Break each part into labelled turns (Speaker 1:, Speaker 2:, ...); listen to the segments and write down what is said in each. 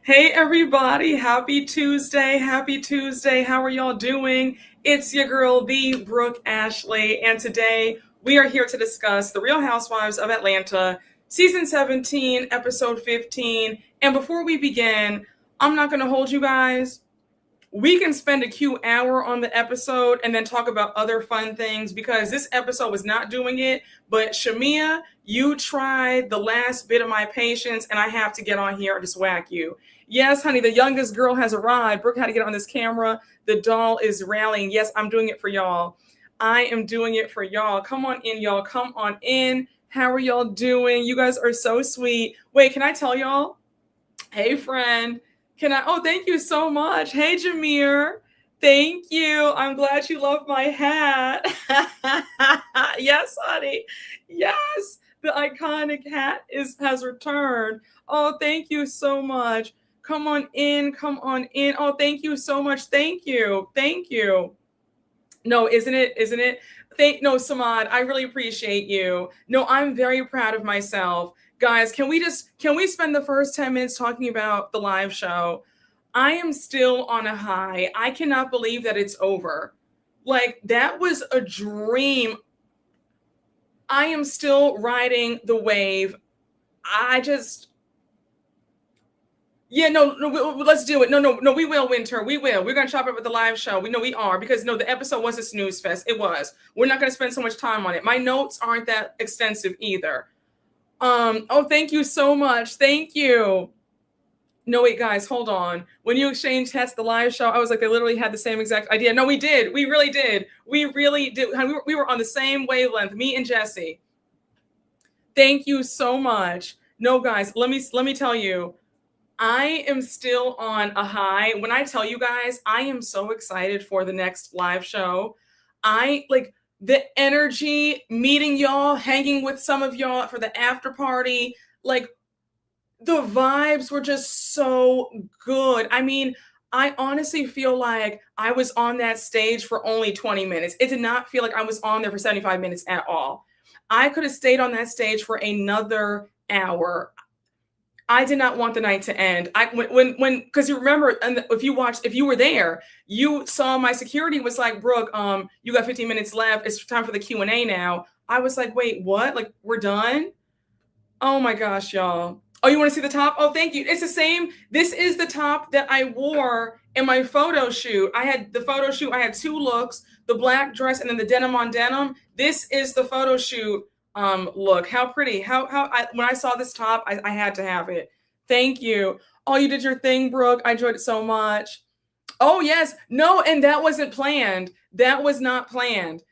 Speaker 1: Hey everybody, happy Tuesday, happy Tuesday. How are y'all doing? It's your girl, the Brooke Ashley, and today we are here to discuss The Real Housewives of Atlanta, Season 17, Episode 15. And before we begin, I'm not going to hold you guys. We can spend a Q hour on the episode and then talk about other fun things because this episode was not doing it. But Shamea, you tried the last bit of my patience, and I have to get on here and just whack you. Yes, honey, the youngest girl has arrived. Brooke had to get on this camera. The doll is rallying. Yes, I'm doing it for y'all. I am doing it for y'all. Come on in, y'all. Come on in. How are y'all doing? You guys are so sweet. Wait, can I tell y'all? Hey, friend. Can I? Oh, thank you so much. Hey, Jameer. Thank you. I'm glad you love my hat. Yes, honey. Yes. The iconic hat has returned. Oh, thank you so much. Come on in. Come on in. Oh, thank you so much. Thank you. Thank you. No, isn't it? Isn't it? No, Samad, I really appreciate you. No, I'm very proud of myself. Guys, can we spend the first 10 minutes talking about the live show? I am still on a high. I cannot believe that it's over. Like, that was a dream. I am still riding the wave. I just Yeah, no, let's do it. No, we will, Winter. We will. We're gonna chop it with the live show. We know we are because no, the episode was a snooze fest. It was. We're not gonna spend so much time on it. My notes aren't that extensive either. Oh, thank you so much. Thank you. No, wait, guys, hold on. When you exchanged hats the live show, I was like, they literally had the same exact idea. No, we did. We really did. We really did. We were on the same wavelength, me and Jesse. Thank you so much. No, guys, let me tell you. I am still on a high. When I tell you guys, I am so excited for the next live show. I like the energy, meeting y'all, hanging with some of y'all for the after party. Like, the vibes were just so good. I mean, I honestly feel like I was on that stage for only 20 minutes. It did not feel like I was on there for 75 minutes at all. I could have stayed on that stage for another hour. I did not want the night to end. Because you remember, and if you were there, you saw my security was like, Brooke, you got 15 minutes left. It's time for the Q&A now. I was like, wait, what? Like, we're done? Oh my gosh, y'all. Oh, you want to see the top? Oh, thank you. It's the same. This is the top that I wore in my photo shoot. I had the photo shoot. I had two looks, the black dress and then the denim on denim. This is the photo shoot look. How pretty. When I saw this top, I had to have it. Thank you. Oh, you did your thing, Brooke. I enjoyed it so much. Oh, yes. No, and that wasn't planned. That was not planned.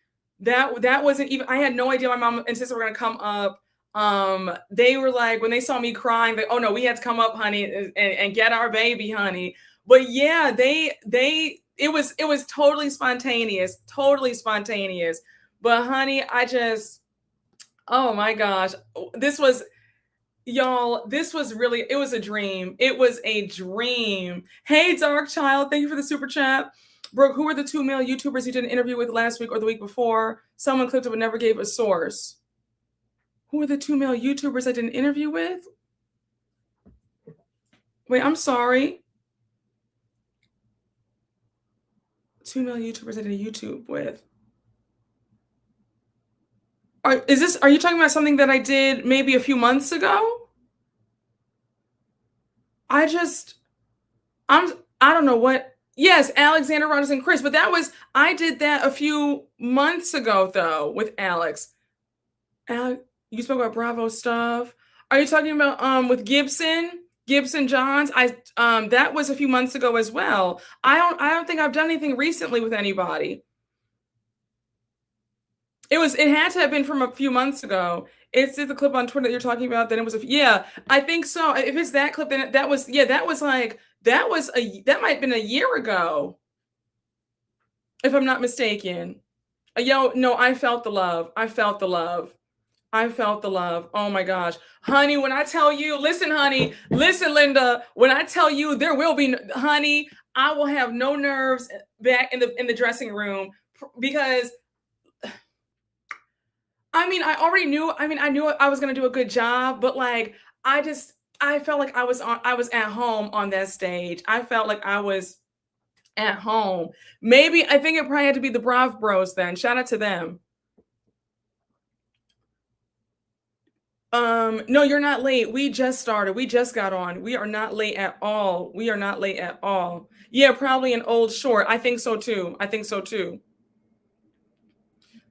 Speaker 1: That wasn't even, I had no idea my mom and sister were gonna come up. They were like, when they saw me crying, they, oh no, we had to come up, honey, and get our baby, honey. But yeah, it was totally spontaneous, totally spontaneous. But honey, oh my gosh, this was, y'all, it was a dream. It was a dream. Hey, Dark Child, thank you for the super chat. Brooke, who were the two male YouTubers you did an interview with last week or the week before? Someone clicked it but never gave a source. Who are the two male YouTubers I did an interview with? Wait, I'm sorry. Two male YouTubers I did a YouTube with. Are you talking about something that I did maybe a few months ago? I don't know what. Yes, Alexander Rogers and Chris, but I did that a few months ago though with Alex. You spoke about Bravo stuff. Are you talking about with Gibson Johns? That was a few months ago as well. I don't think I've done anything recently with anybody. It had to have been from a few months ago. It's the clip on Twitter that you're talking about. Then it was yeah, I think so. If it's that clip, then that was that might have been a year ago, if I'm not mistaken. Yo, no, I felt the love. I felt the love. Oh my gosh. Honey, when I tell you, listen, honey, listen, Linda, when I tell you there will be, honey, I will have no nerves back in the dressing room because I mean, I knew I was going to do a good job, but like, I felt like I was at home on that stage. I felt like I was at home. Maybe I think it probably had to be the Brav Bros then. Shout out to them. No, you're not late. We just started. We just got on. We are not late at all. We are not late at all. Yeah, probably an old short. I think so too. I think so too.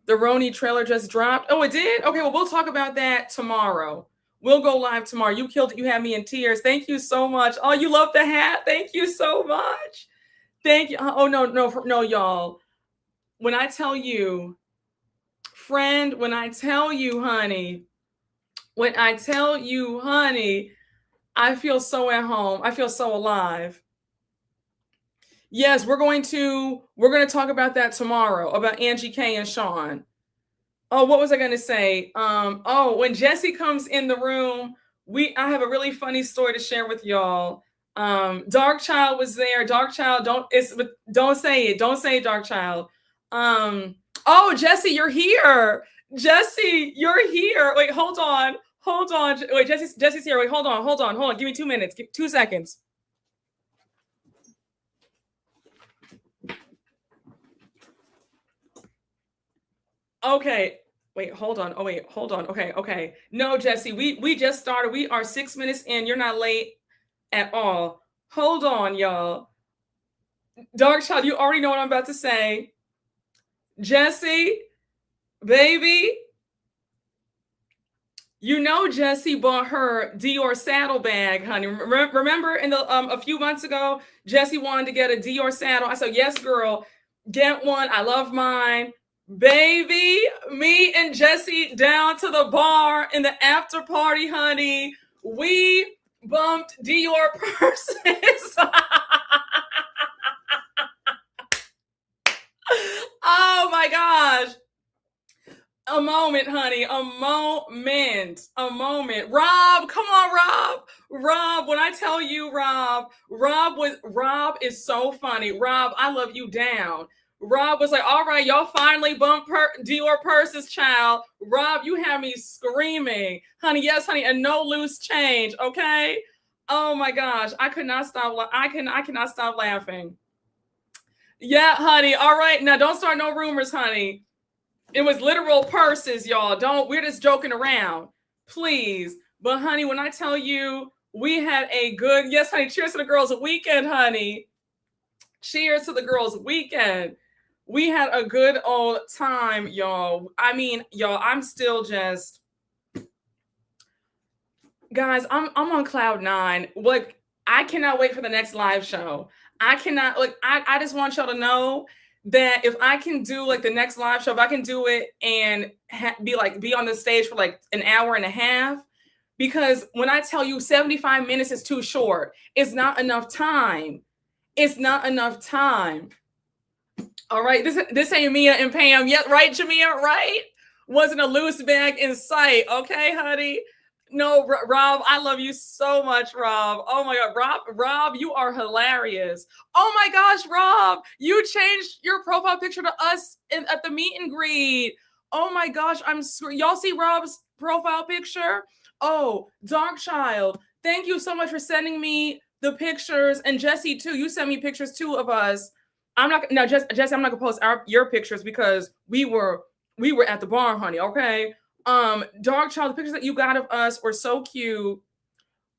Speaker 1: The Roni trailer just dropped. Oh, it did? Okay, well, we'll talk about that tomorrow. We'll go live tomorrow. You killed it. You had me in tears. Thank you so much. Oh, you love the hat. Thank you so much. Thank you. Oh, no, y'all. When I tell you, friend, when I tell you, honey, I feel so at home. I feel so alive. Yes, we're going to talk about that tomorrow, about Angie K and Sean. Oh, what was I going to say? When Jesse comes in the room, I have a really funny story to share with y'all. Dark Child was there. Dark Child, don't say it. Don't say it, Dark Child. Oh, Jesse, you're here. Jesse, you're here. Wait, hold on. Wait, Jesse's here. Wait, hold on. Give me 2 minutes. 2 seconds. Okay. Wait, hold on. Oh, wait, hold on. Okay. No, Jesse, we just started. We are 6 minutes in. You're not late at all. Hold on, y'all. Dark Child, you already know what I'm about to say. Jesse, baby, you know Jesse bought her Dior saddle bag, honey. Remember in the a few months ago, Jesse wanted to get a Dior saddle. I said, yes, girl, get one. I love mine. Baby, me and Jesse down to the bar in the after party, honey. We bumped Dior purses. Oh my gosh. A moment, honey. A moment. Rob, come on, Rob, when I tell you, Rob is so funny. Rob, I love you down. Rob was like, all right, y'all finally bumped Dior purses, child. Rob, you have me screaming. Honey, yes, honey, and no loose change, okay? Oh my gosh, I could not stop. I cannot stop laughing. Yeah, honey. All right, now don't start no rumors, honey. It was literal purses, y'all. We're just joking around, please. But honey, when I tell you we had a good, yes, honey, cheers to the girls' weekend, honey. Cheers to the girls' weekend. We had a good old time, y'all. I mean, y'all, I'm still just, guys, I'm on cloud nine. Like, I cannot wait for the next live show. I just want y'all to know that if I can do like the next live show, if I can do it and be on the stage for like an hour and a half, because when I tell you 75 minutes is too short, it's not enough time. It's not enough time. All right, this ain't Mia and Pam yet, right, Jamia? Right? Wasn't a loose bag in sight. Okay, honey. No, Rob, I love you so much, Rob. Oh my God, Rob, you are hilarious. Oh my gosh, Rob, you changed your profile picture to us at the meet and greet. Oh my gosh, y'all see Rob's profile picture? Oh, Dark Child, thank you so much for sending me the pictures, and Jesse too. You sent me pictures too of us. Jesse, I'm not gonna post your pictures because we were at the bar, honey. Okay. Dark Child, the pictures that you got of us were so cute.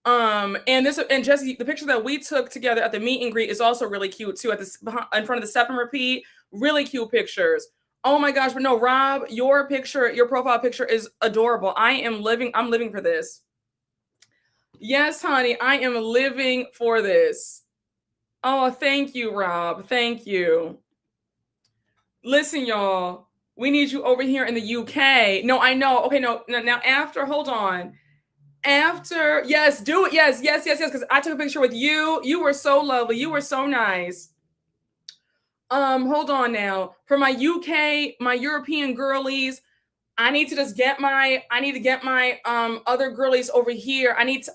Speaker 1: And Jesse, the picture that we took together at the meet and greet is also really cute too. In front of the step and repeat, really cute pictures. Oh my gosh, but no, Rob, your profile picture is adorable. I'm living for this. Yes, honey, I am living for this. Oh, thank you, Rob. Thank you. Listen, y'all. We need you over here in the UK. No, I know. Okay, no. Now hold on. After, yes, do it. Yes. Because I took a picture with you. You were so lovely. You were so nice. Hold on now. For my European girlies, I need to get my other girlies over here. I need,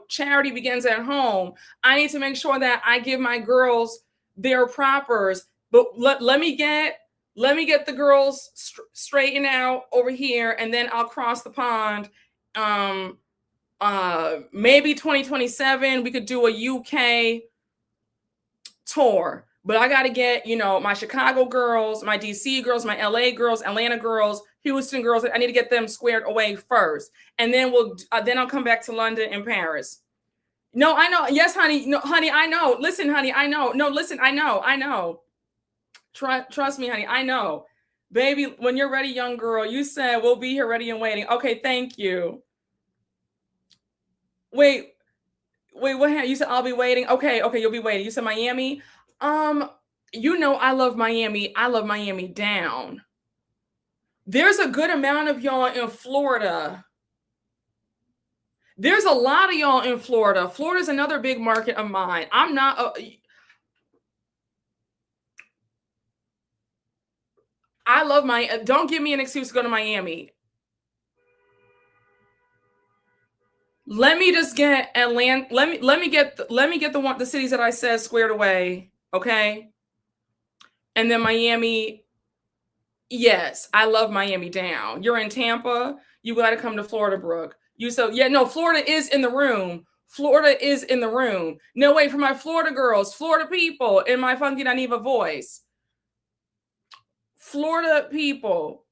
Speaker 1: charity begins at home. I need to make sure that I give my girls their propers. But let me get the girls straightened out over here, and then I'll cross the pond Maybe 2027 we could do a UK tour. But I got to get, my Chicago girls, my DC girls, my LA girls, Atlanta girls, Houston girls. I need to get them squared away first. And then then I'll come back to London and Paris. No, I know. Yes, honey. No, honey, I know. Listen, honey, I know. No, listen, I know. Trust me, honey, I know. Baby, when you're ready, young girl, you said we'll be here ready and waiting. Okay, thank you. Wait, what? You said I'll be waiting. Okay, you'll be waiting. You said Miami. I love Miami. I love Miami down. There's a good amount of y'all in Florida. There's a lot of y'all in Florida. Florida's another big market of mine. I'm not. I love don't give me an excuse to go to Miami. Let me just get Atlanta. Let me get the cities that I said squared away. Okay. And then Miami. Yes, I love Miami down. You're in Tampa. You got to come to Florida, Brooke. Florida is in the room. Florida is in the room. No, wait, for my Florida girls, Florida people in my funky Naniva voice. Florida people.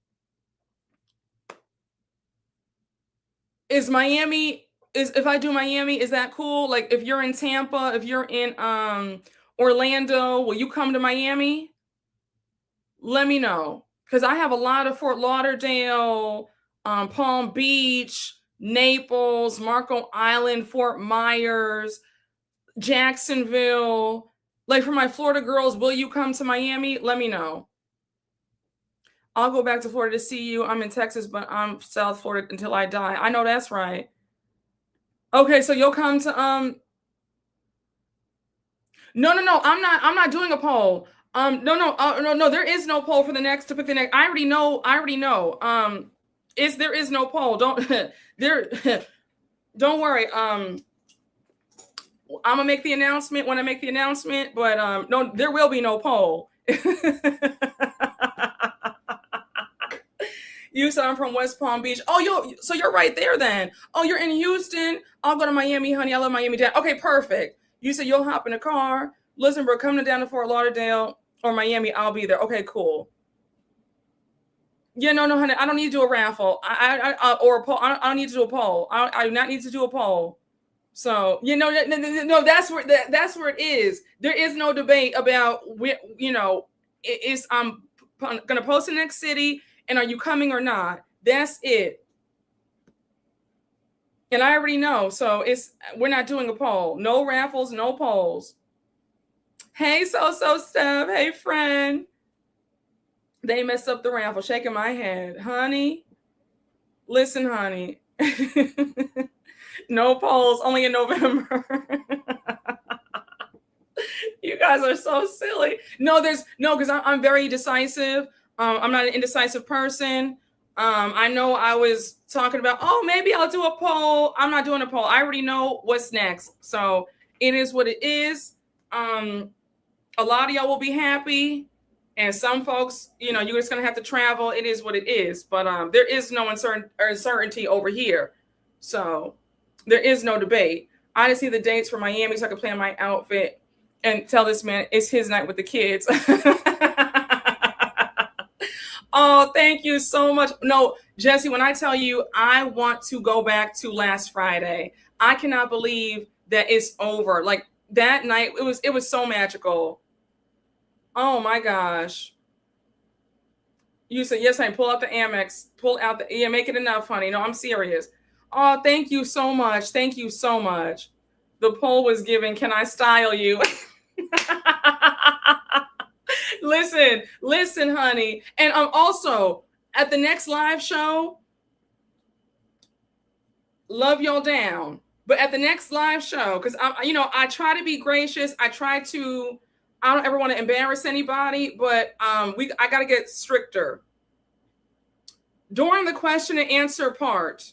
Speaker 1: If I do Miami, is that cool? Like if you're in Tampa, if you're in Orlando, will you come to Miami? Let me know. Because I have a lot of Fort Lauderdale, Palm Beach, Naples, Marco Island, Fort Myers, Jacksonville. Like for my Florida girls, will you come to Miami? Let me know. I'll go back to Florida to see you. I'm in Texas, but I'm South Florida until I die. I know that's right. Okay, so you'll come to No, I'm not doing a poll. No, there is no poll for the next to pick the next. I already know. There is no poll. Don't worry. I'm gonna make the announcement when I make the announcement, but no, there will be no poll. You said I'm from West Palm Beach. Oh, so you're right there then. Oh, you're in Houston. I'll go to Miami, honey. I love Miami down. Okay, perfect. You said you'll hop in a car. Listen, bro, coming down to Fort Lauderdale or Miami, I'll be there. Okay, cool. Yeah, no, honey, I don't need to do a raffle. Or a poll. I don't need to do a poll. I do not need to do a poll. So no, that's where it is. There is no debate about I'm gonna post the next city and are you coming or not? That's it. And I already know. So we're not doing a poll. No raffles, no polls. Hey, so Steph. Hey, friend. They messed up the raffle. Shaking my head. Honey, listen, honey. No polls, only in November. You guys are so silly. No, because I'm very decisive. I'm not an indecisive person. I know I was talking about, maybe I'll do a poll. I'm not doing a poll. I already know what's next. So it is what it is. A lot of y'all will be happy. And some folks, you're just going to have to travel. It is what it is. But there is no uncertainty over here. So there is no debate. I just see the dates for Miami so I can plan my outfit and tell this man it's his night with the kids. Oh, thank you so much. No, Jesse, when I tell you I want to go back to last Friday, I cannot believe that it's over. Like that night, it was so magical. Oh my gosh. You said, yes, honey, pull out the Amex. Make it enough, honey. No, I'm serious. Oh, thank you so much. Thank you so much. The poll was given, can I style you? Listen, honey. And also at the next live show, love y'all down. But at the next live show, because I try to be gracious. I don't ever want to embarrass anybody, but I got to get stricter. During the question and answer part,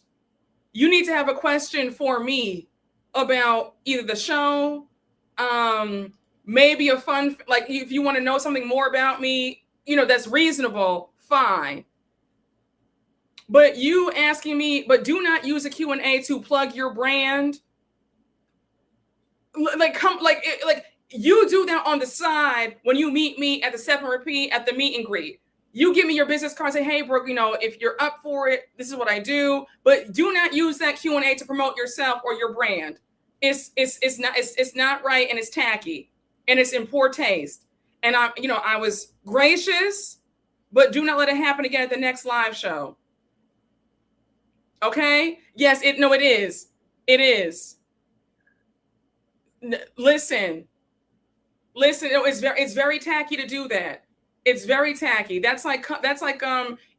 Speaker 1: you need to have a question for me about either the show, maybe a fun, like if you want to know something more about me, that's reasonable, fine. But you asking me, but do not use a Q&A to plug your brand. Like, you do that on the side when you meet me at the 7 Repeat at the meet and greet. You give me your business card, say, hey, Brooke, if you're up for it, this is what I do. But do not use that Q&A to promote yourself or your brand. It's not right, and it's tacky, and it's in poor taste. And I was gracious, but do not let it happen again at the next live show. Okay? Yes, it is. It is. Listen, it's very tacky to do that. It's very tacky. That's like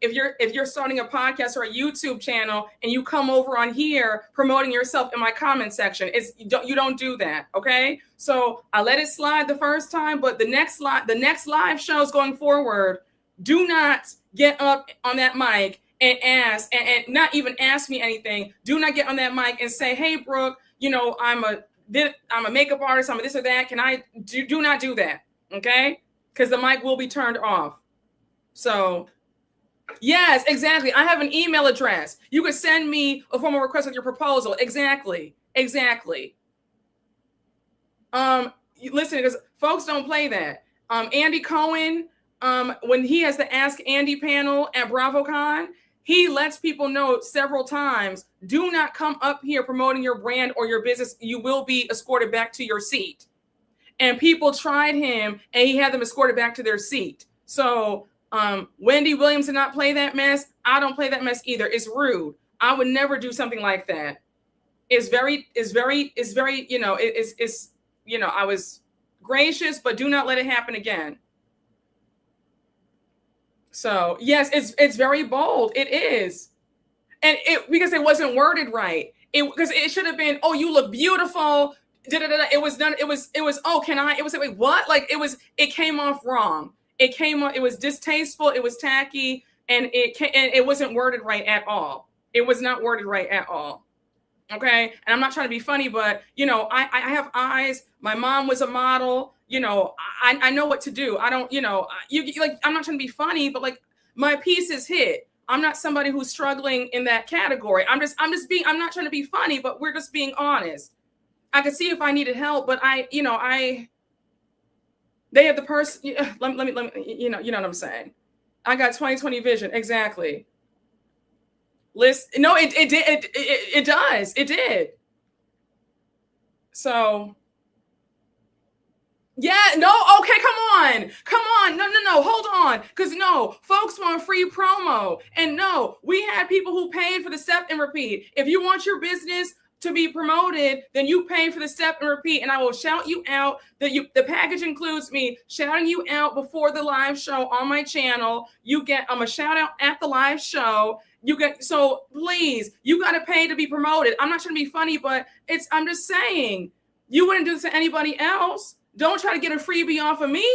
Speaker 1: if you're starting a podcast or a YouTube channel and you come over on here promoting yourself in my comment section. You don't do that, okay? So I let it slide the first time, but the next live shows going forward, do not get up on that mic and ask and not even ask me anything. Do not get on that mic and say, hey, Brooke, I'm a makeup artist, I'm a this or that. Can I do not do that? Okay? Because the mic will be turned off. So, yes, exactly. I have an email address. You could send me a formal request with your proposal. Exactly. Listen, because folks don't play that. Andy Cohen, when he has the Ask Andy panel at BravoCon, he lets people know several times, do not come up here promoting your brand or your business. You will be escorted back to your seat. And people tried him, and he had them escorted back to their seat. So Wendy Williams did not play that mess. I don't play that mess either. It's rude. I would never do something like that. I was gracious, but do not let it happen again. So yes, it's very bold. It is. And because it wasn't worded right. Because it should have been, oh, you look beautiful. It was done. It was, oh, can I? It was, wait, what? Like, it came off wrong. It was distasteful. It was tacky. And it wasn't worded right at all. It was not worded right at all. Okay. And I'm not trying to be funny, but, I have eyes. My mom was a model. I know what to do. I don't, I'm not trying to be funny, but like my piece is hit. I'm not somebody who's struggling in that category. I'm not trying to be funny, but we're just being honest. I could see if I needed help, but they have the person, let me, you know what I'm saying? I got 20/20 vision. Exactly. Listen, no, it does. It did. So, yeah, no, okay, come on. No, hold on. Because no, folks want free promo. And no, we had people who paid for the step and repeat. If you want your business to be promoted, then you pay for the step and repeat, and I will shout you out. The package includes me shouting you out before the live show on my channel. You get a shout out at the live show. So please, you got to pay to be promoted. I'm not trying to be funny, but I'm just saying, you wouldn't do this to anybody else. Don't try to get a freebie off of me.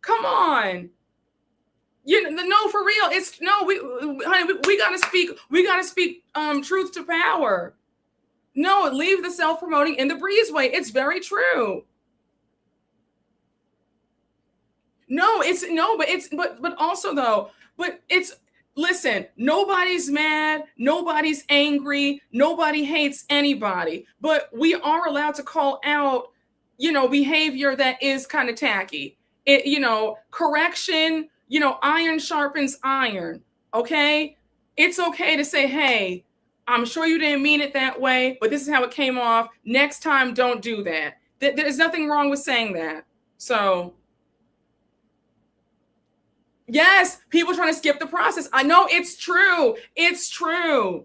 Speaker 1: Come on. No, for real. We gotta speak. We gotta speak truth to power. No, leave the self-promoting in the breezeway. It's very true. Listen, nobody's mad, nobody's angry, nobody hates anybody, but we are allowed to call out, behavior that is kind of tacky. Correction, iron sharpens iron. Okay. It's okay to say, hey, I'm sure you didn't mean it that way, but this is how it came off. Next time, don't do that. There's nothing wrong with saying that. So, yes, people trying to skip the process. I know it's true. It's true.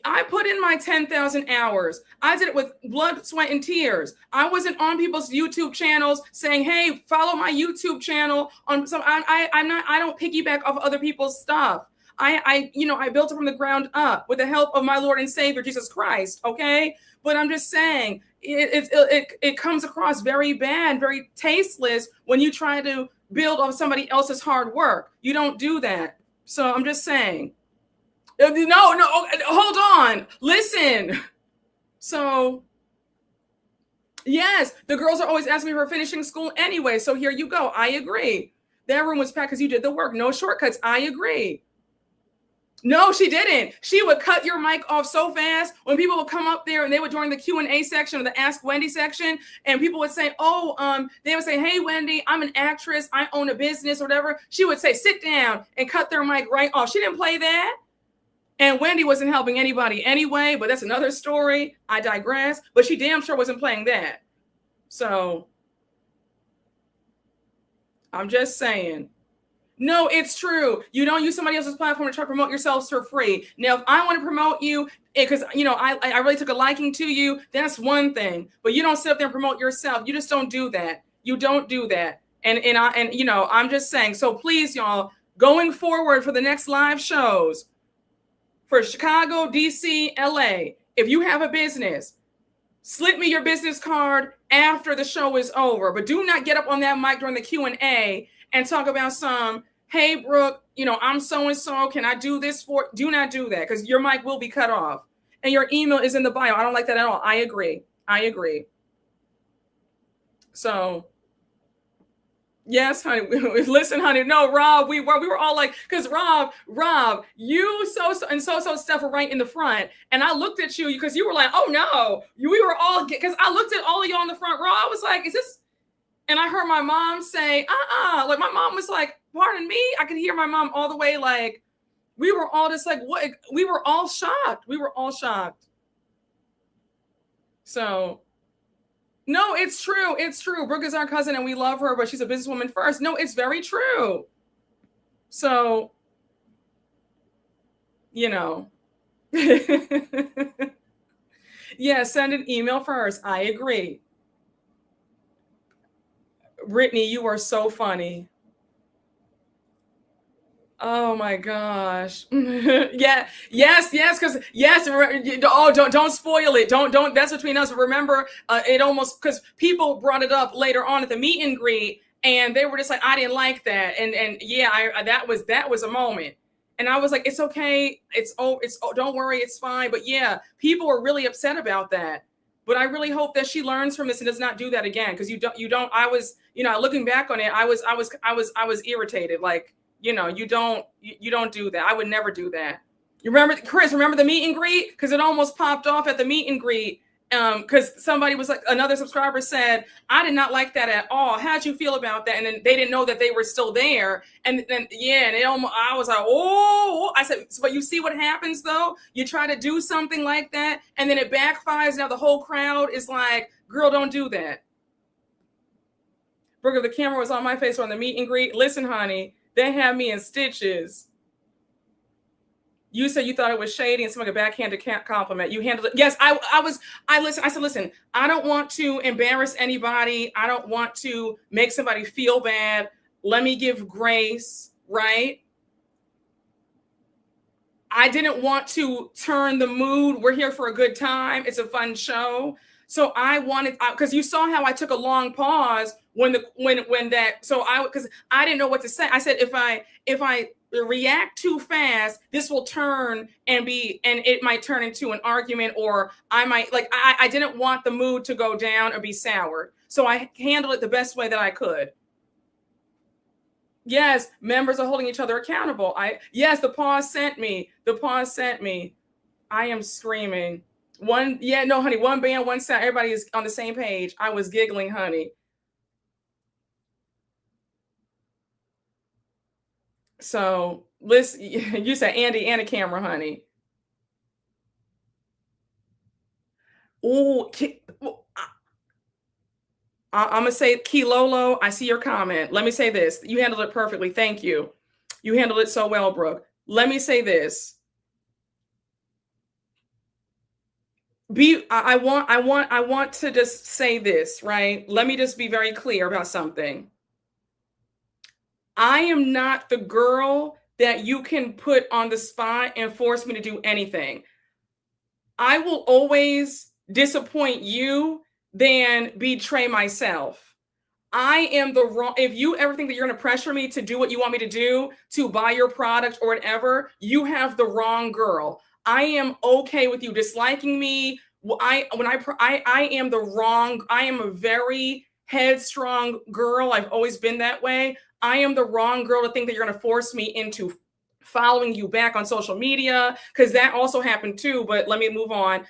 Speaker 1: I put in my 10,000 hours. I did it with blood, sweat, and tears. I wasn't on people's YouTube channels saying, hey, follow my YouTube channel. I don't piggyback off other people's stuff. I built it from the ground up with the help of my Lord and Savior, Jesus Christ. Okay. But I'm just saying it comes across very bad, very tasteless when you try to build off somebody else's hard work. You don't do that. So I'm just saying, no, hold on. Listen. So yes, the girls are always asking me for finishing school anyway. So here you go. I agree. That room was packed because you did the work. No shortcuts. I agree. No, she didn't. She would cut your mic off so fast when people would come up there and they would join the Q&A section or the Ask Wendy section, and people would say, they would say, hey, Wendy, I'm an actress. I own a business or whatever. She would say, sit down, and cut their mic right off. She didn't play that. And Wendy wasn't helping anybody anyway, but that's another story. I digress. But she damn sure wasn't playing that. So I'm just saying. No, it's true. You don't use somebody else's platform to try to promote yourselves for free. Now, if I want to promote you because, I really took a liking to you, that's one thing. But you don't sit up there and promote yourself. You just don't do that. You don't do that. And I'm just saying. So please, y'all, going forward for the next live shows for Chicago, DC, LA, if you have a business, slip me your business card after the show is over. But do not get up on that mic during the Q&A and talk about hey, Brooke, I'm so-and-so. Can I do this for? Do not do that because your mic will be cut off. And your email is in the bio. I don't like that at all. I agree. So, yes, honey. Listen, honey. No, Rob, we were all like, because Rob, you so stuff were right in the front. And I looked at you because you were like, oh, no. We were all, because I looked at all of y'all in the front row. I was like, is this? And I heard my mom say, like my mom was like, pardon me. I could hear my mom all the way. Like, we were all just like, what? We were all shocked. So, no, it's true. Brooke is our cousin and we love her, but she's a businesswoman first. No, it's very true. So, yeah, send an email first. I agree. Brittany, you are so funny. Oh my gosh. Yeah. Yes. Cause yes. Oh, don't spoil it. Don't, that's between us. But remember, it almost, cause people brought it up later on at the meet and greet and they were just like, I didn't like that. And yeah, that was a moment. And I was like, it's okay. Don't worry. It's fine. But yeah, people were really upset about that. But I really hope that she learns from this and does not do that again. Cause you don't, I was, looking back on it, I was irritated. Like, you don't do that. I would never do that. You remember, Chris, remember the meet and greet? Because it almost popped off at the meet and greet. Because somebody was like, another subscriber said, I did not like that at all. How'd you feel about that? And then they didn't know that they were still there. And then, and I was like, oh, I said, but you see what happens though? You try to do something like that and then it backfires. Now the whole crowd is like, girl, don't do that. Brooke, the camera was on my face on the meet and greet. Listen, honey, they had me in stitches. You said you thought it was shady and somebody a backhanded compliment. You handled it. Yes, I said, listen, I don't want to embarrass anybody. I don't want to make somebody feel bad. Let me give grace, right? I didn't want to turn the mood. We're here for a good time. It's a fun show. So I wanted, because you saw how I took a long pause because I didn't know what to say. I said, if I react too fast, this will turn and it might turn into an argument, or I might I didn't want the mood to go down or be soured. So I handled it the best way that I could. Yes, members are holding each other accountable. The pause sent me. I am screaming. Honey, one band, one sound. Everybody is on the same page. I was giggling, honey. So listen, you said Andy and a camera, honey. Oh, I'm going to say, Kilolo, I see your comment. Let me say this. You handled it perfectly. Thank you. You handled it so well, Brooke. Let me say this. I want to just say this, right? Let me just be very clear about something. I am not the girl that you can put on the spot and force me to do anything. I will always disappoint you than betray myself. I am the wrong. If you ever think that you're going to pressure me to do what you want me to do, to buy your product or whatever, you have the wrong girl. I am okay with you disliking me. I am the wrong. I am a very headstrong girl. I've always been that way. I am the wrong girl to think that you're going to force me into following you back on social media, because that also happened too. But let me move on.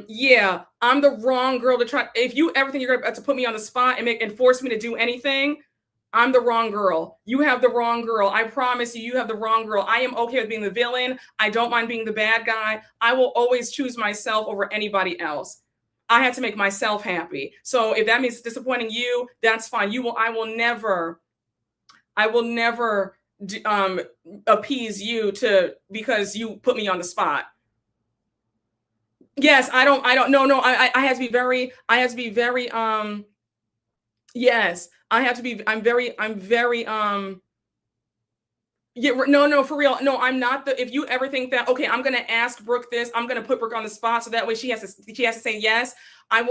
Speaker 1: Yeah, I'm the wrong girl to try. If you ever think you're going to put me on the spot and force me to do anything, I'm the wrong girl. You have the wrong girl. I promise you, you have the wrong girl. I am okay with being the villain. I don't mind being the bad guy. I will always choose myself over anybody else. I have to make myself happy. So if that means disappointing you, that's fine. I will never appease you because you put me on the spot. Yes, I don't, no, I have to be very, yes, I'm very, yeah, no, for real. No, I'm not if you ever think that, okay, I'm going to ask Brooke this, I'm going to put Brooke on the spot so that way she has to say yes. I'm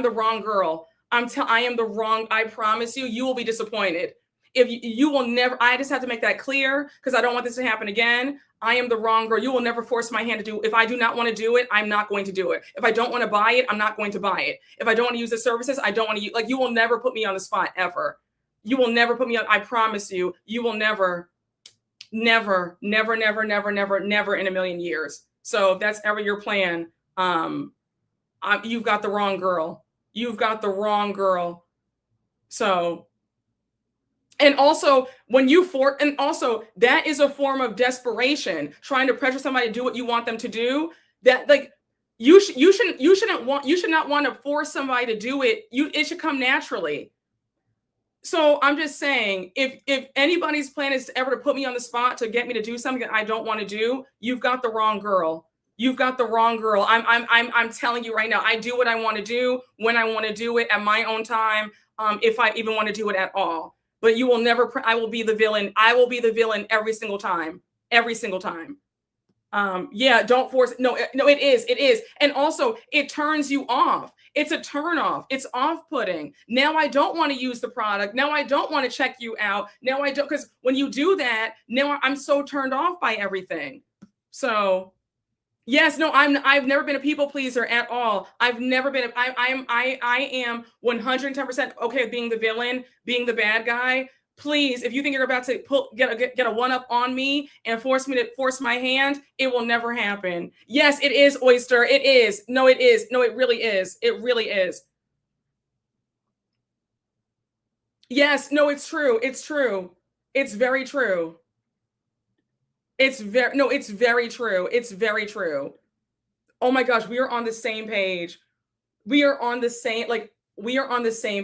Speaker 1: the wrong girl. I am the wrong, I promise you, you will be disappointed. If you will never, I just have to make that clear because I don't want this to happen again. I am the wrong girl. You will never force my hand to do. If I do not want to do it, I'm not going to do it. If I don't want to buy it, I'm not going to buy it. If I don't want to use the services, I don't want to use, like, you will never put me on the spot ever. You will never put me on, I promise you, you will never in a million years. So if that's ever your plan, you've got the wrong girl. You've got the wrong girl. So, and also that is a form of desperation, trying to pressure somebody to do what you want them to do. That, like, you should not want to force somebody to do it. It should come naturally. So I'm just saying, if anybody's plan is ever to put me on the spot to get me to do something that I don't want to do, you've got the wrong girl. You've got the wrong girl. I'm telling you right now, I do what I want to do when I want to do it at my own time, if I even want to do it at all. But you will never, I will be the villain. I will be the villain every single time. Every single time. Yeah, don't force it. No, it is. And also, it turns you off. It's a turn off. It's off-putting. Now I don't want to use the product. Now I don't want to check you out. Now I don't, because when you do that, now I'm so turned off by everything. So yes, no, I've never been a people pleaser at all. I've never been. I am 110% okay with being the villain, being the bad guy. Please, if you think you're about to get a one up on me and force me to force my hand, it will never happen. Yes, it is, Oyster. It is. No, it is. No, it really is. It really is. Yes, no, it's true. It's true. It's very true. It's very true. It's very true. Oh my gosh, we are on the same page. We are on the same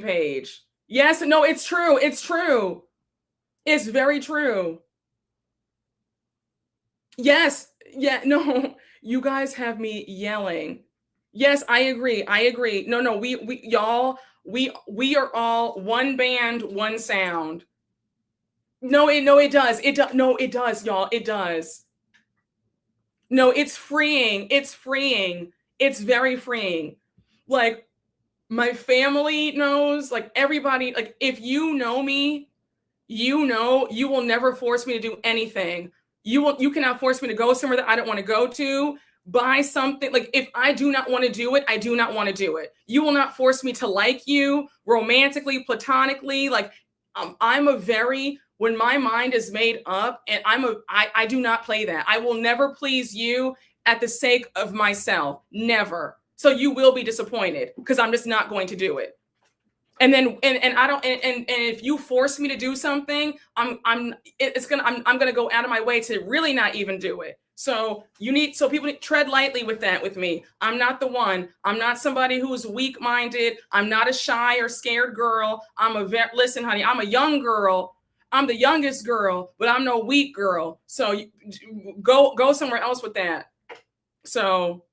Speaker 1: page. Yes, no, it's true. It's true. It's very true. Yes. Yeah, no, you guys have me yelling. Yes, I agree. No, we are all one band, one sound. No, it does. No, it does, y'all. It does. No, it's freeing. It's freeing. It's very freeing. Like, my family knows, like, everybody, like, if you know me, you know, you will never force me to do anything. You cannot force me to go somewhere that I don't want to go to, buy something. Like, if I do not want to do it, I do not want to do it. You will not force me to like you romantically, platonically. Like, when my mind is made up, and I do not play that. I will never please you at the sake of myself. Never. So you will be disappointed because I'm just not going to do it. And then, and I don't, and if you force me to do something, I'm gonna go out of my way to really not even do it. So people need to tread lightly with that with me. I'm not the one. I'm not somebody who's weak-minded. I'm not a shy or scared girl. Listen, honey, I'm a young girl. I'm the youngest girl, but I'm no weak girl. So go somewhere else with that. So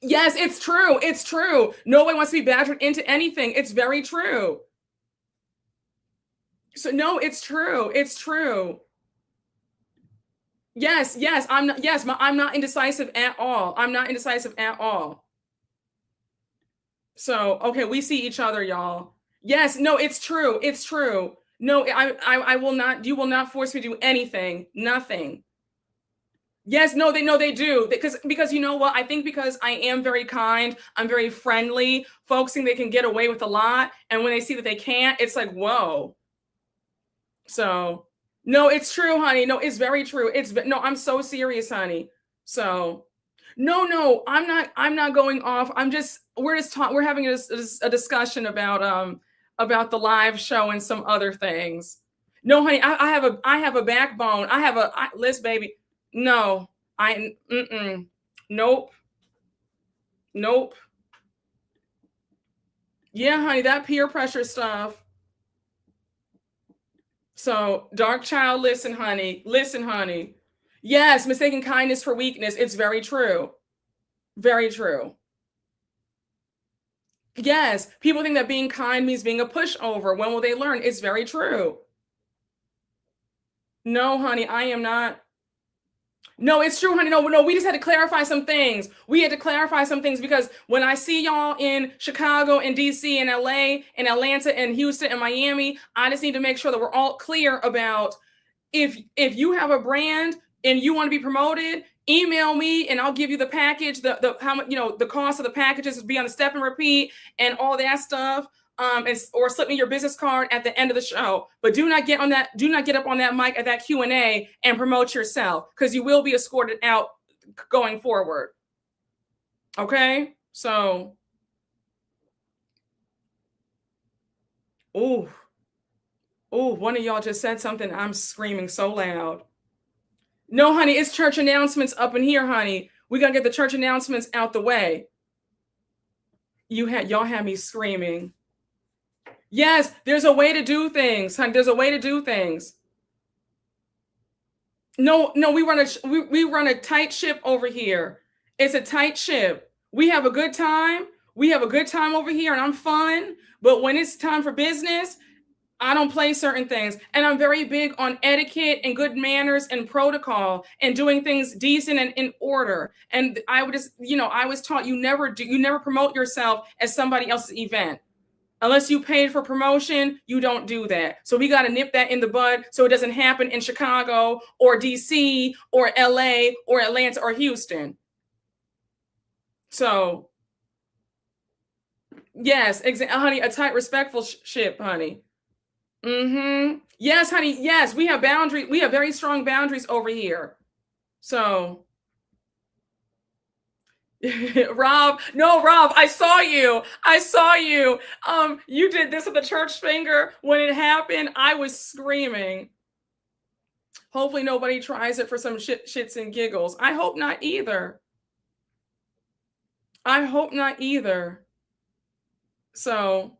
Speaker 1: yes, it's true. It's true. Nobody wants to be badgered into anything. It's very true. So no, it's true. It's true. Yes, I'm not indecisive at all. I'm not indecisive at all. So, okay, we see each other, y'all. Yes, no, it's true. It's true. No, I will not, you will not force me to do anything. Nothing. Yes, no, they do. Because you know what? I think because I am very kind, I'm very friendly, folks think they can get away with a lot. And when they see that they can't, it's like, whoa. So No, it's true, honey. No, it's very true. No, I'm so serious, honey. So, no, I'm not going off. We're having a discussion about the live show and some other things. No, honey, I have a backbone. Listen, baby. No, nope, nope. Yeah, honey, that peer pressure stuff. So, dark child, listen, honey. Listen, honey. Yes, mistaking kindness for weakness. It's very true. Very true. Yes, people think that being kind means being a pushover. When will they learn? It's very true. No, honey, I am not. No, it's true, honey. No, we just had to clarify some things. We had to clarify some things because when I see y'all in Chicago and DC and LA and Atlanta and Houston and Miami, I just need to make sure that we're all clear about if you have a brand and you want to be promoted, email me and I'll give you the package, the how much, the cost of the packages will be on the step and repeat and all that stuff. Or slip me your business card at the end of the show. But do not get up on that mic at that Q&A and promote yourself because you will be escorted out going forward. Okay? So, ooh, one of y'all just said something. I'm screaming so loud. No, honey, it's church announcements up in here, honey. We gotta get the church announcements out the way. Y'all had me screaming. Yes, there's a way to do things, honey. There's a way to do things. No, we run a tight ship over here. It's a tight ship. We have a good time. We have a good time over here, and I'm fun. But when it's time for business, I don't play certain things. And I'm very big on etiquette and good manners and protocol and doing things decent and in order. And I would just, I was taught you never promote yourself as somebody else's event. Unless you paid for promotion, you don't do that. So we got to nip that in the bud so it doesn't happen in Chicago or DC or LA or Atlanta or Houston. So, yes, honey, a tight, respectful ship, honey. Yes, honey. Yes, we have boundaries. We have very strong boundaries over here. So, Rob, I saw you. You did this with the church finger. When it happened, I was screaming. Hopefully nobody tries it for some shits and giggles. I hope not either. So,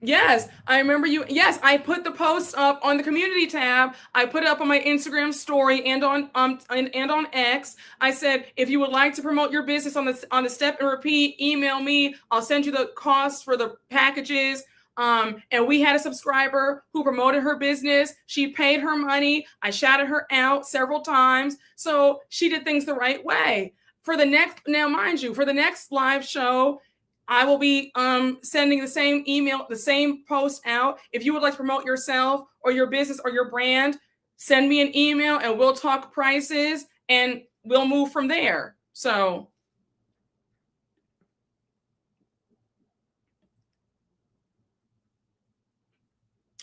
Speaker 1: Yes, I remember you. Yes, I put the post up on the community tab. I put it up on my Instagram story and on and on X. I said, if you would like to promote your business on the step and repeat, email me. I'll send you the costs for the packages. And we had a subscriber who promoted her business. She paid her money. I shouted her out several times. So she did things the right way. Now, mind you, for the next live show, I will be sending the same email, the same post out. If you would like to promote yourself or your business or your brand, send me an email and we'll talk prices and we'll move from there. So,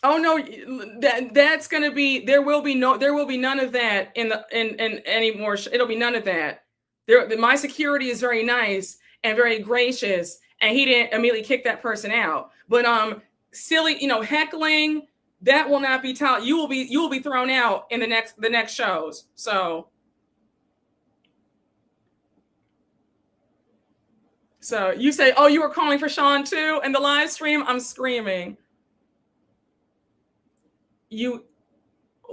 Speaker 1: oh no, that's going to be, there will be none of that in any more. It'll be none of that. My security is very nice and very gracious, and he didn't immediately kick that person out. But silly, heckling, that will not be taught. You will be thrown out in the next shows. So you say, oh, you were calling for Sean too in the live stream? I'm screaming. You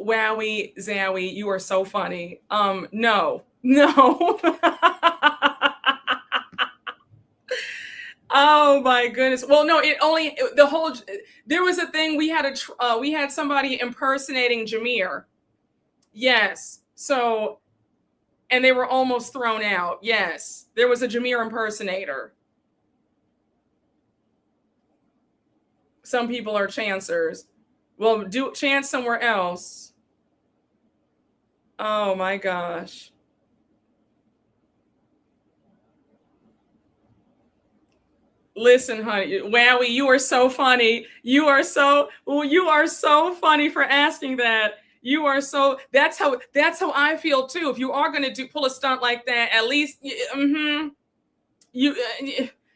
Speaker 1: wowie zowie, you are so funny. No. Oh my goodness. Well, no, there was a thing we had somebody impersonating Jameer. Yes. So, and they were almost thrown out. Yes. There was a Jameer impersonator. Some people are chancers. Well, do chance somewhere else. Oh my gosh. Listen, honey, Wowie, you are so funny. You are so funny for asking that. You are so that's how I feel too. If you are going to pull a stunt like that, at least you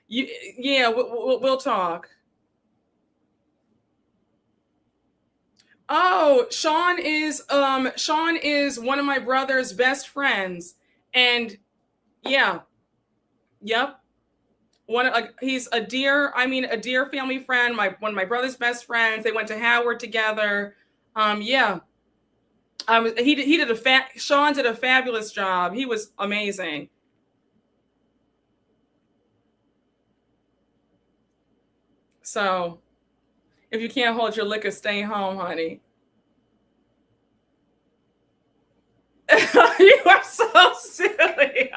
Speaker 1: yeah, we'll talk. Oh, Sean is one of my brother's best friends, and yeah, yep. He's a dear family friend. One of my brother's best friends. They went to Howard together. Yeah. Sean did a fabulous job. He was amazing. So if you can't hold your liquor, stay home, honey. You are so silly.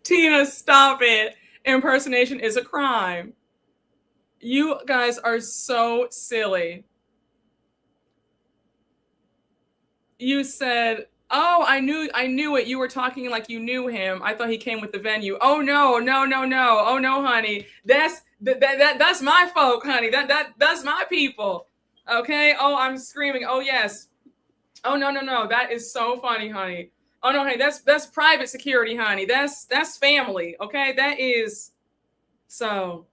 Speaker 1: Tina, stop it. Impersonation is a crime. You guys are so silly. You said, "Oh, I knew it. You were talking like you knew him. I thought he came with the venue." Oh no, no, no, no. Oh no, honey. That's my folk, honey. That's my people. Okay? Oh, I'm screaming. Oh yes. Oh no, no, no. That is so funny, honey. Oh no, honey. That's private security, honey. That's family. Okay? That is so.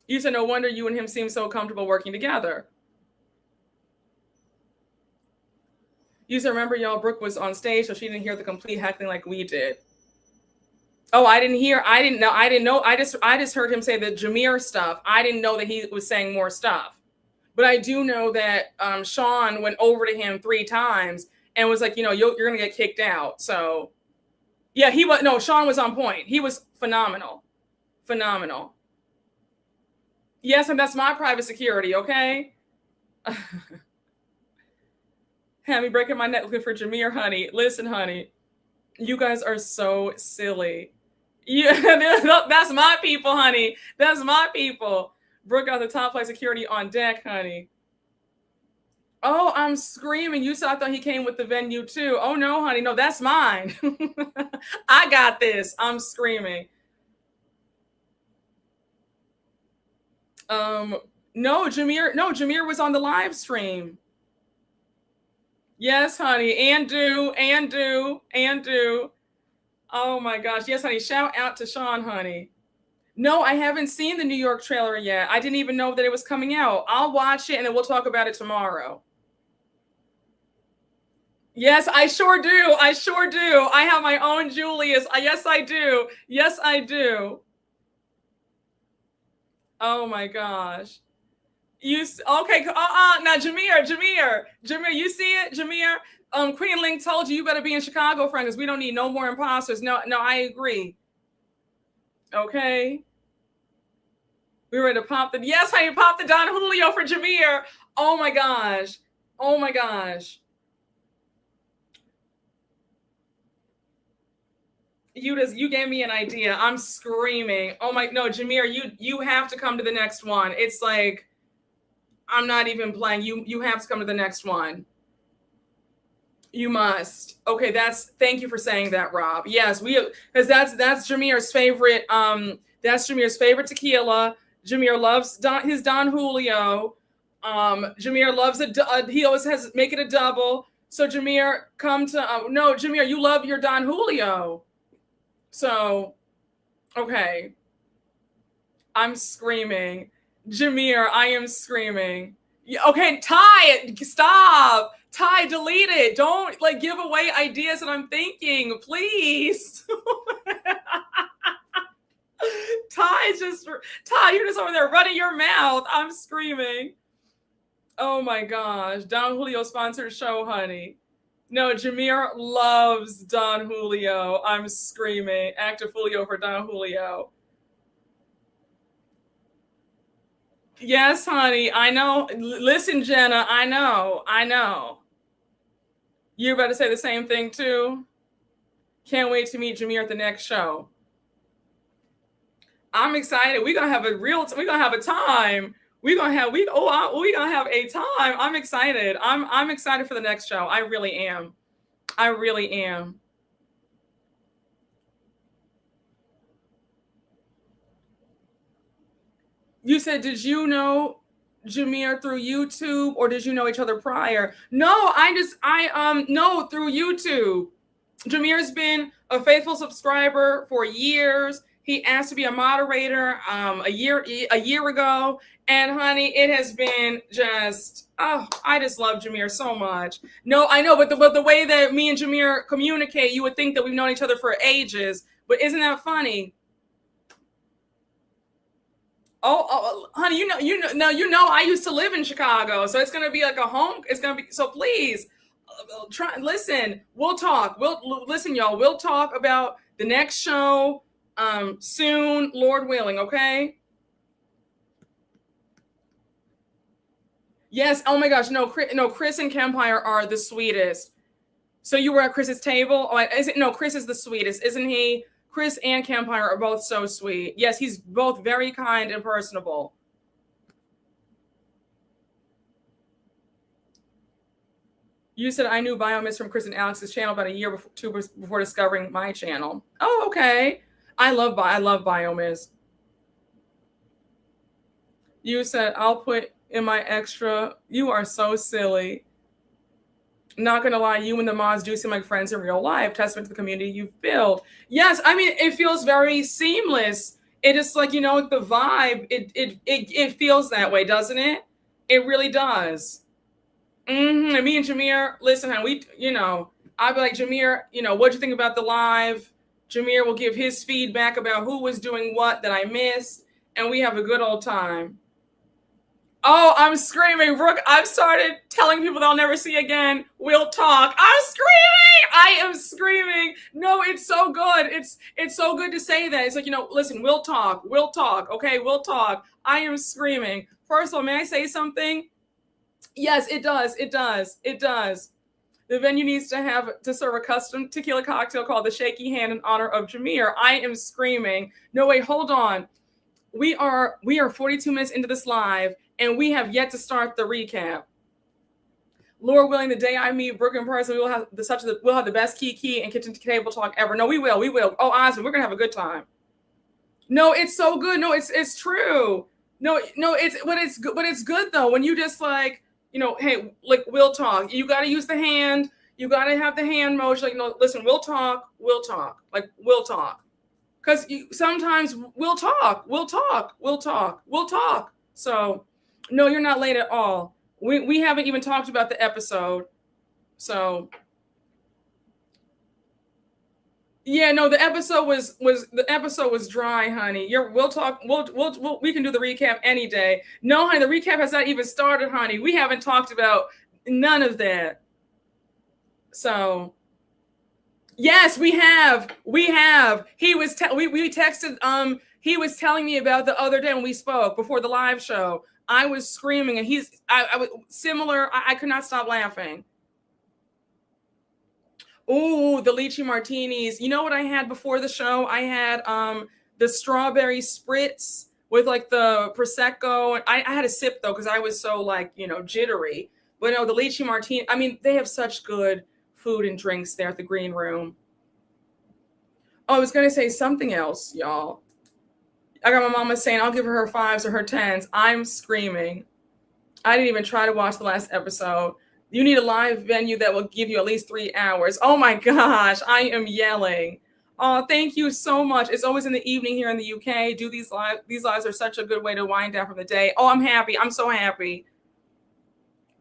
Speaker 1: You said no wonder you and him seem so comfortable working together. You said, remember, y'all, Brooke was on stage, so she didn't hear the complete heckling like we did. Oh, I didn't know. I just heard him say the Jameer stuff. I didn't know that he was saying more stuff. But I do know that Sean went over to him 3 times and was like, you're going to get kicked out. So, yeah, Sean was on point. He was phenomenal. Phenomenal. Yes, and that's my private security, okay? Had me breaking my neck looking for Jameer, honey. Listen, honey, you guys are so silly. Yeah, that's my people, honey. That's my people. Brooke got the top flight security on deck, honey. Oh, I'm screaming. You said I thought he came with the venue too. Oh no, honey. No, that's mine. I got this. I'm screaming. No, Jameer was on the live stream. Yes, honey. And do. Oh my gosh. Yes, honey. Shout out to Sean, honey. No, I haven't seen the New York trailer yet. I didn't even know that it was coming out. I'll watch it and then we'll talk about it tomorrow. Yes, I sure do. I have my own Julius. Yes, I do. Oh my gosh. Okay? Now Jameer, you see it, Jameer? Queen Ling told you better be in Chicago, friend, because we don't need no more imposters. No, I agree. Okay. We were ready to pop yes, honey, pop the Don Julio for Jameer. Oh my gosh. You gave me an idea. I'm screaming. Oh my, no, Jameer, you have to come to the next one. It's like, I'm not even playing. You have to come to the next one. You must. Okay, thank you for saying that, Rob. Yes, because that's Jameer's favorite. That's Jameer's favorite tequila. Jameer loves his Don Julio. Jameer loves he always has make it a double. So Jameer, come to no, Jameer, you love your Don Julio. So, okay. I'm screaming. Jameer, I am screaming. Okay, Ty, stop. Ty, delete it. Don't give away ideas that I'm thinking, please. Ty, you're just over there running your mouth. I'm screaming. Oh my gosh. Don Julio sponsored show, honey. No, Jameer loves Don Julio. I'm screaming. Active Julio for Don Julio. Yes, honey. I know. Listen, Jenna. I know. You're about to say the same thing too? Can't wait to meet Jameer at the next show. I'm excited. We're gonna have a time. We're gonna have a time. I'm excited. I'm excited for the next show. I really am. You said, did you know Jameer through YouTube or did you know each other prior? No, no, through YouTube. Jameer's been a faithful subscriber for years. He asked to be a moderator a year ago, and honey, it has been just I just love Jameer so much. No, I know, but the way that me and Jameer communicate, you would think that we've known each other for ages. But isn't that funny? Oh, honey, you know, I used to live in Chicago, so it's gonna be like a home. It's gonna be so. Please, listen. We'll talk. Listen, y'all. We'll talk about the next show soon, Lord willing. Okay. Yes. Oh my gosh. No, Chris and Campire are the sweetest. So you were at Chris's table. Oh, is it? No, Chris is the sweetest, isn't he? Chris and Campire are both so sweet. Yes, he's both very kind and personable. You said I knew Biomiss from Chris and Alex's channel about a year before discovering my channel. Oh, okay. I love Biomiss. You said I'll put in my extra. You are so silly. Not gonna lie, you and the mods do seem like friends in real life. Testament to the community you've built. Yes, I mean it feels very seamless. It is like, you know, the vibe. It feels that way, doesn't it? It really does. And me and Jameer, listen, honey, I'll be like, Jameer, what'd you think about the live? Jameer will give his feedback about who was doing what that I missed, and we have a good old time. Oh, I'm screaming. Brooke, I've started telling people they'll never see again. We'll talk. I'm screaming. I am screaming. No, it's so good. It's so good to say that. It's like, listen, we'll talk. We'll talk. Okay, we'll talk. I am screaming. First of all, may I say something? Yes, it does. It does. It does. The venue needs to serve a custom tequila cocktail called the Shaky Hand in honor of Jameer. I am screaming. No, wait, hold on. We are 42 minutes into this live, and we have yet to start the recap. Lord willing, the day I meet Brooke in person, we'll have the best kiki and kitchen table talk ever. No, we will. Oh, honestly, we're gonna have a good time. No, it's so good. No, it's true. No, it's good though when you just like, hey, like we'll talk. You got to use the hand. You got to have the hand motion. Like, listen, we'll talk. Like we'll talk. Because sometimes we'll talk. So, no, you're not late at all. We haven't even talked about the episode. So, yeah, no, the episode was dry, honey. We'll talk. We can do the recap any day. No, honey, the recap has not even started, honey. We haven't talked about none of that. So. Yes, we have. We texted. He was telling me about the other day when we spoke before the live show. I was screaming, and I was similar. I could not stop laughing. Ooh, the lychee martinis. You know what I had before the show? I had the strawberry spritz with like the prosecco, and I had a sip though because I was so like jittery. But no, the lychee martini. I mean, they have such good food and drinks there at the green room. Oh, I was going to say something else, y'all. I got my mama saying I'll give her 5s or her 10s. I'm screaming. I didn't even try to watch the last episode. You need a live venue that will give you at least 3 hours. Oh my gosh, I am yelling. Oh, thank you so much. It's always in the evening here in the UK. These lives are such a good way to wind down from the day. Oh, I'm happy. I'm so happy.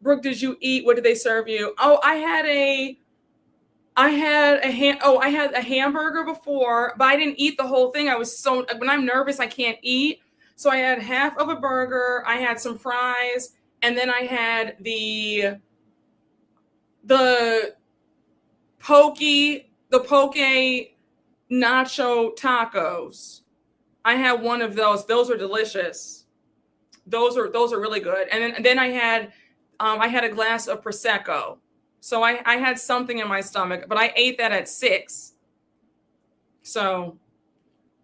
Speaker 1: Brooke, did you eat? What did they serve you? Oh, I had a hamburger before, but I didn't eat the whole thing. When I'm nervous, I can't eat. So I had half of a burger. I had some fries, and then I had the poke nacho tacos. I had one of those. Those are delicious. Those are really good. And then I had a glass of prosecco. So I had something in my stomach, but I ate that at 6. So,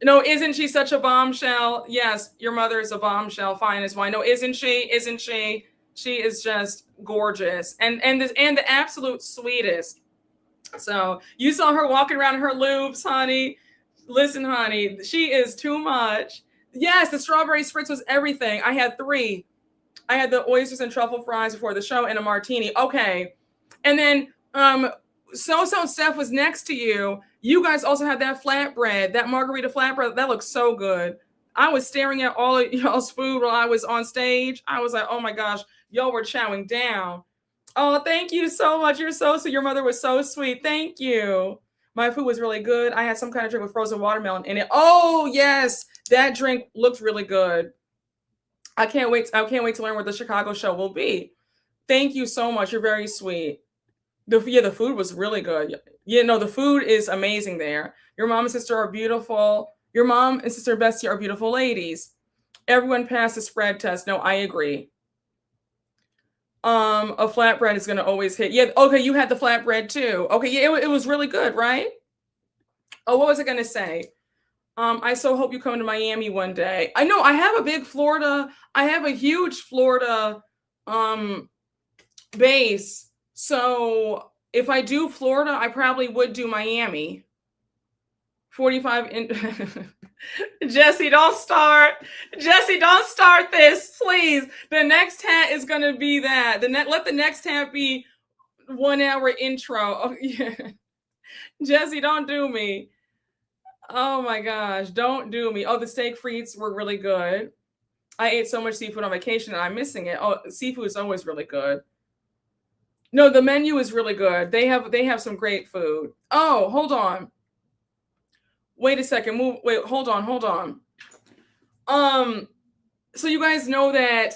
Speaker 1: isn't she such a bombshell? Yes, your mother is a bombshell, fine as wine. No, isn't she? Isn't she? She is just gorgeous and the absolute sweetest. So you saw her walking around in her loops, honey. Listen, honey, she is too much. Yes, the strawberry spritz was everything. I had 3. I had the oysters and truffle fries before the show and a martini. Okay. And then So Steph was next to you. You guys also had that flatbread, that margarita flatbread. That looks so good. I was staring at all of y'all's food while I was on stage. I was like, oh my gosh, y'all were chowing down. Oh, thank you so much. You're so sweet. Your mother was so sweet. Thank you. My food was really good. I had some kind of drink with frozen watermelon in it. Oh, yes. That drink looked really good. I can't wait. I can't wait to learn what the Chicago show will be. Thank you so much. You're very sweet. The food was really good. Yeah, no, the food is amazing there. Your mom and sister are beautiful. Your mom and sister Bestie are beautiful ladies. Everyone passed the spread test. No, I agree. A flatbread is gonna always hit. Yeah, okay, you had the flatbread too. Okay, yeah, it was really good, right? Oh, what was I gonna say? I so hope you come to Miami one day. I know I have a big Florida, I have a huge Florida um base. So if I do Florida, I probably would do Miami. 45 in Jesse, don't start. Jesse, don't start this, please. The next hat is gonna be that. Let the next hat be 1 hour intro. Oh, yeah. Jesse, don't do me. Oh my gosh, don't do me. Oh, the steak frites were really good. I ate so much seafood on vacation and I'm missing it. Oh, seafood is always really good. No, the menu is really good. They have some great food. Oh, hold on. Wait a second. Hold on. Um, so you guys know that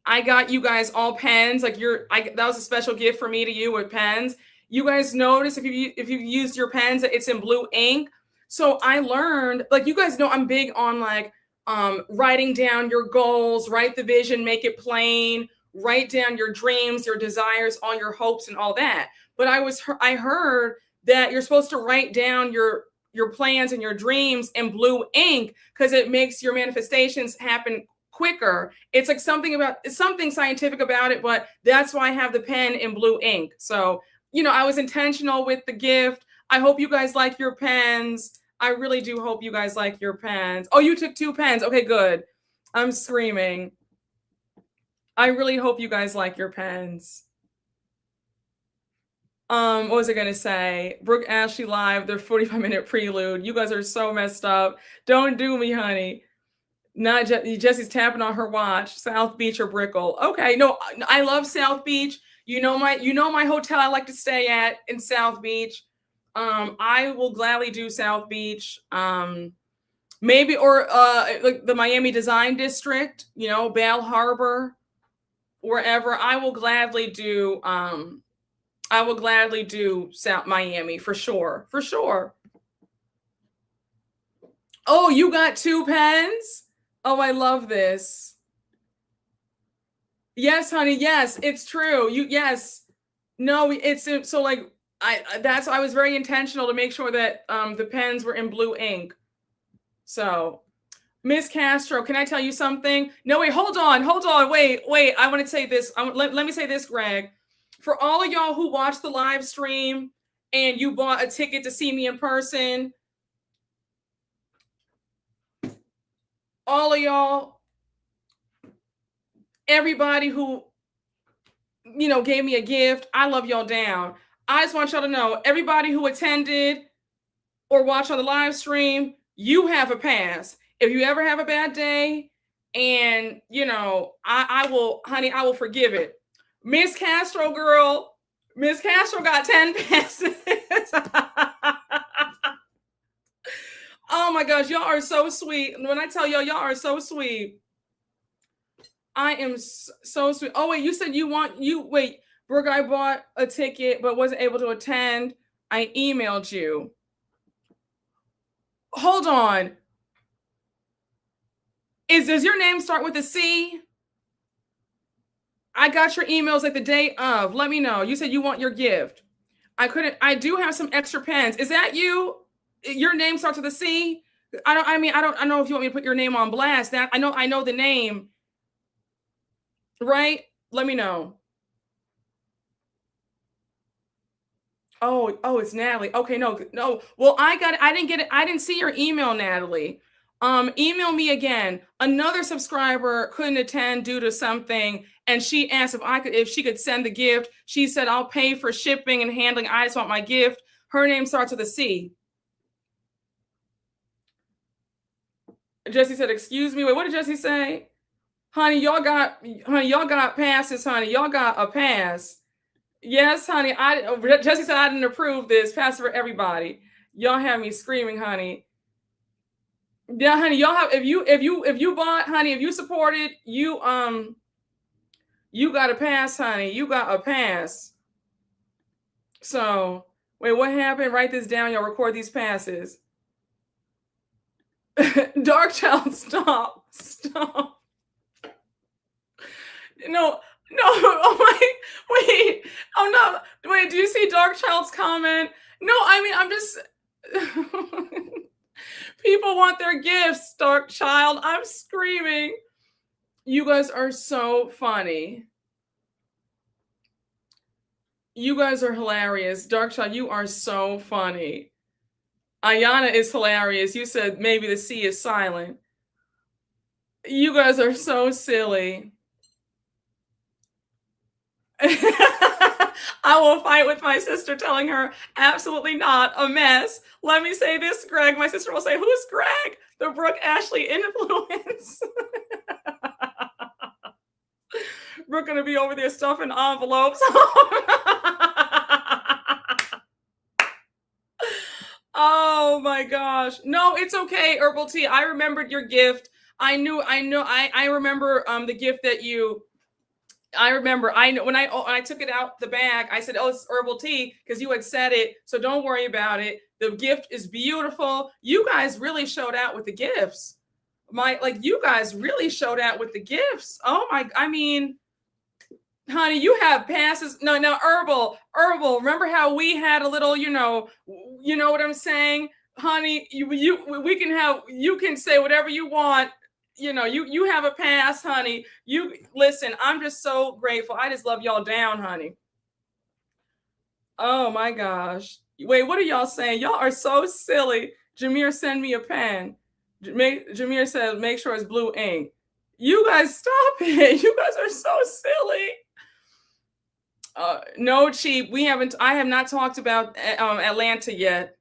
Speaker 1: I got you guys all pens. Like that was a special gift for me to you with pens. You guys notice if you used your pens that it's in blue ink. So I learned, like, you guys know I'm big on like writing down your goals, write the vision, make it plain, write down your dreams, your desires, all your hopes and all that. But I heard that you're supposed to write down your plans and your dreams in blue ink because it makes your manifestations happen quicker. It's like something scientific about it, but that's why I have the pen in blue ink. So, I was intentional with the gift. I hope you guys like your pens. I really do hope you guys like your pens. Oh, you took 2 pens. Okay, good. I'm screaming. I really hope you guys like your pens. What was I gonna say? Brooke Ashley live, their 45-minute prelude. You guys are so messed up. Don't do me, honey. Not Jesse's tapping on her watch. South Beach or Brickell. Okay, no, I love South Beach. You know my hotel I like to stay at in South Beach. I will gladly do South Beach. Maybe or like the Miami Design District. Bal Harbor, wherever. I will gladly do South Miami for sure. For sure. Oh, you got 2 pens? Oh, I love this. Yes, honey. Yes, it's true. Yes. No, it's so like I was very intentional to make sure that the pens were in blue ink. So, Miss Castro, can I tell you something? No, wait, hold on. Wait. I want to say this. Let me say this, Greg. For all of y'all who watched the live stream and you bought a ticket to see me in person, all of y'all, everybody who gave me a gift, I love y'all down. I just want y'all to know, everybody who attended or watched on the live stream, you have a pass. If you ever have a bad day, and I will forgive it. Miss Castro girl, Miss Castro got 10 passes. Oh my gosh, y'all are so sweet. When I tell y'all are so sweet. I am so sweet. Oh wait, you said wait, Brooke, I bought a ticket but wasn't able to attend. I emailed you. Hold on. Does your name start with a C? I got your emails like the day of. Let me know. You said you want your gift. I do have some extra pens. Is that you? Your name starts with a C? I don't know if you want me to put your name on blast. That I know the name. Right? Let me know. Oh, it's Natalie. Okay, no. Well, I didn't get it. I didn't see your email, Natalie. Email me again. Another subscriber couldn't attend due to something, and she asked if she could send the gift. She said, I'll pay for shipping and handling. I just want my gift. Her name starts with a C. Jesse said, excuse me. Wait, what did Jesse say? Honey, y'all got passes, honey. Y'all got a pass. Yes, honey. Jesse said I didn't approve this. Pass for everybody. Y'all have me screaming, honey. Yeah, honey. Y'all have if you bought, honey, if you supported, you got a pass, honey. You got a pass. So wait, what happened? Write this down. Y'all record these passes. Dark Child, stop. No. Oh my, wait. Oh no. Wait, do you see Dark Child's comment? No, I mean, I'm just people want their gifts, Dark Child. I'm screaming. You guys are so funny. You guys are hilarious. Dark Child, you are so funny. Ayana is hilarious. You said maybe the C is silent. You guys are so silly. I will fight with my sister, telling her absolutely not, a mess. Let me say this, Greg. My sister will say, who's Greg? The Brooke Ashley influence. Brooke gonna be over there stuffing envelopes. Oh my gosh. No, it's okay, Herbal Tea. I remembered your gift. I remember the gift that you. I remember. I know when I took it out the bag, I said, "Oh, it's herbal tea," because you had said it. So don't worry about it. The gift is beautiful. You guys really showed out with the gifts. You guys really showed out with the gifts. Oh my! I mean, honey, you have passes. No, herbal. Remember how we had a little, you know what I'm saying, honey? We can have. You can say whatever you want. You have a pass, honey. You listen, I'm just so grateful. I just love y'all down, honey. Oh my gosh. Wait, what are y'all saying? Y'all are so silly. Jameer, send me a pen. Jameer says, make sure it's blue ink. You guys stop it. You guys are so silly. No, Cheap. I have not talked about Atlanta yet.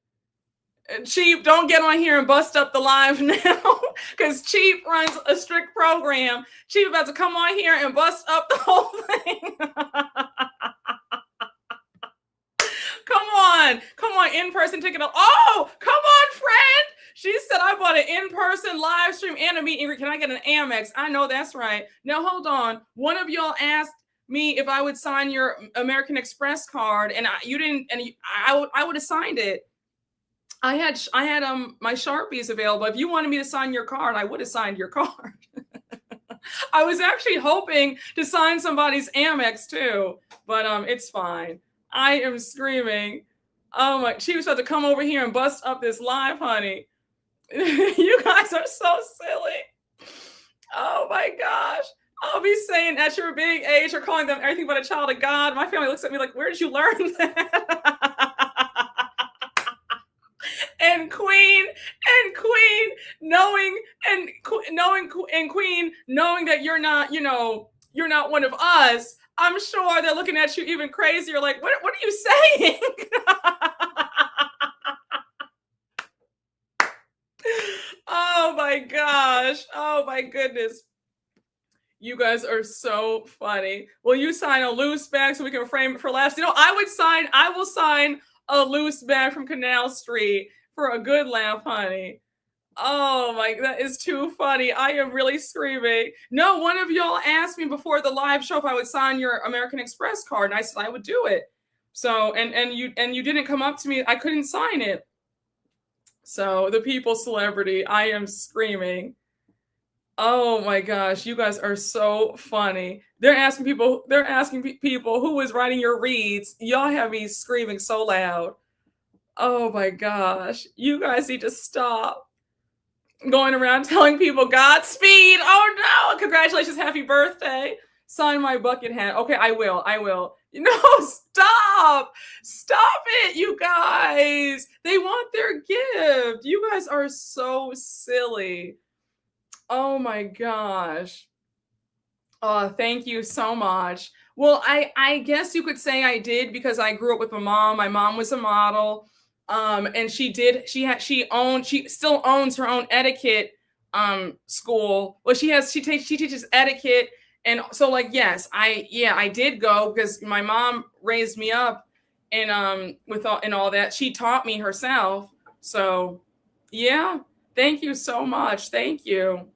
Speaker 1: Cheap, don't get on here and bust up the live now, because Cheap runs a strict program. Cheap about to come on here and bust up the whole thing. Come on, in-person ticket. Oh, come on, friend. She said I bought an in-person live stream and a meet and greet. Can I get an Amex? I know that's right. Now hold on. One of y'all asked me if I would sign your American Express card, and you didn't, and I would have signed it. I had my Sharpies available. If you wanted me to sign your card, I would have signed your card. I was actually hoping to sign somebody's Amex too, but it's fine. I am screaming. Oh my! She was about to come over here and bust up this live, honey. You guys are so silly. Oh my gosh! I'll be saying at your big age, you're calling them everything but a child of God. My family looks at me like, "Where did you learn that?" And Queen, knowing that you're not one of us, I'm sure they're looking at you even crazier. Like, what are you saying? Oh my gosh! Oh my goodness! You guys are so funny. Will you sign a loose bag so we can frame it for laughs? I will sign a loose bag from Canal Street for a good laugh, honey. Oh my, that is too funny. I am really screaming. No, one of y'all asked me before the live show if I would sign your American Express card, and I said I would do it. So, and you didn't come up to me. I couldn't sign it. So the people celebrity, I am screaming. Oh my gosh, you guys are so funny. They're asking people who is writing your reads. Y'all have me screaming so loud. Oh my gosh, you guys need to stop going around telling people Godspeed. Oh no, congratulations, happy birthday. Sign my bucket hat. Okay, I will. Stop it, you guys. They want their gift. You guys are so silly. Oh my gosh. Oh, thank you so much. Well, I guess you could say I did because I grew up with my mom. My mom was a model. And she still owns her own etiquette school. Well, she teaches etiquette. And so like, yes, I did go because my mom raised me up and with all that. She taught me herself. So yeah, thank you so much. Thank you.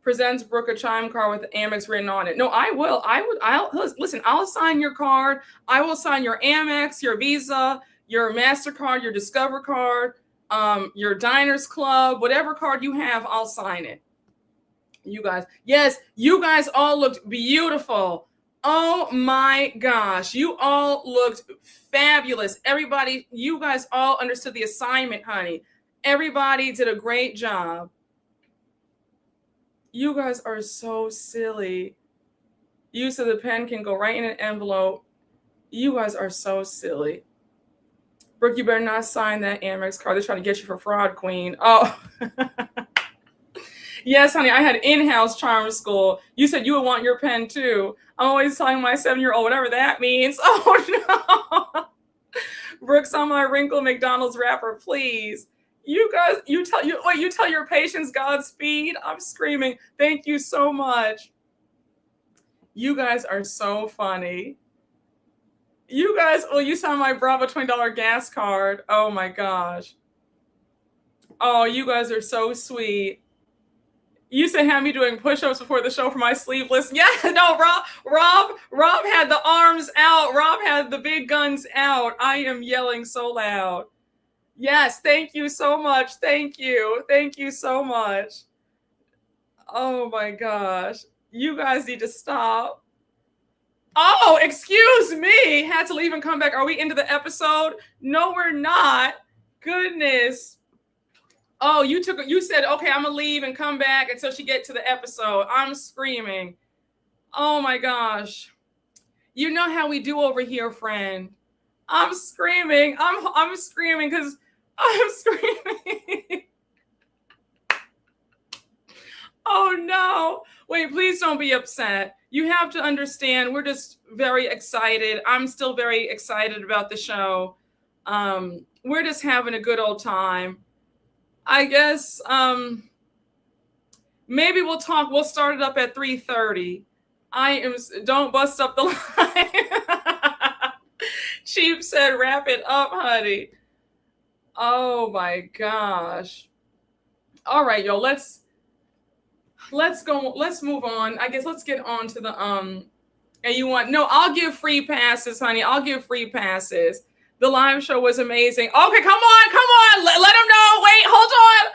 Speaker 1: Presents Brooke a chime card with Amex written on it. No, I will. Listen, I'll sign your card. I will sign your Amex, your Visa, your MasterCard, your Discover card, your Diners Club, whatever card you have, I'll sign it. You guys, yes, you guys all looked beautiful. Oh my gosh, you all looked fabulous. Everybody, you guys all understood the assignment, honey. Everybody did a great job. You guys are so silly. Use of the pen can go right in an envelope. You guys are so silly. Brooke, you better not sign that Amex card. They're trying to get you for fraud, queen. Oh. Yes, honey, I had in-house charm school. You said you would want your pen too. I'm always telling my 7-year-old, whatever that means. Oh no. Brooke's on my wrinkle McDonald's wrapper, please. You guys, you tell your patients Godspeed. I'm screaming. Thank you so much. You guys are so funny. You guys, you saw my Bravo $20 gas card. Oh my gosh. Oh, you guys are so sweet. You said have me doing push-ups before the show for my sleeveless. Yeah, no, Rob had the arms out. Rob had the big guns out. I am yelling so loud. Yes, thank you so much. Thank you. Thank you so much. Oh my gosh. You guys need to stop. Oh, excuse me. Had to leave and come back. Are we into the episode? No, we're not. Goodness. Oh, you said, okay, I'm gonna leave and come back until she get to the episode. I'm screaming. Oh my gosh. You know how we do over here, friend. I'm screaming. I'm screaming because I'm screaming. Oh no. Wait, please don't be upset. You have to understand, we're just very excited. I'm still very excited about the show. We're just having a good old time. I guess maybe we'll start it up at 3:30. Don't bust up the line. Cheap said, wrap it up, honey. Oh my gosh. All right, yo, let's move on. I guess let's get on to the and I'll give free passes, honey. I'll give free passes. The live show was amazing. Okay, come on. Let them know. Wait, hold on.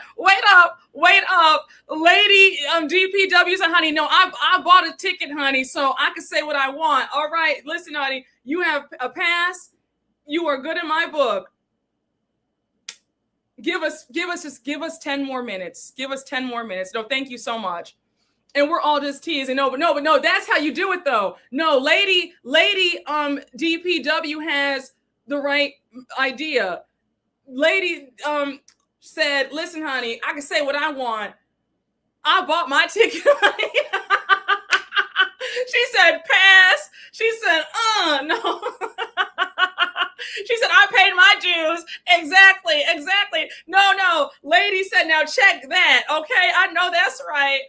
Speaker 1: Wait up. Lady DPW said, honey, no, I bought a ticket, honey, so I can say what I want. All right, listen, honey, you have a pass. You are good in my book. Give us 10 more minutes. Give us 10 more minutes. No, thank you so much. And we're all just teasing. No, but no, that's how you do it though. No, lady DPW has the right idea. Lady said, listen, honey, I can say what I want. I bought my ticket, honey. She said, pass. She said, no. She said, I paid my dues. Exactly. No. Lady said, now check that. Okay, I know that's right.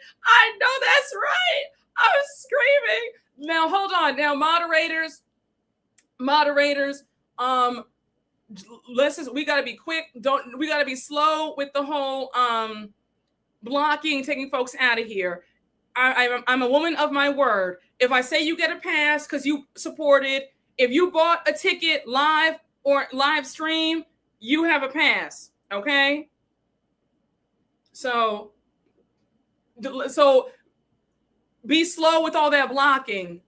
Speaker 1: I'm screaming. Now, hold on. Now, moderators, listen, we got to be quick. We got to be slow with the whole blocking, taking folks out of here. I'm a woman of my word. If I say you get a pass because you supported, if you bought a ticket live or live stream, you have a pass. Okay. So be slow with all that blocking.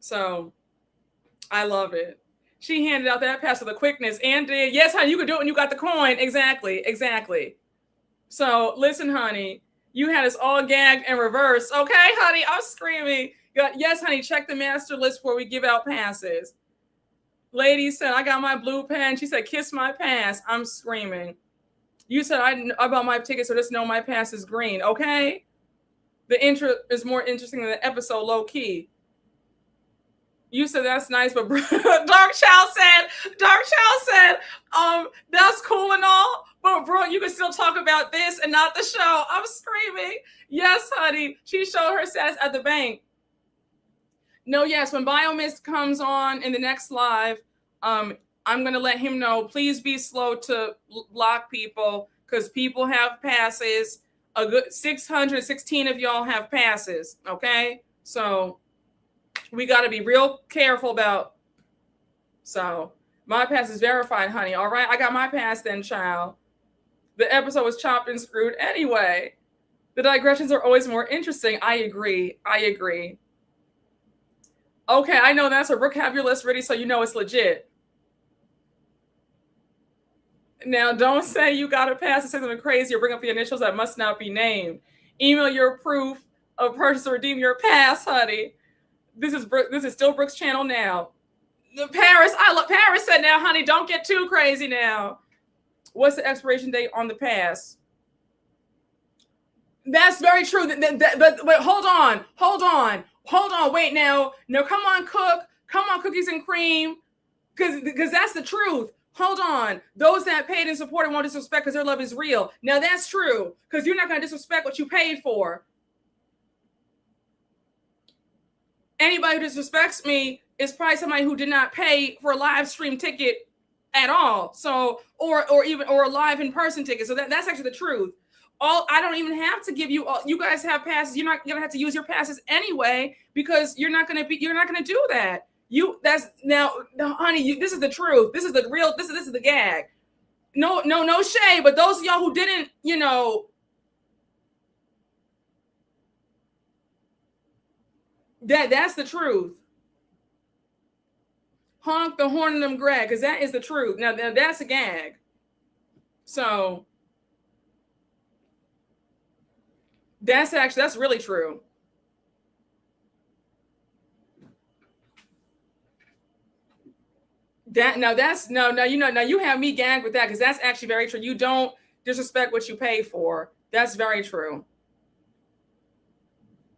Speaker 1: So I love it. She handed out that pass with a quickness and did. Yes, honey, you could do it when you got the coin. Exactly. So listen, honey, You had us all gagged and reversed. Okay, honey, I'm screaming. Yes, honey, check the master list before we give out passes. Lady said, I got my blue pen. She said, kiss my pass. I'm screaming. You said, I bought my ticket, so just know my pass is green. Okay? The intro is more interesting than the episode, low key. You said that's nice, but Dark Child said, that's cool and all, but bro, you can still talk about this and not the show. I'm screaming. Yes, honey. She showed her stats at the bank. No, yes, when Biomist comes on in the next live, I'm going to let him know, please be slow to block people because people have passes. A good 616 of y'all have passes, okay? So we got to be real careful about. So my pass is verified, honey. All right, I got my pass then, child. The episode was chopped and screwed anyway. The digressions are always more interesting. I agree. Okay, I know that's a Brooke, have your list ready so you know it's legit. Now, don't say you got a pass and say something crazy or bring up the initials that must not be named. Email your proof of purchase or redeem your pass, honey. This is still Brooke's channel now. Paris said now, honey, don't get too crazy now. What's the expiration date on the pass? That's very true. But hold on. Wait now. No, come on, cookies and cream. Because that's the truth. Hold on. Those that paid and supported won't disrespect because their love is real. Now that's true. Because you're not going to disrespect what you paid for. Anybody who disrespects me is probably somebody who did not pay for a live stream ticket at all. So, or a live in-person ticket. So that's actually the truth. I don't even have to give you all. You guys have passes. You're not gonna have to use your passes anyway because you're not gonna do that. Honey. This is the truth. This is the real. This is the gag. No shade. But those of y'all who didn't, that's the truth. Honk the horn in them, Greg, because that is the truth. Now that's a gag. So. That's really true. Now you have me gagged with that because that's actually very true. You don't disrespect what you pay for. That's very true.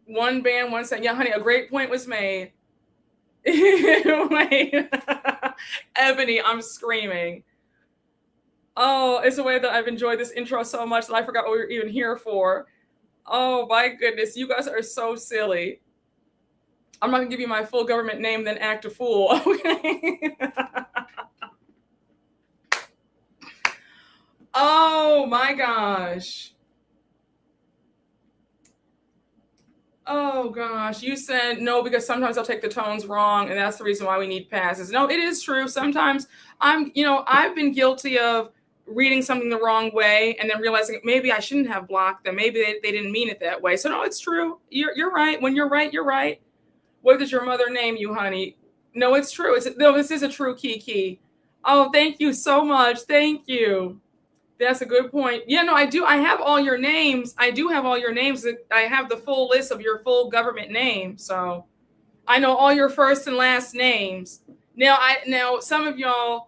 Speaker 1: One band, one set. Yeah, honey, a great point was made. Wait. Ebony, I'm screaming. Oh, it's a way that I've enjoyed this intro so much that I forgot what we were even here for. Oh my goodness, you guys are so silly. I'm not gonna give you my full government name, then act a fool. Okay. Oh my gosh. Oh gosh, you said no because sometimes I'll take the tones wrong, and that's the reason why we need passes. No, it is true. Sometimes I've been guilty of reading something the wrong way and then realizing maybe I shouldn't have blocked them. Maybe they didn't mean it that way. So no, it's true. You're right. When you're right, you're right. What does your mother name you, honey? No, it's true. This is a true Kiki. Oh, thank you so much. Thank you. That's a good point. Yeah, no, I do. I have all your names. I do have all your names. I have the full list of your full government name. So I know all your first and last names. Now some of y'all,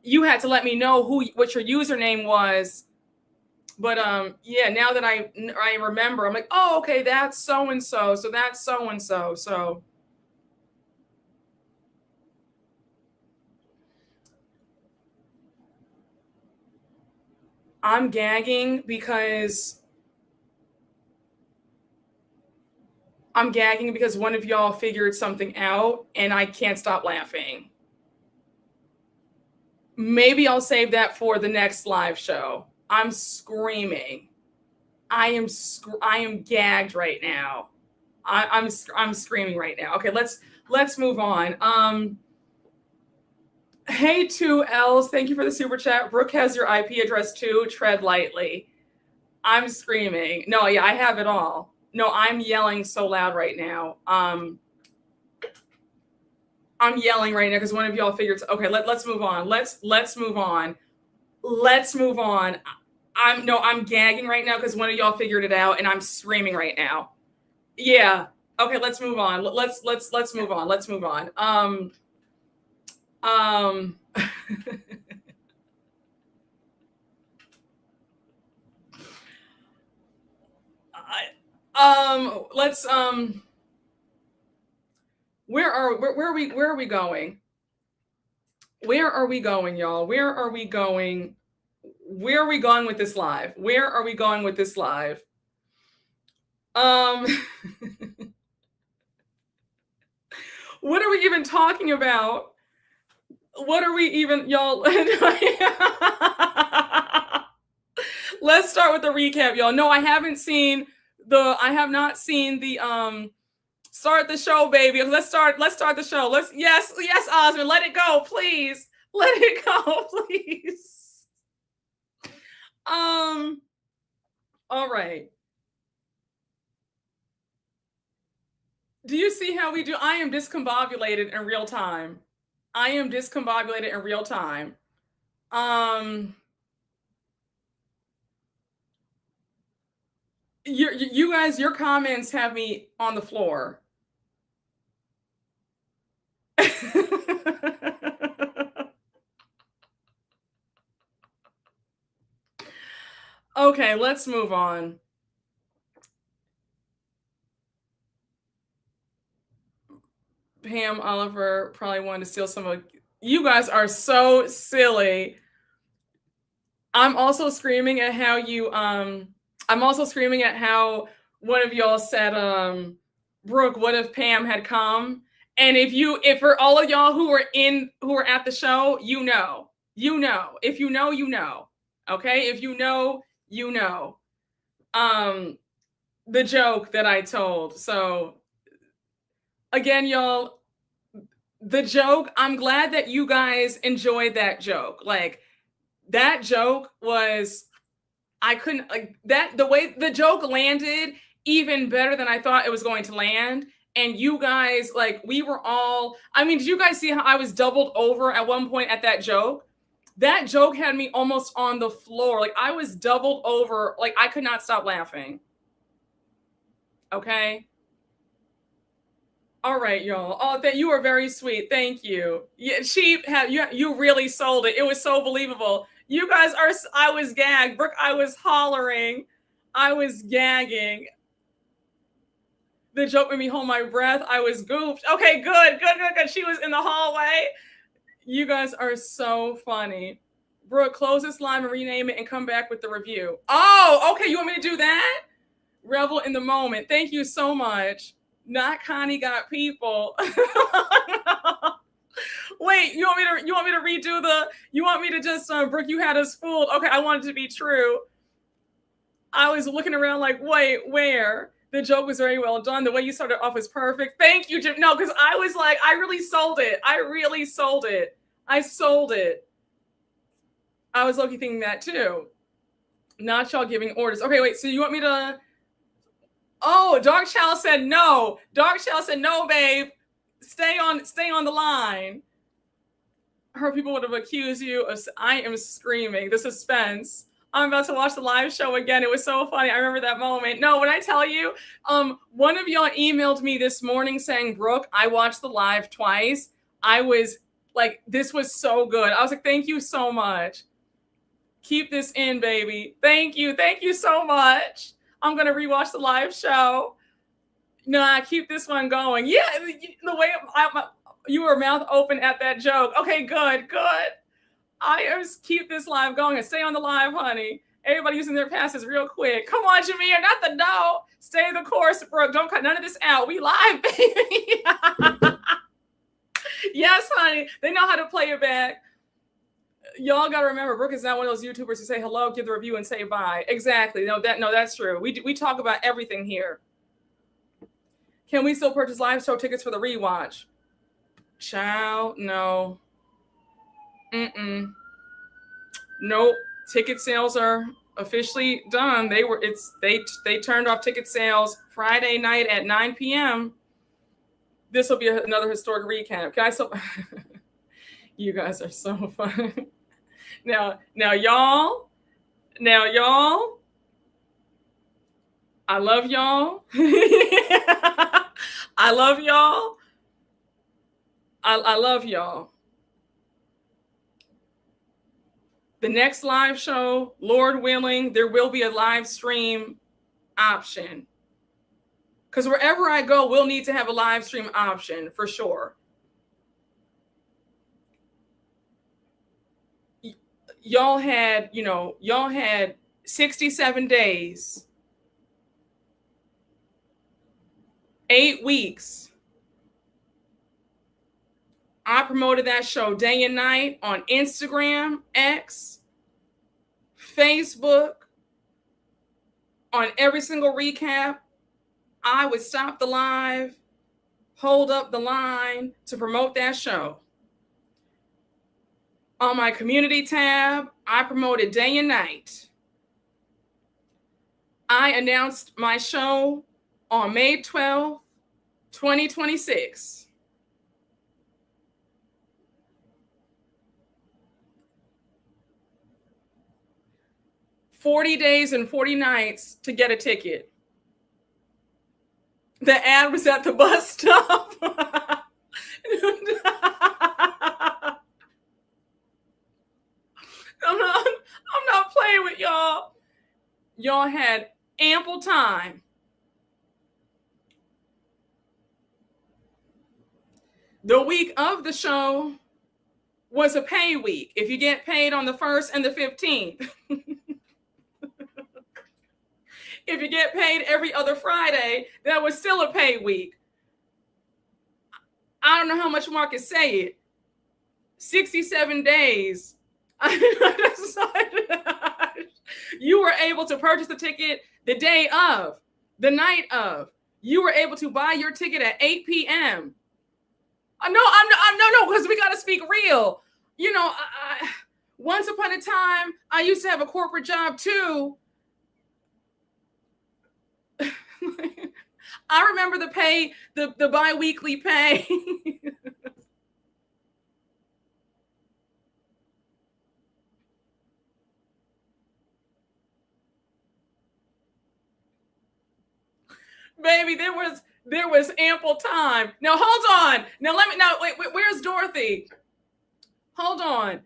Speaker 1: you had to let me know what your username was. But yeah, now that I remember, I'm like, oh, okay, that's so-and-so. So that's so-and-so. So I'm gagging because one of y'all figured something out and I can't stop laughing. Maybe I'll save that for the next live show. I'm screaming. I am gagged right now. I'm screaming right now. Okay, let's move on. Hey, 2Ls, thank you for the super chat. Brooke has your IP address too. Tread lightly. I'm screaming. No, yeah, I have it all. No, I'm yelling so loud right now. I'm yelling right now because one of y'all figured. Okay, let's move on. Let's move on. Let's move on. I'm gagging right now because one of y'all figured it out and I'm screaming right now. Yeah. Okay, let's move on. Let's move on. Let's move on. Let's where are we going? Where are we going, y'all? Where are we going? Where are we going with this live? Where are we going with this live? What are we even talking about? What are we even, y'all? Let's start with the recap, y'all. No, I have not seen the start the show, baby. Let's start the show. Yes, Osmond, let it go, please. Let it go, please. All right. Do you see how we do? I am discombobulated in real time. You guys, your comments have me on the floor. Okay, let's move on. Pam Oliver probably wanted to steal some of you guys are so silly. I'm also screaming at how one of y'all said, Brooke, what if Pam had come? And if for all of y'all who were at the show, you know. If you know, you know. Okay? If you know, you know. The joke that I told. So again, y'all, the joke, I'm glad that you guys enjoyed that joke. Like, that joke was, I couldn't, like, that, the way the joke landed even better than I thought it was going to land. And you guys, like, we were all, I mean, did you guys see how I was doubled over at one point at that joke? That joke had me almost on the floor. Like, I was doubled over. Like, I could not stop laughing. Okay? All right, y'all. Oh, you were very sweet. Thank you. Yeah, you really sold it. It was so believable. You guys are. I was gagged. Brooke, I was hollering. I was gagging. The joke made me hold my breath. I was goofed. Okay, good. She was in the hallway. You guys are so funny. Brooke, close this line and rename it and come back with the review. Oh, okay. You want me to do that? Revel in the moment. Thank you so much. Not Connie got people. Wait, you want me to redo you want me to just Brooke, you had us fooled. Okay, I want it to be true. I was looking around like, wait, where? The joke was very well done. The way you started off was perfect. Thank you, Jim. No, because I was like, I really sold it. I sold it. I was lucky thinking that too. Not y'all giving orders. Okay, wait, so you want me to Oh, Dark Child said no. Dark Child said no, babe. Stay on the line. Her people would have accused you of. I am screaming. The suspense. I'm about to watch the live show again. It was so funny. I remember that moment. No, when I tell you, one of y'all emailed me this morning saying, Brooke, I watched the live twice. I was like, this was so good. I was like, thank you so much. Keep this in, baby. Thank you. Thank you so much. I'm going to rewatch the live show. Nah, keep this one going. Yeah, the way you were mouth open at that joke. Okay, good. I keep this live going and stay on the live, honey. Everybody using their passes real quick. Come on, Jameer, not the no. Stay the course, Brooke. Don't cut none of this out. We live, baby. Yes, honey. They know how to play it back. Y'all got to remember, Brooke is not one of those YouTubers who say hello, give the review, and say bye. Exactly. No, that's true. We talk about everything here. Can we still purchase live show tickets for the rewatch? Child, no. Nope. Ticket sales are officially done. They turned off ticket sales Friday night at 9 p.m. This will be another historic recap. Can I still? You guys are so fun. Now, y'all. Now, y'all, I love y'all. I love y'all. I love y'all. The next live show, Lord willing, there will be a live stream option. Because wherever I go, we'll need to have a live stream option for sure. Y'all had 67 days, 8 weeks. I promoted that show day and night on Instagram, X, Facebook, on every single recap. I would stop the live, hold up the line to promote that show. On my community tab, I promoted day and night. I announced my show on May 12th, 2026. 40 days and 40 nights to get a ticket. The ad was at the bus stop. I'm not playing with y'all. Y'all had ample time. The week of the show was a pay week. If you get paid on the 1st and the 15th. If you get paid every other Friday, that was still a pay week. I don't know how much more I can say it. 67 days. You were able to purchase the ticket the day of, the night of. You were able to buy your ticket at 8 p.m. No, because we got to speak real. You know, once upon a time, I used to have a corporate job too. I remember the pay, the bi-weekly pay. Baby, there was ample time. Now hold on. Wait, where's Dorothy? Hold on.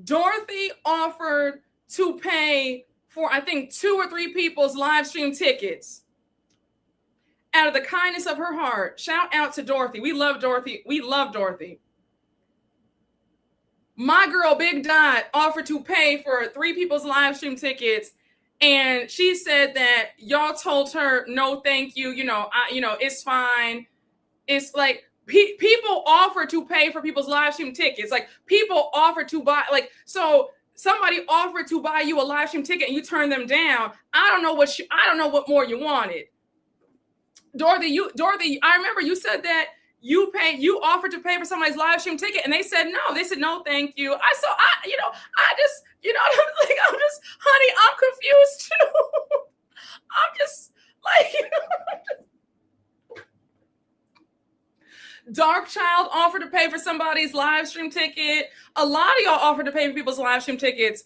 Speaker 1: Dorothy offered to pay for, I think, 2 or 3 people's live stream tickets. Out of the kindness of her heart. Shout out to Dorothy. We love Dorothy. We love Dorothy. My girl, Big Dot, offered to pay for 3 people's live stream tickets. And she said that y'all told her, no, thank you. It's fine. It's like people offer to pay for people's live stream tickets. Like people offer to buy, so somebody offered to buy you a live stream ticket and you turn them down. I don't know what more you wanted. Dorothy, I remember you said that you offered to pay for somebody's live stream ticket and they said no. They said no, thank you. Honey, I'm confused too. I'm just Dark Child offered to pay for somebody's live stream ticket. A lot of y'all offered to pay for people's live stream tickets.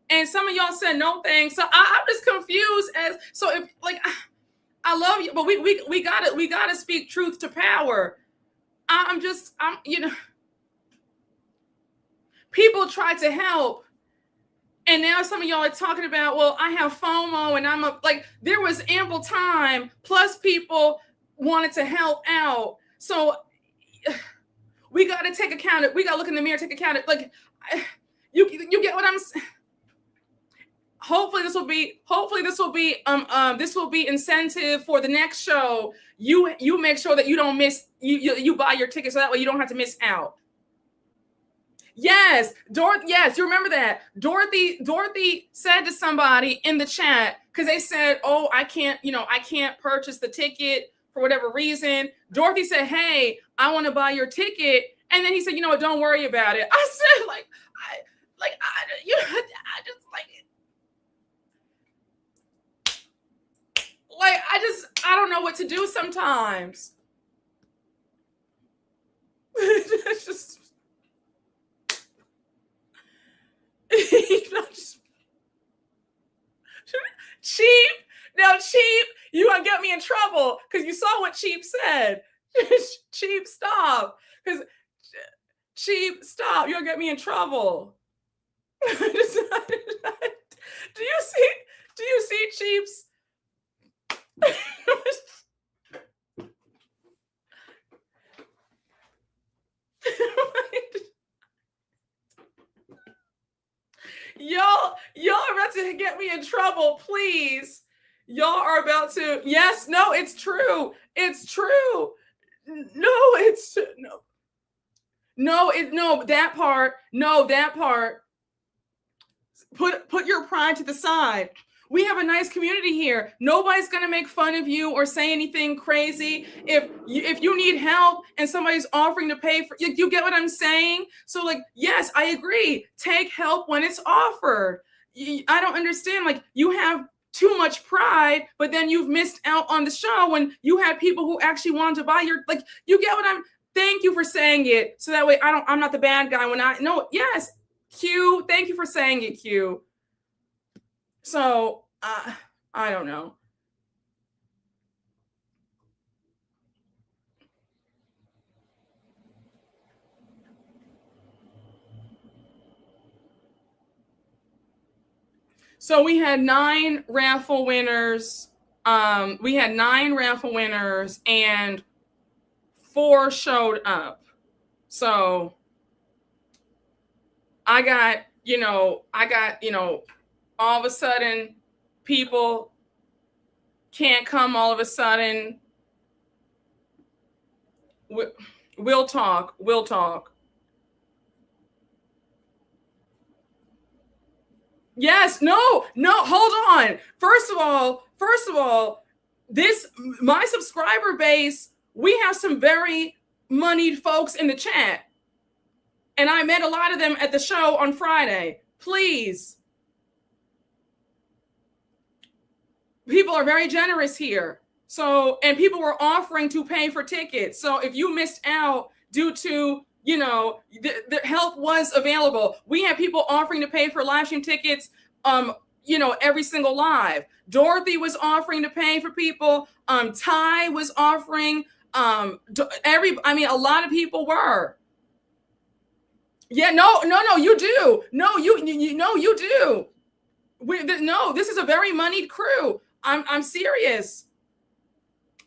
Speaker 1: And some of y'all said no thanks. So I'm just confused I love you, but we gotta speak truth to power. People try to help. And now some of y'all are talking about, well, I have FOMO and there was ample time. Plus people wanted to help out. So we got to take account. We got to look in the mirror, take account. You get what I'm saying? Hopefully this will be incentive for the next show. You make sure that you don't miss, you buy your ticket so that way you don't have to miss out. Yes, yes, you remember that. Dorothy said to somebody in the chat, because they said, oh, I can't purchase the ticket for whatever reason. Dorothy said, hey, I want to buy your ticket. And then he said, don't worry about it. I said, I don't know what to do sometimes. It's just, Cheap. Now, Cheap, you gonna get me in trouble because you saw what Cheap said. Cheap, stop. Because Cheap, stop. You'll get me in trouble. Do you see Cheap's? Y'all are about to get me in trouble, please. Y'all are about to. Yes, no, it's true. It's true. No, it's no. No, that part. No, that part. Put your pride to the side. We have a nice community here. Nobody's going to make fun of you or say anything crazy. If you need help and somebody's offering to pay for you get what I'm saying? So like, yes, I agree. Take help when it's offered. I don't understand. Like, you have too much pride, but then you've missed out on the show when you had people who actually wanted to buy your, like, you get what thank you for saying it. So that way I'm not the bad guy yes, Q, thank you for saying it, Q. So, I don't know. So we had 9 raffle winners. And 4 showed up. So I got, all of a sudden people can't come all of a sudden. We'll talk. Yes, no, hold on. First of all, my subscriber base, we have some very moneyed folks in the chat. And I met a lot of them at the show on Friday. Please. People are very generous here. So, and people were offering to pay for tickets. So if you missed out due to, the help was available. We had people offering to pay for live stream tickets, every single live. Dorothy was offering to pay for people. Ty was offering, a lot of people were. Yeah, no, you do. No, you do. This is a very moneyed crew. I'm serious.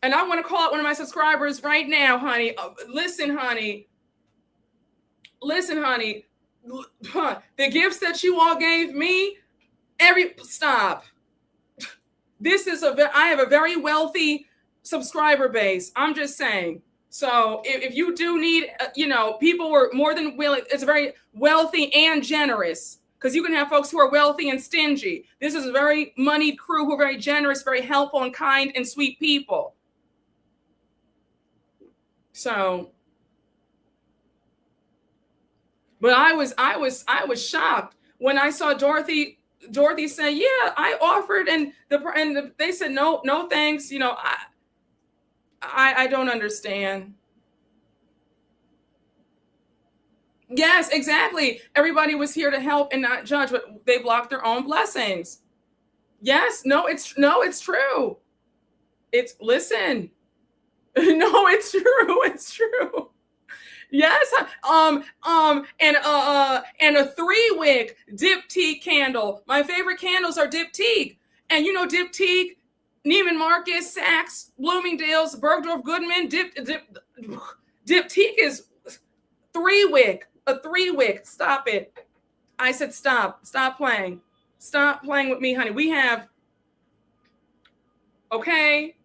Speaker 1: And I want to call out one of my subscribers right now, honey. Listen, honey. The gifts that you all gave me, stop. I have a very wealthy subscriber base. I'm just saying. So if you do need, people were more than willing. It's very wealthy and generous, because you can have folks who are wealthy and stingy. This is a very moneyed crew who are very generous, very helpful and kind and sweet people. So, but I was shocked when I saw Dorothy said, "Yeah, I offered," and they said, "No, thanks." I don't understand. Yes, exactly. Everybody was here to help and not judge, but they blocked their own blessings. Yes, it's true. Listen. No, it's true. It's true. Yes. And a 3-wick diptyque candle. My favorite candles are diptyque. And diptyque, Neiman Marcus, Saks, Bloomingdale's, Bergdorf Goodman, diptyque is 3-wick. A 3-wick. Stop it. I said stop. Stop playing. Stop playing with me, honey. We have. Okay.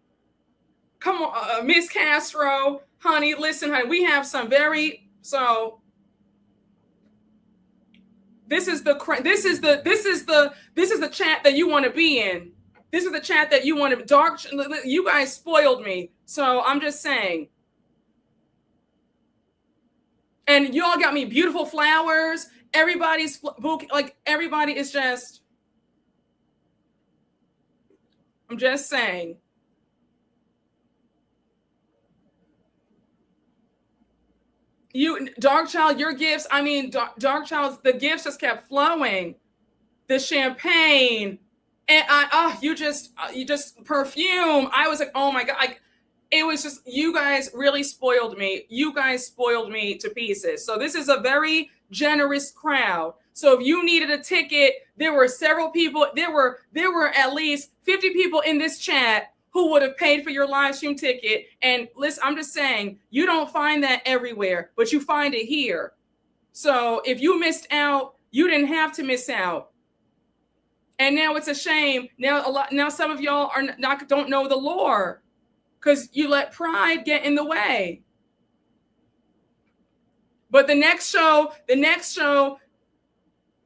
Speaker 1: Come on, Miss Castro, honey. Listen, honey. We have some very. So. This is the chat that you want to be in. This is the chat that you want to dark. You guys spoiled me. So I'm just saying. And you all got me beautiful flowers. Everybody's bouquet, like everybody is just. I'm just saying. You, Dark Child, your gifts. I mean, Dark Child, the gifts just kept flowing. The champagne And you just perfume. I was like, oh my God. It was just, you guys really spoiled me. You guys spoiled me to pieces. So this is a very generous crowd. So if you needed a ticket, there were several people. There were at least 50 people in this chat who would have paid for your live stream ticket. And listen, I'm just saying, you don't find that everywhere, but you find it here. So if you missed out, you didn't have to miss out. And now it's a shame. Now some of y'all don't know the lore because you let pride get in the way. But the next show,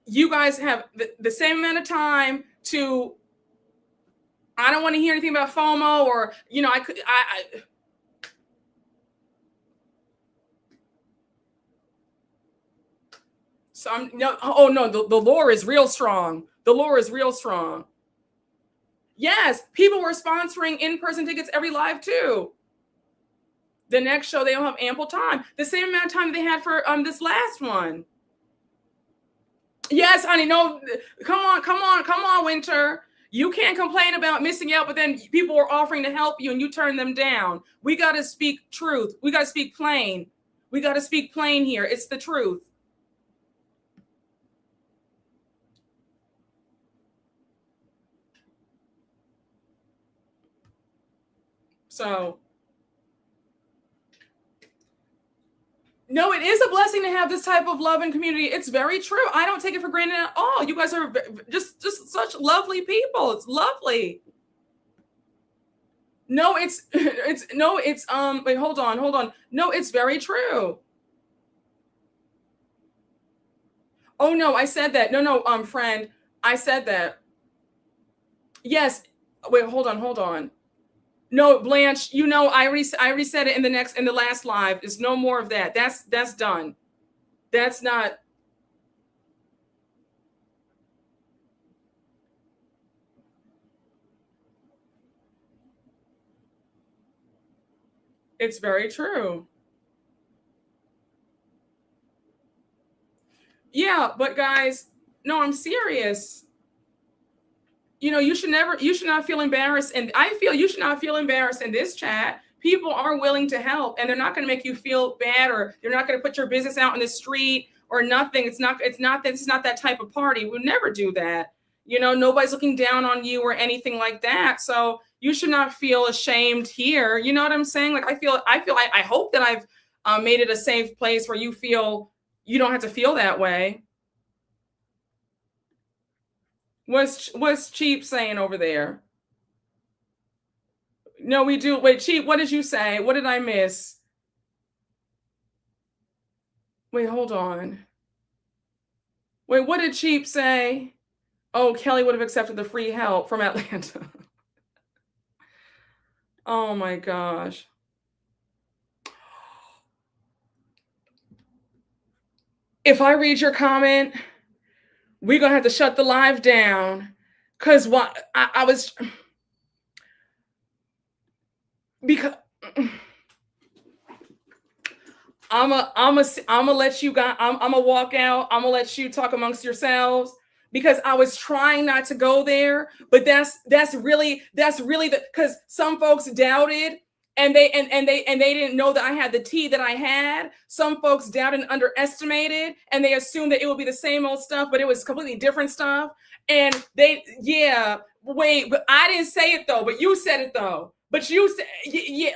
Speaker 1: you guys have the same amount of time to. I don't want to hear anything about FOMO or, So the lore is real strong. The lore is real strong. Yes, people were sponsoring in-person tickets every live too. The next show, they don't have ample time. The same amount of time they had for this last one. Yes, honey, no, come on, Winter. You can't complain about missing out, but then people were offering to help you and you turn them down. We got to speak truth. We got to speak plain. We got to speak plain here. It's the truth. So, no, it is a blessing to have this type of love and community. It's very true. I don't take it for granted at all. You guys are just such lovely people. It's lovely. No, wait, hold on. No, it's very true. Oh no, I said that. No, friend, I said that. Yes. Wait, hold on. No, Blanche, I already said it in the last live. There's no more of that. That's done. That's not. It's very true. Yeah, but guys, no, I'm serious. You should not feel embarrassed. And I feel you should not feel embarrassed in this chat. People are willing to help and they're not going to make you feel bad or they're not going to put your business out in the street or nothing. It's not that type of party. We'll never do that. Nobody's looking down on you or anything like that. So you should not feel ashamed here. You know what I'm saying? Like I hope that I've made it a safe place where you feel you don't have to feel that way. What's Cheap saying over there? No, we do. Wait, Cheap, what did you say? What did I miss? Wait, hold on. Wait, what did Cheap say? Oh, Kelly would have accepted the free help from Atlanta. Oh my gosh. If I read your comment, we're going to have to shut the live down because I was, because I'm gonna let you guys, I'm gonna walk out. I'm gonna let you talk amongst yourselves because I was trying not to go there, but that's really because some folks doubted and they didn't know that I had the tea that I had. Some folks doubted and underestimated, and they assumed that it would be the same old stuff, but it was completely different stuff. And wait, but I didn't say it though, but you said it though. But you said, yeah.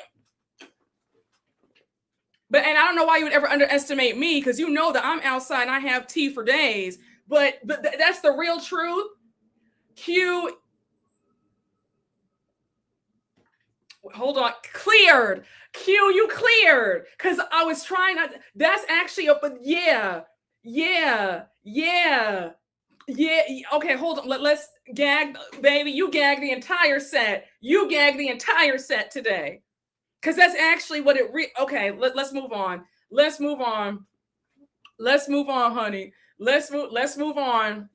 Speaker 1: But, and I don't know why you would ever underestimate me because you know that I'm outside and I have tea for days. But that's the real truth. Hold on, cleared. You cleared because I was trying not. That's actually yeah. Okay, hold on. Let's gag, baby. You gag the entire set. You gag the entire set today. Because that's actually what it okay, let's move on. Let's move on, honey. Let's move on.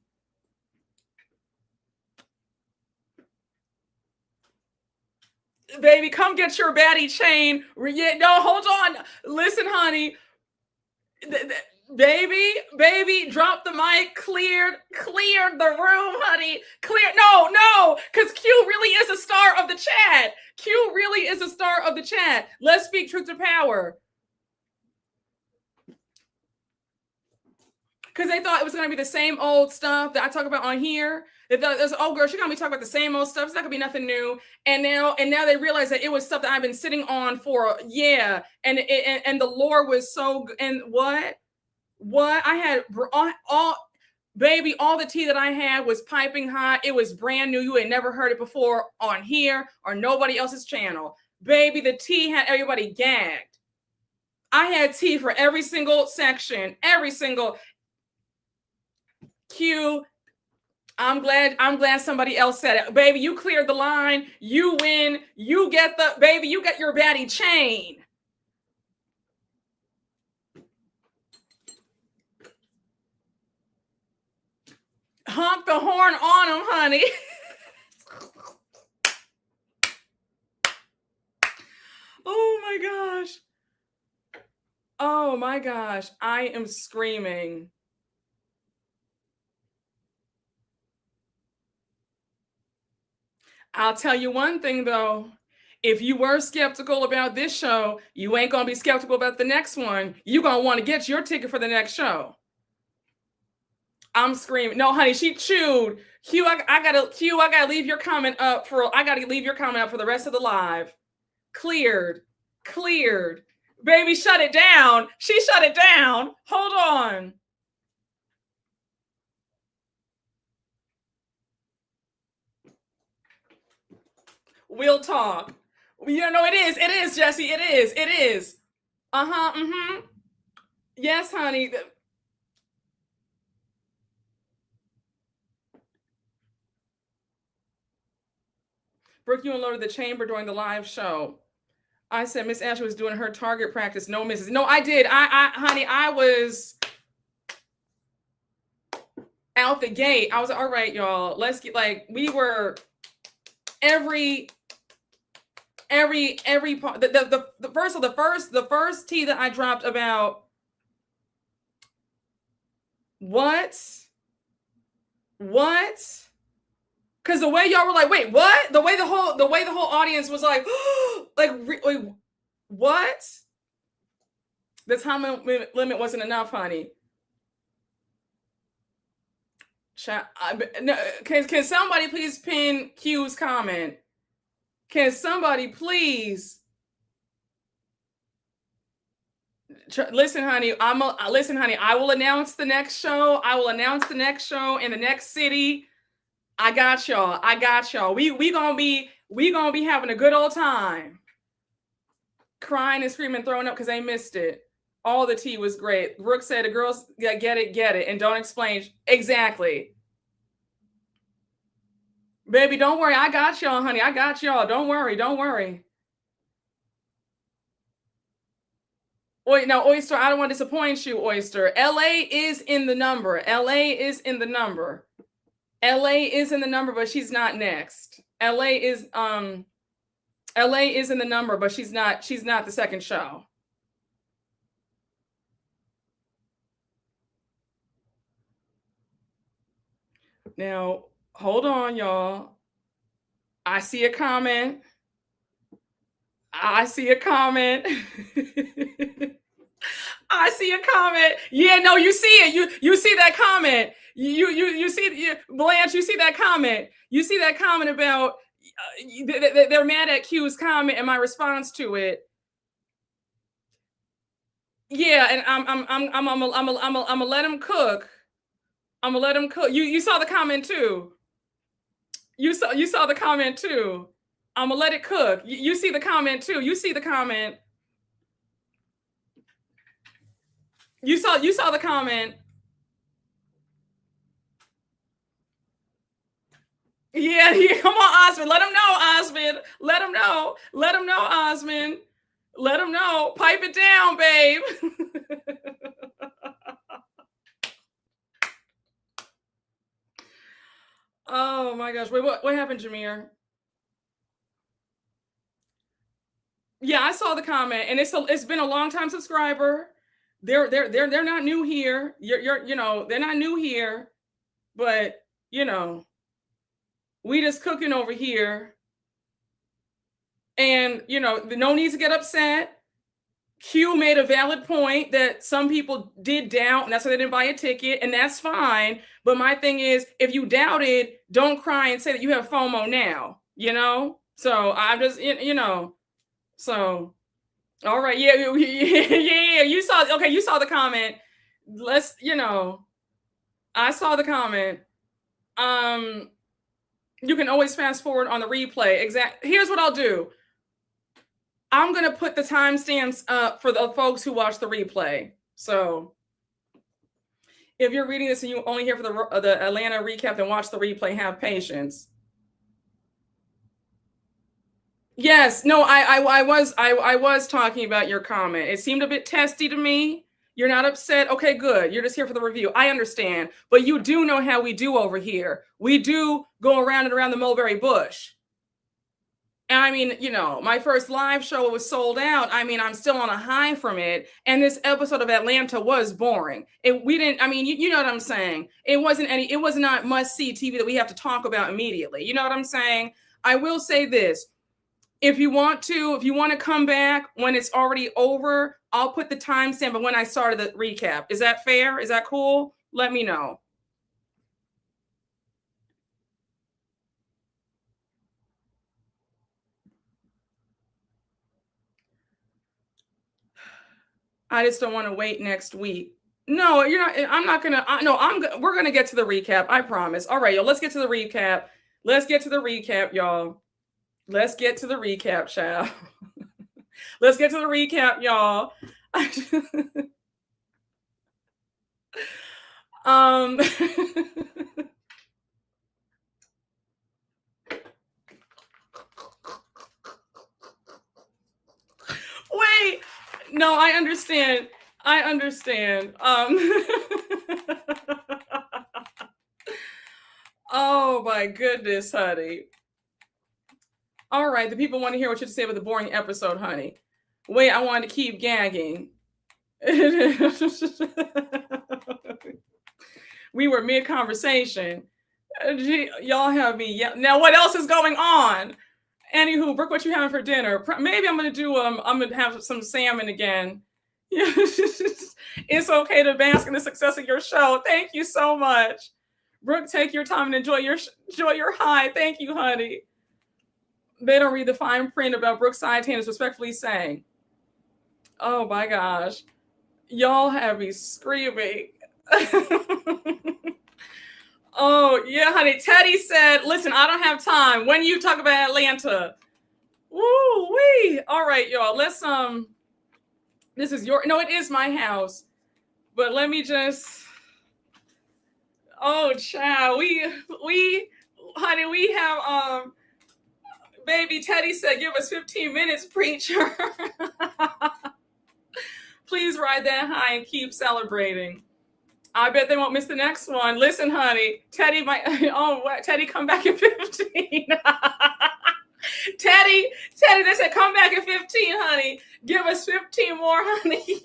Speaker 1: Baby, come get your baddie chain. No, hold on. Listen, honey. Baby, drop the mic. Cleared the room, honey. Clear. No. Because Q really is a star of the chat. Q really is a star of the chat. Let's speak truth to power. Because they thought it was going to be the same old stuff that I talk about on here. They thought, oh girl, she's going to be talking about the same old stuff. It's not going to be nothing new. And now they realize that it was stuff that I've been sitting on for, yeah. And the lore was so, and what I had all baby, all the tea that I had was piping hot. It was brand new. You had never heard it before on here or nobody else's channel. Baby, the tea had everybody gagged. I had tea for every single section, every single Q. I'm glad somebody else said it. Baby, you cleared the line. You win. You get your baddie chain. Honk the horn on him, honey. Oh my gosh. Oh my gosh. I am screaming. I'll tell you one thing though. If you were skeptical about this show, you ain't gonna be skeptical about the next one. You're gonna want to get your ticket for the next show. I'm screaming. No, honey, she chewed. Q, I gotta leave your comment up for the rest of the live. Cleared. Baby, shut it down. She shut it down. Hold on. We'll talk. You know, it is, Jesse. It is. Yes, honey. Brooke, you unloaded the chamber during the live show. I said Miss Ashley was doing her target practice. No misses. No, I did. Honey, I was out the gate. I was all right, y'all. Let's get we were every part. The first tea that I dropped about what? Because the way y'all were like, wait, what? The way the whole audience was like, what? The time limit wasn't enough, honey. Can somebody please pin Q's comment? Can somebody please? Listen, honey. I will announce the next show. In the next city. I got y'all. We gonna be having a good old time. Crying and screaming, throwing up because they missed it. All the tea was great. Brooke said the girls get it, and don't explain. Exactly. Baby, don't worry. I got y'all, honey. I got y'all. Don't worry. Wait, no, Oyster, I don't want to disappoint you, Oyster. LA is in the number. LA is in the number, but she's not next. LA is in the number, but she's not the second show. Now, hold on, y'all. I see a comment. I see a comment. Yeah, no, you see it. You see that comment. You see Blanche. You see that comment. You see that comment about they're mad at Q's comment and my response to it. Yeah, and I'm gonna let him cook. You saw the comment too. You saw the comment too. I'm gonna let it cook. You see the comment too. You see the comment. You saw the comment. Yeah, come on, Osmond. Let him know, Osmond. Let him know, Osmond. Let him know. Pipe it down, babe. Oh my gosh. Wait, what happened, Jameer? Yeah, I saw the comment, and it's been a long time subscriber. They're not new here. They're not new here, but We just cooking over here. And, no need to get upset. Q made a valid point that some people did doubt, and that's why they didn't buy a ticket, and that's fine. But my thing is, if you doubted, don't cry and say that you have FOMO now, So I'm just, so, all right. Yeah. You saw the comment. I saw the comment. You can always fast forward on the replay. Exactly. Here's what I'll do. I'm going to put the timestamps up for the folks who watch the replay. So if you're reading this and you only here for the Atlanta recap, then watch the replay. Have patience. Yes. No, I was talking about your comment. It seemed a bit testy to me. You're not upset. Okay, good. You're just here for the review. I understand. But you do know how we do over here. We do go around and around the mulberry bush. And I mean, my first live show was sold out. I mean, I'm still on a high from it. And this episode of Atlanta was boring. You know what I'm saying? It was not must-see TV that we have to talk about immediately. You know what I'm saying? I will say this. If you want to come back when it's already over, I'll put the timestamp of when I started the recap. Is that fair? Is that cool? Let me know. I just don't want to wait next week. No, you're not. I'm not gonna. We're gonna get to the recap. I promise. All right, y'all. Let's get to the recap. Let's get to the recap, y'all. Let's get to the recap, child. Let's get to the recap, y'all. Wait. No, I understand. Oh my goodness, honey. All right, the people want to hear what you have to say about the boring episode, honey. Wait, I wanted to keep gagging. We were mid-conversation. Y'all have me. Now, what else is going on? Anywho, Brooke, what you having for dinner? Maybe I'm gonna have some salmon again. It's okay to bask in the success of your show. Thank you so much. Brooke, take your time and enjoy your high. Thank you, honey. They don't read the fine print about Brooke Side-Tan is respectfully saying. Oh my gosh. Y'all have me screaming. Oh, yeah, honey. Teddy said, listen, I don't have time. When you talk about Atlanta. Woo wee. All right, y'all. Let's this is it is my house. But let me just child. Honey, we have baby Teddy said, give us 15 minutes, preacher. Please ride that high and keep celebrating. I bet they won't miss the next one. Listen, honey, Teddy Teddy, come back at 15. Teddy, they said, come back at 15, honey. Give us 15 more, honey.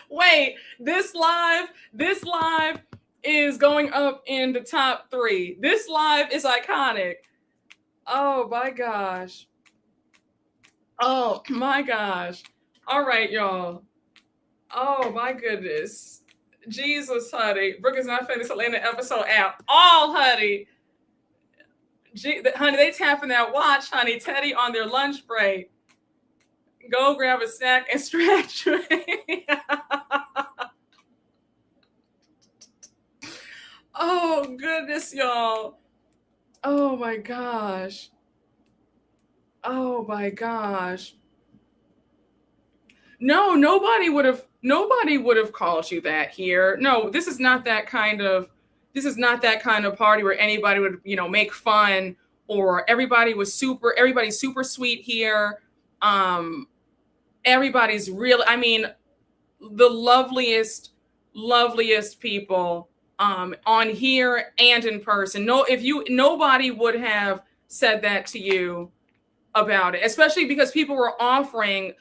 Speaker 1: Wait, this live is going up in the top 3. This live is iconic. Oh my gosh. Oh my gosh. All right, y'all. Oh my goodness. Jesus, honey. Brooke is not finished Atlanta episode at all, honey. Honey, they tapping that watch, honey. Teddy on their lunch break. Go grab a snack and stretch. Oh goodness, y'all. Oh my gosh. Oh my gosh. No, nobody would have called you that here. No, this is not that kind of party where anybody would, make fun, or everybody's super sweet here. Everybody's really, the loveliest people on here and in person. Nobody would have said that to you about it, especially because people were offering,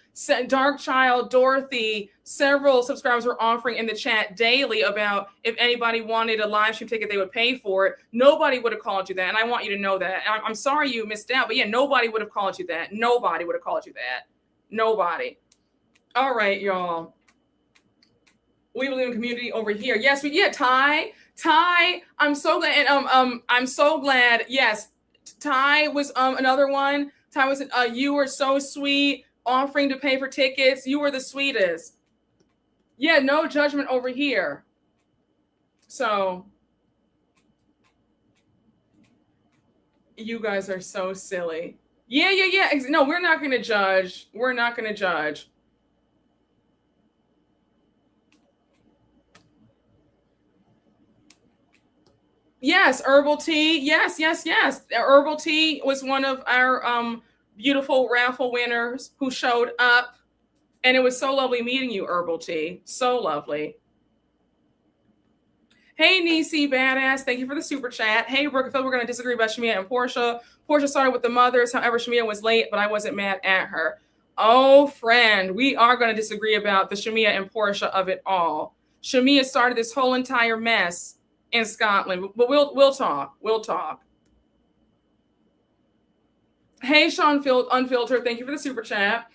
Speaker 1: Dark Child, Dorothy, several subscribers were offering in the chat daily about if anybody wanted a live stream ticket, they would pay for it. Nobody would have called you that. And I want you to know that. I'm sorry you missed out, but yeah, nobody would have called you that. Nobody would have called you that. Nobody. All right, y'all. We believe in community over here. Yes, Ty, I'm so glad. And I'm so glad. Yes, Ty was another one. Ty was you were so sweet, offering to pay for tickets. You were the sweetest. Yeah, no judgment over here. So you guys are so silly. Yeah. No, we're not going to judge. We're not going to judge. Yes, herbal tea. Yes. Herbal tea was one of our beautiful raffle winners who showed up. And it was so lovely meeting you, herbal tea. So lovely. Hey, Niecy Badass. Thank you for the super chat. Hey, Brooke, I feel we're going to disagree about Shamea and Porsha. Porsha started with the mothers. However, Shamea was late, but I wasn't mad at her. Oh, friend, we are going to disagree about the Shamea and Porsha of it all. Shamea started this whole entire mess in Scotland, but we'll talk. We'll talk. Hey, Sean Unfiltered. Thank you for the super chat.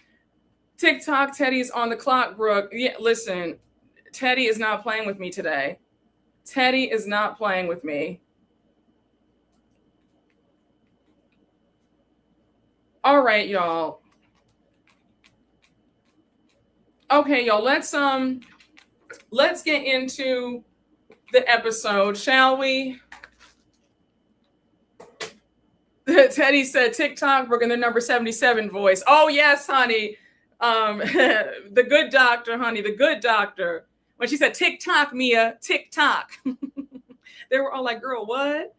Speaker 1: TikTok, Teddy's on the clock, Brooke. Yeah, listen, Teddy is not playing with me today. Teddy is not playing with me. All right, y'all. Okay, y'all, let's get into the episode, shall we? Teddy said TikTok, Brooke, in the number 77 voice. Oh, yes, honey. The good doctor, honey, the good doctor. When she said TikTok, Mia, TikTok. They were all like, girl, what?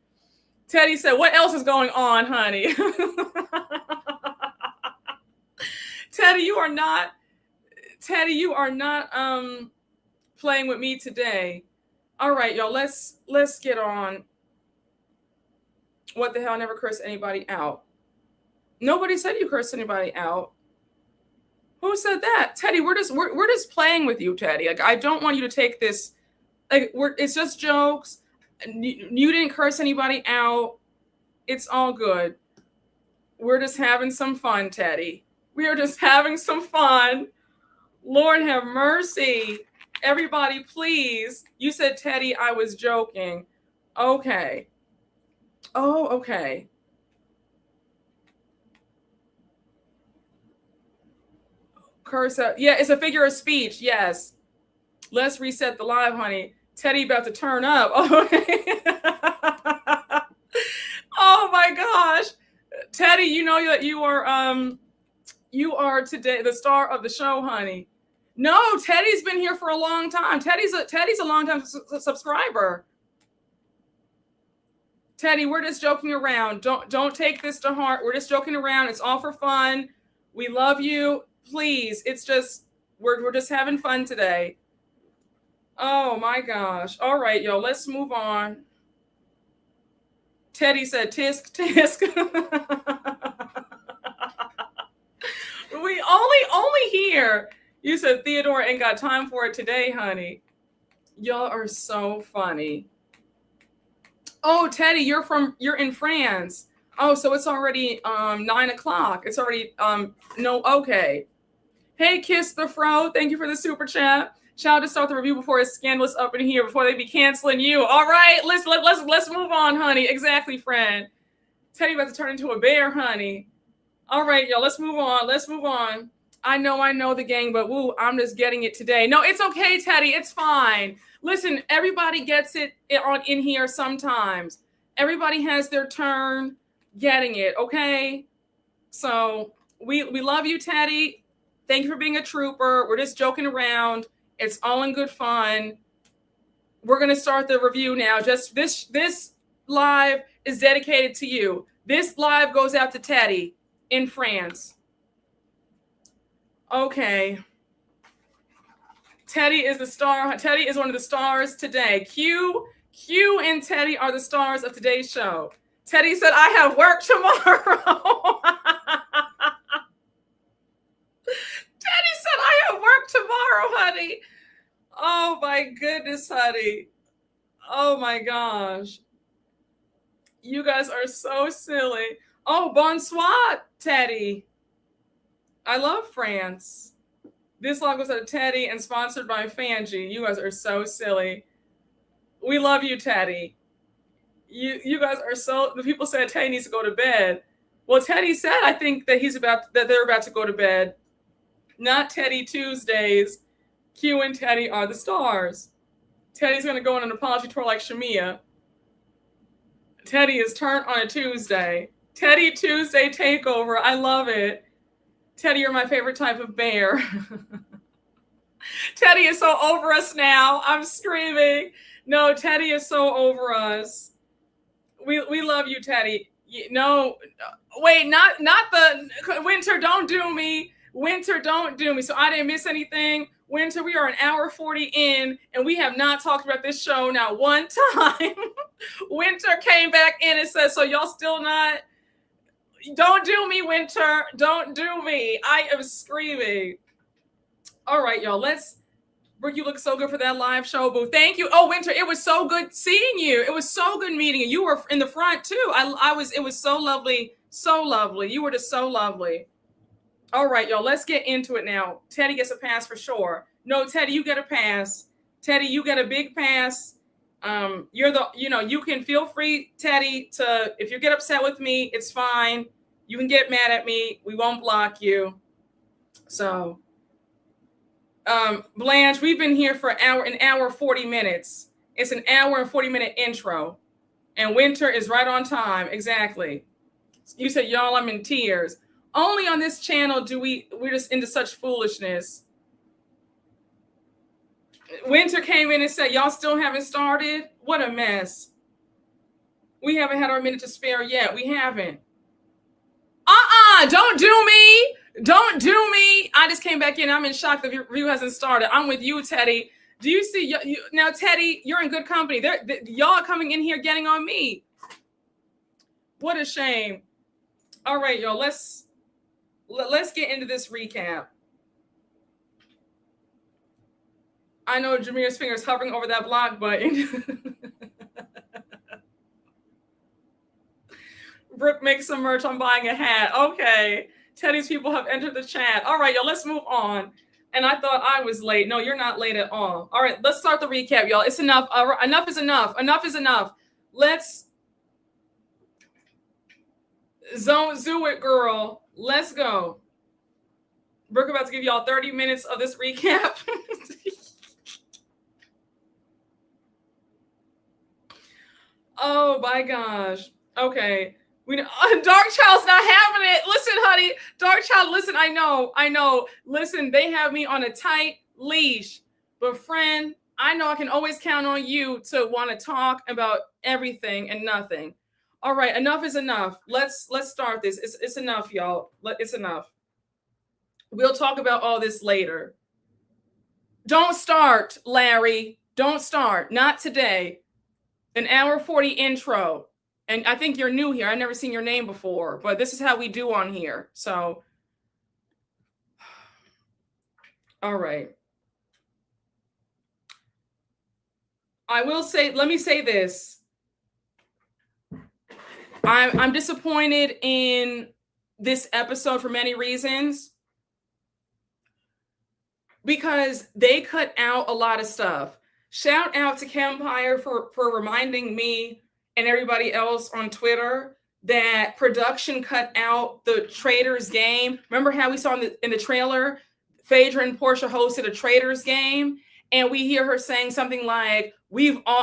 Speaker 1: Teddy said, what else is going on, honey? Teddy, you are not playing with me today. All right, y'all, let's get on. What the hell? I never cursed anybody out. Nobody said you cursed anybody out. Who said that? Teddy, we're just playing with you, Teddy. Like, I don't want you to take this, like, it's just jokes. You didn't curse anybody out. It's all good. We're just having some fun, Teddy. We are just having some fun. Lord have mercy. Everybody, please. You said, Teddy, I was joking. Okay. Oh, okay. Curse out. Yeah, it's a figure of speech. Yes. Let's reset the live, honey. Teddy about to turn up. Oh my gosh. Teddy, you know that you are today the star of the show, honey. No, Teddy's been here for a long time. Teddy's a long time subscriber. Teddy, we're just joking around. Don't take this to heart. We're just joking around. It's all for fun. We love you. Please. It's just we're just having fun today. Oh my gosh. All right, y'all. Let's move on. Teddy said tisk tisk. We only here. You said Theodore ain't got time for it today, honey. Y'all are so funny. Oh, Teddy, you're in France. Oh, so it's already 9:00. It's already okay. Hey, Kiss the Fro, thank you for the super chat. Shout out to start the review before it's scandalous up in here, before they be canceling you. All right, let's move on, honey. Exactly, friend. Teddy about to turn into a bear, honey. All right, y'all, let's move on. I know the gang, but woo, I'm just getting it today. No, it's okay, Teddy. It's fine. Listen, everybody gets it in here sometimes. Everybody has their turn getting it, okay? So we love you, Teddy. Thank you for being a trooper. We're just joking around. It's all in good fun. We're going to start the review now. Just this live is dedicated to you. This live goes out to Teddy in France. Okay. Teddy is the star. Teddy is one of the stars today. Q and Teddy are the stars of today's show. Teddy said, I have work tomorrow. tomorrow, honey. Oh my goodness, honey. Oh my gosh. You guys are so silly. Oh, bonsoir, Teddy. I love France. This log was a Teddy and sponsored by Fangie. You guys are so silly. We love you, Teddy. You guys are so. The people said Teddy needs to go to bed. Well, Teddy said I think that they're about to go to bed. Not Teddy Tuesdays. Q and Teddy are the stars. Teddy's gonna go on an apology tour like Shamea. Teddy is turned on a Tuesday. Teddy Tuesday takeover. I love it. Teddy, you're my favorite type of bear. Teddy is so over us now. I'm screaming. No, Teddy is so over us. We love you, Teddy. No, wait, not the Winter. Don't do me. Winter, don't do me. So I didn't miss anything. Winter, we are an hour 40 in, and we have not talked about this show now one time. Winter came back in and said, so y'all still not? Don't do me, Winter. Don't do me. I am screaming. All right, y'all. Brooke, you look so good for that live show, boo. Thank you. Oh, Winter, it was so good seeing you. It was so good meeting you. You were in the front too. It was so lovely. So lovely. You were just so lovely. All right, y'all. Let's get into it now. Teddy gets a pass for sure. No, Teddy, you get a pass. Teddy, you get a big pass. You can feel free, Teddy, if you get upset with me, it's fine. You can get mad at me. We won't block you. So, Blanche, we've been here for an hour 40 minutes. It's an hour and 40-minute intro. And Winter is right on time. Exactly. You said, y'all, I'm in tears. Only on this channel we're just into such foolishness. Winter came in and said, y'all still haven't started? What a mess. We haven't had our minute to spare yet. We haven't. Don't do me. Don't do me. I just came back in. I'm in shock that your review hasn't started. I'm with you, Teddy. Do you see? Now, Teddy, you're in good company. Y'all are coming in here getting on me. What a shame. All right, y'all. Let's get into this recap. I know Jameer's finger is hovering over that block button. Brooke, make some merch. I'm buying a hat. Okay. Teddy's people have entered the chat. All right, y'all, let's move on. And I thought I was late. No, you're not late at all. All right, let's start the recap, y'all. It's enough. Enough is enough. Enough is enough. Let's zoo it, girl. Let's go. Brooke about to give y'all 30 minutes of this recap. Oh my gosh. Okay. Dark Child's not having it. Listen, honey. Dark Child, listen, I know. Listen, they have me on a tight leash. But friend, I know I can always count on you to want to talk about everything and nothing. All right, enough is enough. Let's start this. It's enough, y'all. It's enough. We'll talk about all this later. Don't start, Larry. Don't start. Not today. An hour 40 intro. And I think you're new here. I've never seen your name before, but this is how we do on here. So, all right. Let me say this. I'm disappointed in this episode for many reasons. Because they cut out a lot of stuff. Shout out to Kempire for reminding me and everybody else on Twitter that production cut out the Traders game. Remember how we saw in the trailer, Phaedra and Porsha hosted a Traders game, and we hear her saying something like,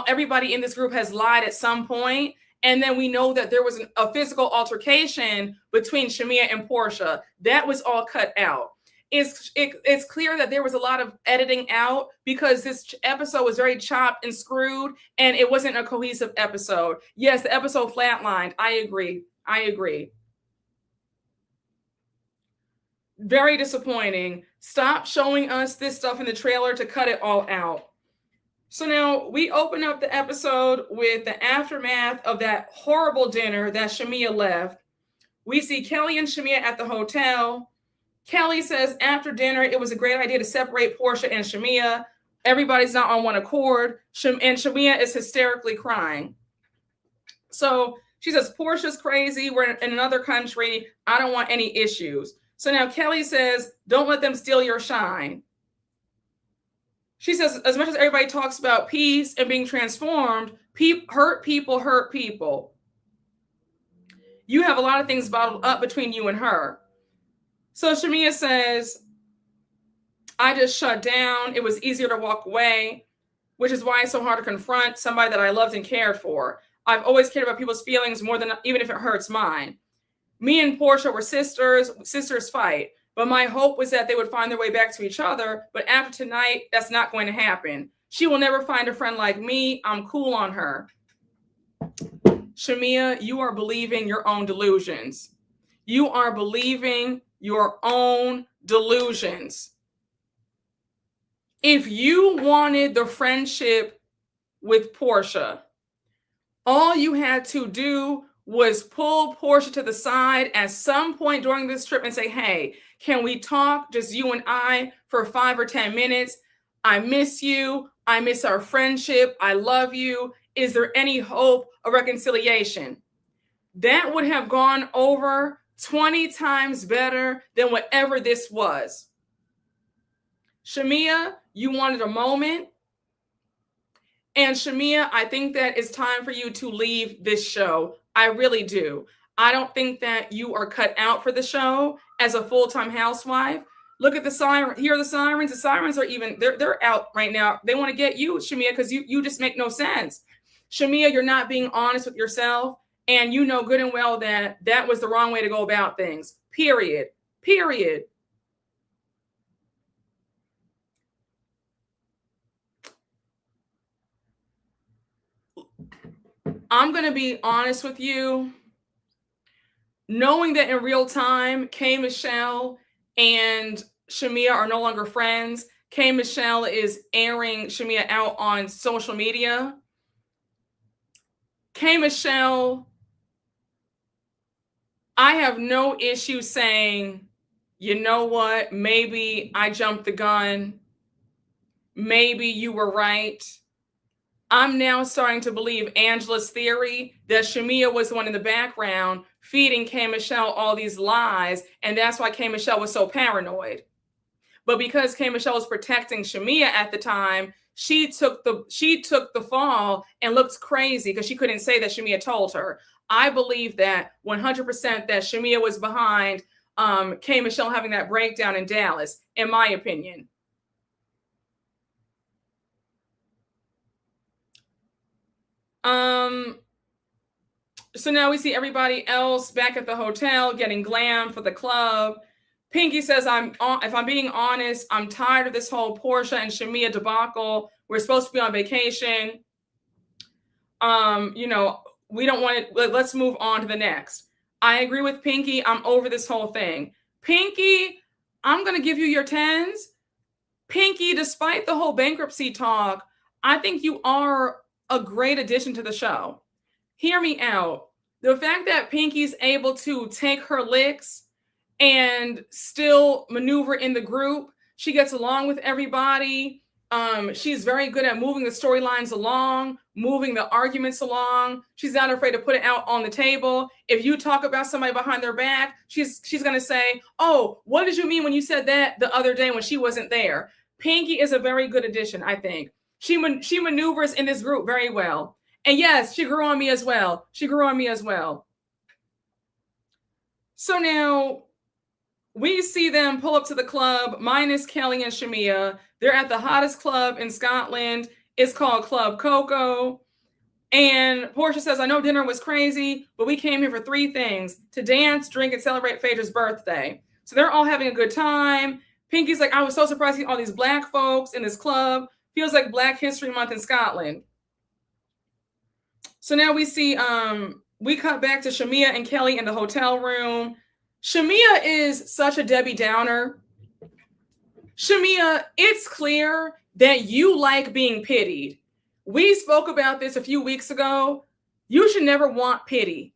Speaker 1: everybody in this group has lied at some point, and then we know that there was a physical altercation between Shamea and Porsha. That was all cut out. It's clear that there was a lot of editing out because this episode was very chopped and screwed, and it wasn't a cohesive episode. Yes, the episode flatlined. I agree. Very disappointing. Stop showing us this stuff in the trailer to cut it all out. So now we open up the episode with the aftermath of that horrible dinner that Shamea left. We see Kelly and Shamea at the hotel. Kelly says, after dinner, it was a great idea to separate Porsha and Shamea. Everybody's not on one accord. And Shamea is hysterically crying. So she says, Porsha's crazy. We're in another country. I don't want any issues. So now Kelly says, don't let them steal your shine. She says, as much as everybody talks about peace and being transformed, hurt people. You have a lot of things bottled up between you and her. So Shamea says, I just shut down. It was easier to walk away, which is why it's so hard to confront somebody that I loved and cared for. I've always cared about people's feelings more than even if it hurts mine. Me and Porsha were sisters fight. But my hope was that they would find their way back to each other. But after tonight, that's not going to happen. She will never find a friend like me. I'm cool on her. Shamea, you are believing your own delusions. You are believing your own delusions. If you wanted the friendship with Porsha, all you had to do was pull Porsha to the side at some point during this trip and say, hey, can we talk, just you and I, for 5 or 10 minutes? I miss you. I miss our friendship. I love you. Is there any hope of reconciliation? That would have gone over 20 times better than whatever this was. Shamea, you wanted a moment. And Shamea, I think that it's time for you to leave this show. I really do. I don't think that you are cut out for the show as a full-time housewife. Look at the siren. Here are the sirens. The sirens are they're out right now. They want to get you, Shamea, because you just make no sense. Shamea, you're not being honest with yourself. And you know good and well that that was the wrong way to go about things. Period. I'm going to be honest with you. Knowing that in real time, K. Michelle and Shamea are no longer friends. K. Michelle is airing Shamea out on social media. K. Michelle, I have no issue saying, you know what, maybe I jumped the gun. Maybe you were right. I'm now starting to believe Angela's theory that Shamea was the one in the background feeding K. Michelle all these lies, and that's why K. Michelle was so paranoid. But because K. Michelle was protecting Shamea at the time, she took the fall and looked crazy because she couldn't say that Shamea told her. I believe that 100% that Shamea was behind K. Michelle having that breakdown in Dallas, in my opinion. So now we see everybody else back at the hotel getting glam for the club. Pinky says, if I'm being honest, I'm tired of this whole Porsha and Shamea debacle. We're supposed to be on vacation. We don't want it. Let's move on to the next. I agree with Pinky. I'm over this whole thing. Pinky, I'm going to give you your 10s. Pinky, despite the whole bankruptcy talk, I think you are a great addition to the show. Hear me out. The fact that Pinky's able to take her licks and still maneuver in the group, she gets along with everybody. She's very good at moving the storylines along, moving the arguments along. She's not afraid to put it out on the table. If you talk about somebody behind their back, she's going to say, oh, what did you mean when you said that the other day when she wasn't there? Pinky is a very good addition, I think. She maneuvers in this group very well. And yes, she grew on me as well. So now we see them pull up to the club, minus Kelly and Shamea. They're at the hottest club in Scotland. It's called Club Coco. And Porsha says, I know dinner was crazy, but we came here for 3 things: to dance, drink, and celebrate Phaedra's birthday. So they're all having a good time. Pinky's like, I was so surprised to see all these Black folks in this club. Feels like Black History Month in Scotland. So now we see, we cut back to Shamea and Kelly in the hotel room. Shamea is such a Debbie Downer. Shamea, it's clear that you like being pitied. We spoke about this a few weeks ago. You should never want pity.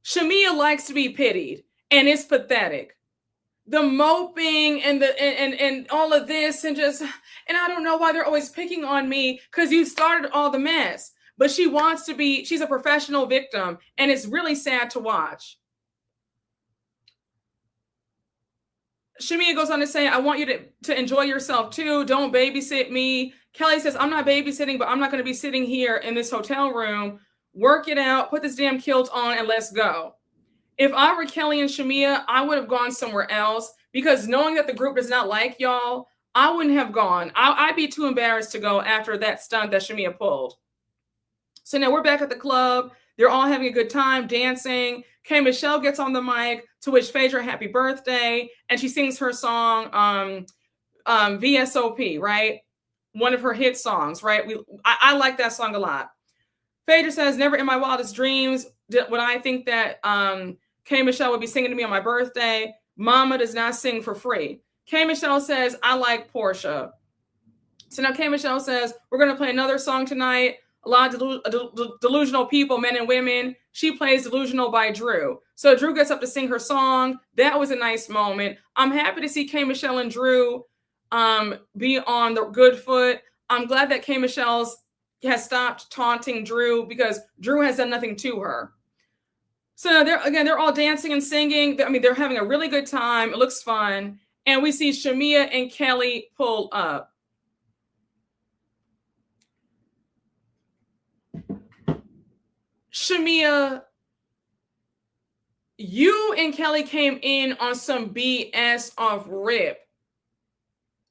Speaker 1: Shamea likes to be pitied, and it's pathetic. the moping and and all of this and I don't know why they're always picking on me because you started all the mess. But she wants to be, she's a professional victim, and it's really sad to watch. Shamea goes on to say, I want you to enjoy yourself too. Don't babysit me. Kelly says, I'm not babysitting, but I'm not going to be sitting here in this hotel room. Work it out, put this damn kilt on, and let's go. If I were Kelly and Shamea, I would have gone somewhere else, because knowing that the group does not like y'all, I wouldn't have gone. I'd be too embarrassed to go after that stunt that Shamea pulled. So now we're back at the club. They're all having a good time, dancing. K. Michelle gets on the mic to wish Phaedra happy birthday, and she sings her song, VSOP, right? One of her hit songs, right? I like that song a lot. Phaedra says, never in my wildest dreams would I think that K. Michelle would be singing to me on my birthday. Mama does not sing for free. K. Michelle says, I like Porsha. So now K. Michelle says, we're going to play another song tonight. A lot of delusional people, men and women. She plays Delusional by Drew. So Drew gets up to sing her song. That was a nice moment. I'm happy to see K. Michelle and Drew be on the good foot. I'm glad that K. Michelle has stopped taunting Drew, because Drew has done nothing to her. So they're all dancing and singing. I mean, they're having a really good time. It looks fun. And we see Shamea and Kelly pull up. Shamea, you and Kelly came in on some BS off rip.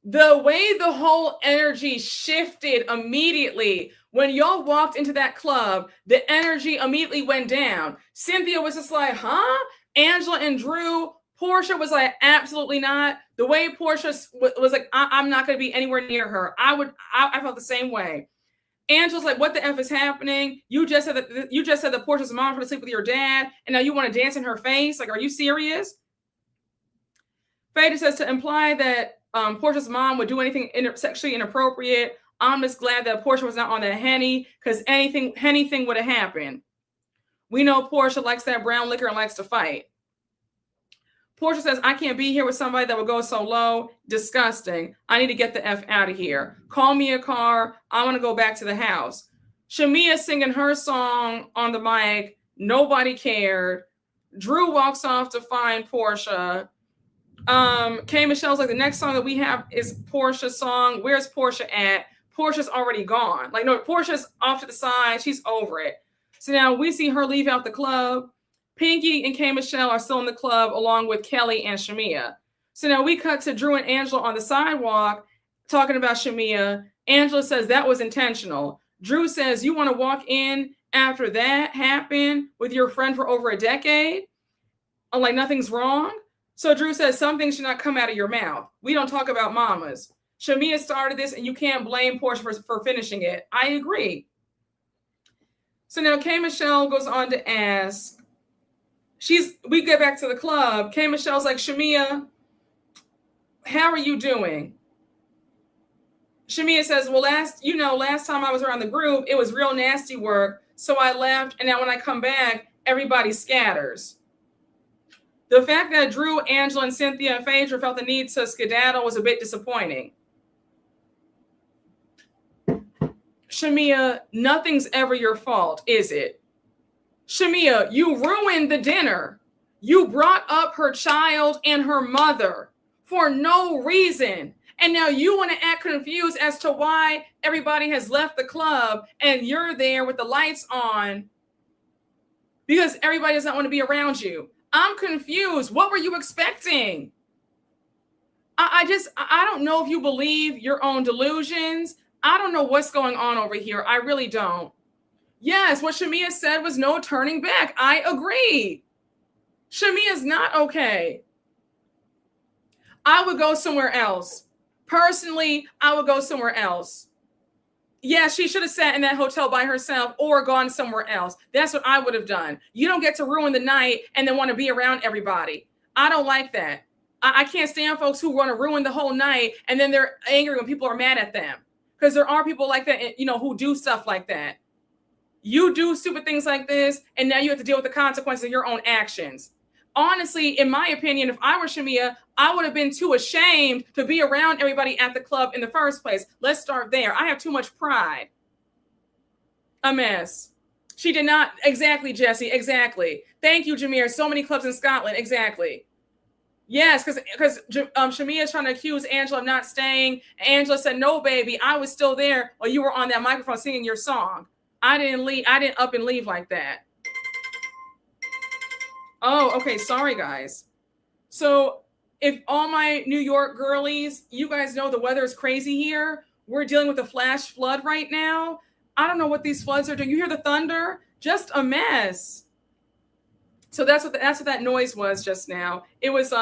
Speaker 1: The way the whole energy shifted immediately when y'all walked into that club, the energy immediately went down. Cynthia was just like, huh? Angela and Drew. Porsha was like, absolutely not. The way Porsha was like, I'm not going to be anywhere near her. I felt the same way. Angela's like, what the F is happening? You just said that Porsha's mom was to sleep with your dad, and now you want to dance in her face? Like, are you serious? Phaedra says, to imply that Porsha's mom would do anything sexually inappropriate. I'm just glad that Porsha was not on that Henny, because anything would have happened. We know Porsha likes that brown liquor and likes to fight. Porsha says, I can't be here with somebody that would go so low. Disgusting. I need to get the F out of here. Call me a car. I want to go back to the house. Shamea singing her song on the mic. Nobody cared. Drew walks off to find Porsha. K. Michelle's like, the next song that we have is Porsha's song. Where's Porsha at? Porsha's already gone. Like, no, Porsha's off to the side. She's over it. So now we see her leave out the club. Pinky and K. Michelle are still in the club along with Kelly and Shamea. So now we cut to Drew and Angela on the sidewalk talking about Shamea. Angela says that was intentional. Drew says, you want to walk in after that happened with your friend for over a decade? Like nothing's wrong? So Drew says, some things should not come out of your mouth. We don't talk about mamas. Shamea started this and you can't blame Porsha for finishing it. I agree. So now K. Michelle goes on to ask, we get back to the club. K. Michelle's like, Shamea, how are you doing? Shamea says, well, last time I was around the group, it was real nasty work. So I left. And now when I come back, everybody scatters. The fact that Drew, Angela, and Cynthia and Phaedra felt the need to skedaddle was a bit disappointing. Shamea, nothing's ever your fault, is it? Shamea, you ruined the dinner. You brought up her child and her mother for no reason. And now you want to act confused as to why everybody has left the club and you're there with the lights on because everybody doesn't want to be around you. I'm confused. What were you expecting? I don't know if you believe your own delusions. I don't know what's going on over here. I really don't. Yes, what Shamea said was no turning back. I agree. Shamea's not okay. I would go somewhere else. Personally, I would go somewhere else. Yeah, she should have sat in that hotel by herself or gone somewhere else. That's what I would have done. You don't get to ruin the night and then want to be around everybody. I don't like that. I can't stand folks who want to ruin the whole night and then they're angry when people are mad at them. Because there are people like that, who do stuff like that. You do stupid things like this, and now you have to deal with the consequences of your own actions. honestly, in my opinion, if I were Shamea, I would have been too ashamed to be around everybody at the club in the first place. Let's start there. I have too much pride. A mess. She did not. Exactly, Jesse. Exactly. Thank you, Jameer. So many clubs in Scotland. Exactly. Yes, because Shamea is trying to accuse Angela of not staying. Angela said, "No, baby, I was still there while you were on that microphone singing your song. I didn't leave. I didn't up and leave like that." Oh, okay. Sorry, guys. So if all my New York girlies, you guys know the weather is crazy here. We're dealing with a flash flood right now. I don't know what these floods are doing. You hear the thunder? Just a mess. So that's what that noise was just now. It was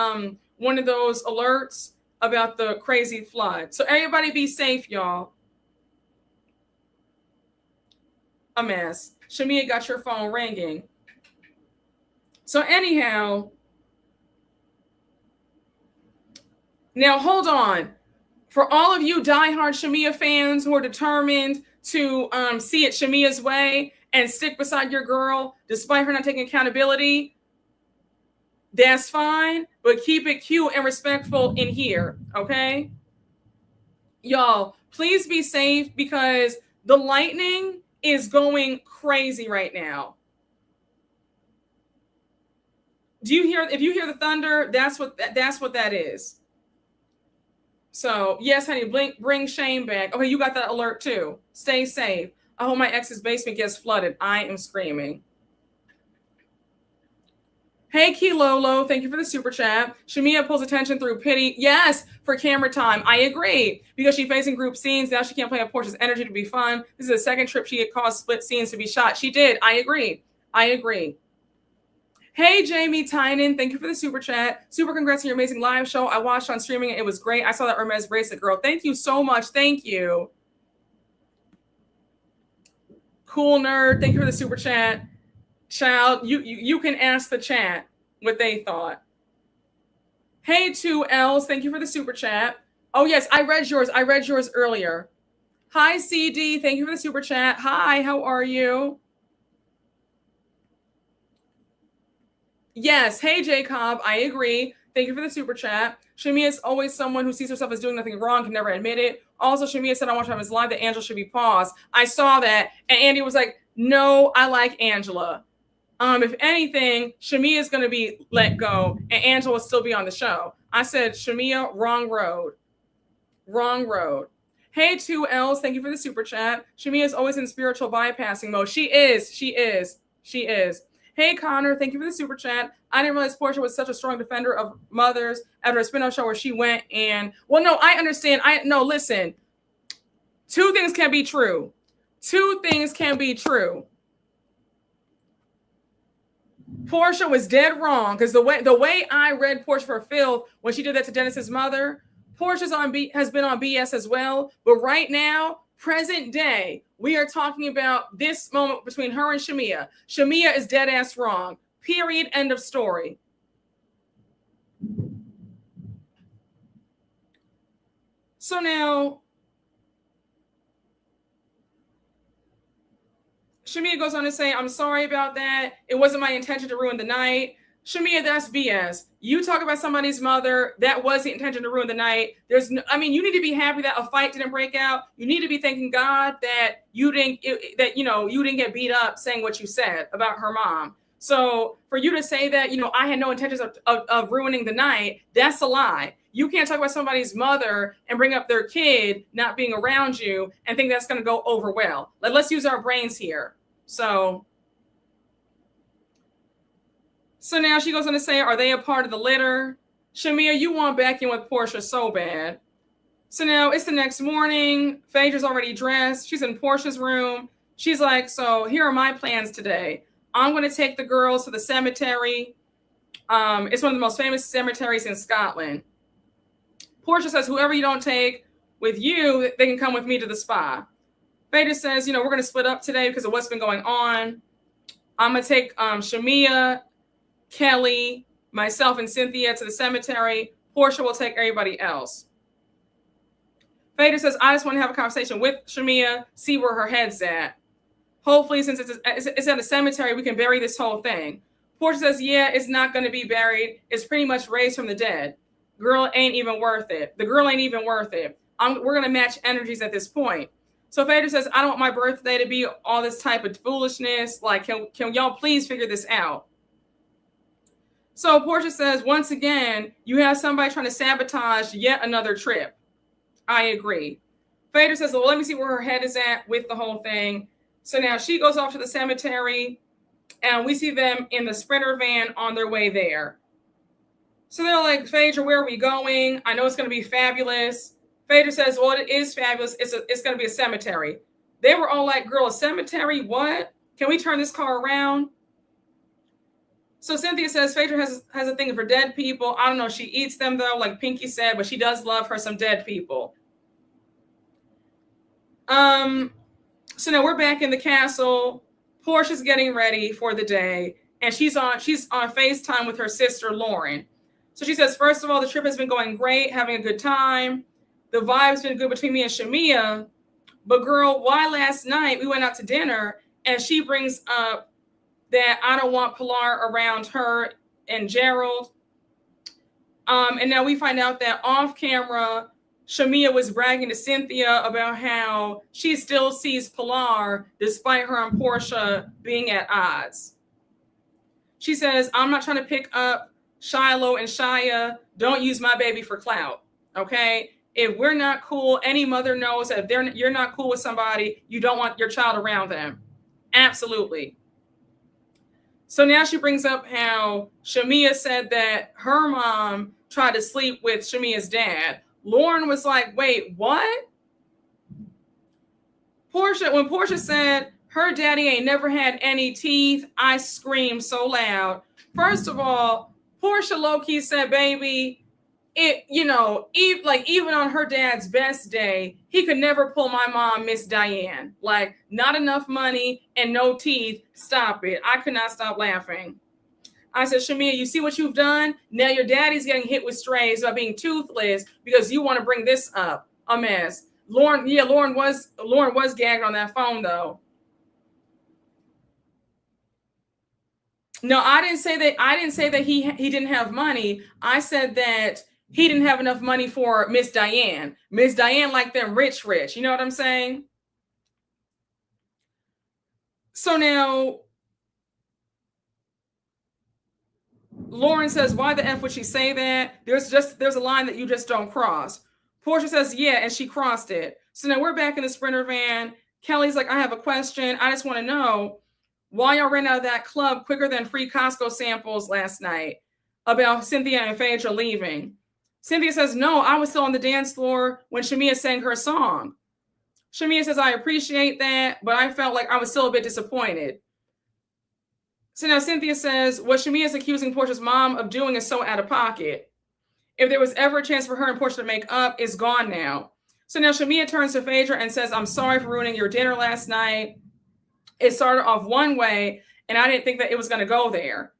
Speaker 1: one of those alerts about the crazy flood. So everybody be safe, y'all. A mess. Shamea got your phone ringing. So anyhow, now hold on. For all of you diehard Shamea fans who are determined to see it Shamea's way and stick beside your girl, despite her not taking accountability, that's fine, but keep it cute and respectful in here, okay? Y'all, please be safe because the lightning is going crazy right now. If you hear the thunder, that's what that is. So, yes, honey, bring Shane back. Okay, you got that alert too. Stay safe. I hope my ex's basement gets flooded. I am screaming. Hey, Kilolo, thank you for the super chat. Shamea pulls attention through pity. Yes, for camera time. I agree. Because she's facing group scenes, now she can't play up Porsha's energy to be fun. This is the second trip she had caused split scenes to be shot. She did. I agree. Hey, Jamie Tynan, thank you for the super chat. Super congrats on your amazing live show. I watched on streaming. It was great. I saw that Hermes bracelet, girl. Thank you so much. Thank you. Cool nerd. Thank you for the super chat. Child, you can ask the chat what they thought. Hey, 2Ls. Thank you for the super chat. Oh, yes, I read yours earlier. Hi, CD. Thank you for the super chat. Hi, how are you? Yes. Hey, Jacob. I agree. Thank you for the super chat. Shamea is always someone who sees herself as doing nothing wrong, can never admit it. Also, Shamea said on Watch His Live that Angela should be paused. I saw that. And Andy was like, no, I like Angela. If anything, Shamea is going to be let go and Angela will still be on the show. I said, Shamea, wrong road. Wrong road. Hey, 2Ls. Thank you for the super chat. Shamea is always in spiritual bypassing mode. She is. Hey, Connor, thank you for the super chat. I didn't realize Porsha was such a strong defender of mothers after a spin-off show where she went and, well, no, I understand. Listen, two things can be true. Porsha was dead wrong because the way I read Porsha for filth when she did that to Dennis's mother, Porsha's has been on BS as well. But right now, present day, we are talking about this moment between her and Shamea. Shamea is dead ass wrong. Period. End of story. So now, Shamea goes on to say, I'm sorry about that. It wasn't my intention to ruin the night. Shamea, that's BS. You talk about somebody's mother. That was the intention to ruin the night. You need to be happy that a fight didn't break out. You need to be thanking God that you didn't get beat up saying what you said about her mom. So for you to say that, I had no intentions of ruining the night, that's a lie. You can't talk about somebody's mother and bring up their kid not being around you and think that's going to go over well. Let's use our brains here. So now she goes on to say, are they a part of the litter? Shamea, you want back in with Porsha so bad. So now it's the next morning. Phaedra's already dressed. She's in Porsha's room. She's like, so here are my plans today. I'm going to take the girls to the cemetery. It's one of the most famous cemeteries in Scotland. Porsha says, whoever you don't take with you, they can come with me to the spa. Phaedra says, we're going to split up today because of what's been going on. I'm going to take Shamea, Kelly, myself, and Cynthia to the cemetery. Porsha will take everybody else. Phaedra says, I just want to have a conversation with Shamea, see where her head's at. Hopefully, since it's at a cemetery, we can bury this whole thing. Porsha says, yeah, it's not going to be buried. It's pretty much raised from the dead. Girl ain't even worth it. The girl ain't even worth it. We're going to match energies at this point. So Phaedra says, I don't want my birthday to be all this type of foolishness. Like, can y'all please figure this out? So Porsha says, once again, you have somebody trying to sabotage yet another trip. I agree. Phaedra says, well, let me see where her head is at with the whole thing. So now she goes off to the cemetery, and we see them in the Sprinter van on their way there. So they're like, Phaedra, where are we going? I know it's going to be fabulous. Phaedra says, well, it is fabulous. It's going to be a cemetery. They were all like, girl, a cemetery? What? Can we turn this car around? So Cynthia says Phaedra has a thing for dead people. I don't know. She eats them, though, like Pinky said, but she does love her some dead people. So now we're back in the castle. Portia's getting ready for the day, and she's on FaceTime with her sister, Lauren. So she says, first of all, the trip has been going great, having a good time. The vibe's been good between me and Shamea. But girl, why last night we went out to dinner and she brings up that I don't want Pilar around her and Gerald. And now we find out that off camera, Shamea was bragging to Cynthia about how she still sees Pilar despite her and Porsha being at odds. She says, I'm not trying to pick up Shiloh and Shia. Don't use my baby for clout. Okay? If we're not cool, any mother knows that if you're not cool with somebody, you don't want your child around them. Absolutely. So now she brings up how Shamea said that her mom tried to sleep with Shamea's dad. Lauren was like, wait, what? When Porsha said her daddy ain't never had any teeth, I screamed so loud. First of all, Porsha low-key said, baby, even on her dad's best day, he could never pull my mom, Miss Diane. Like, not enough money and no teeth. Stop it. I could not stop laughing. I said, Shamea, you see what you've done? Now your daddy's getting hit with strays by being toothless because you want to bring this up. A mess. Lauren was gagged on that phone, though. No, I didn't say that he didn't have money. I said that he didn't have enough money for Miss Diane. Miss Diane like them rich. You know what I'm saying? So now Lauren says, why the F would she say that? There's a line that you just don't cross. Porsha says, yeah, and she crossed it. So now we're back in the Sprinter van. Kelly's like, I have a question. I just want to know why y'all ran out of that club quicker than free Costco samples last night about Cynthia and Phaedra leaving. Cynthia says, no, I was still on the dance floor when Shamea sang her song. Shamea says, I appreciate that, but I felt like I was still a bit disappointed. So now Cynthia says, what Shamea is accusing Porsha's mom of doing is so out of pocket. If there was ever a chance for her and Porsha to make up, it's gone now. So now Shamea turns to Phaedra and says, I'm sorry for ruining your dinner last night. It started off one way, and I didn't think that it was going to go there.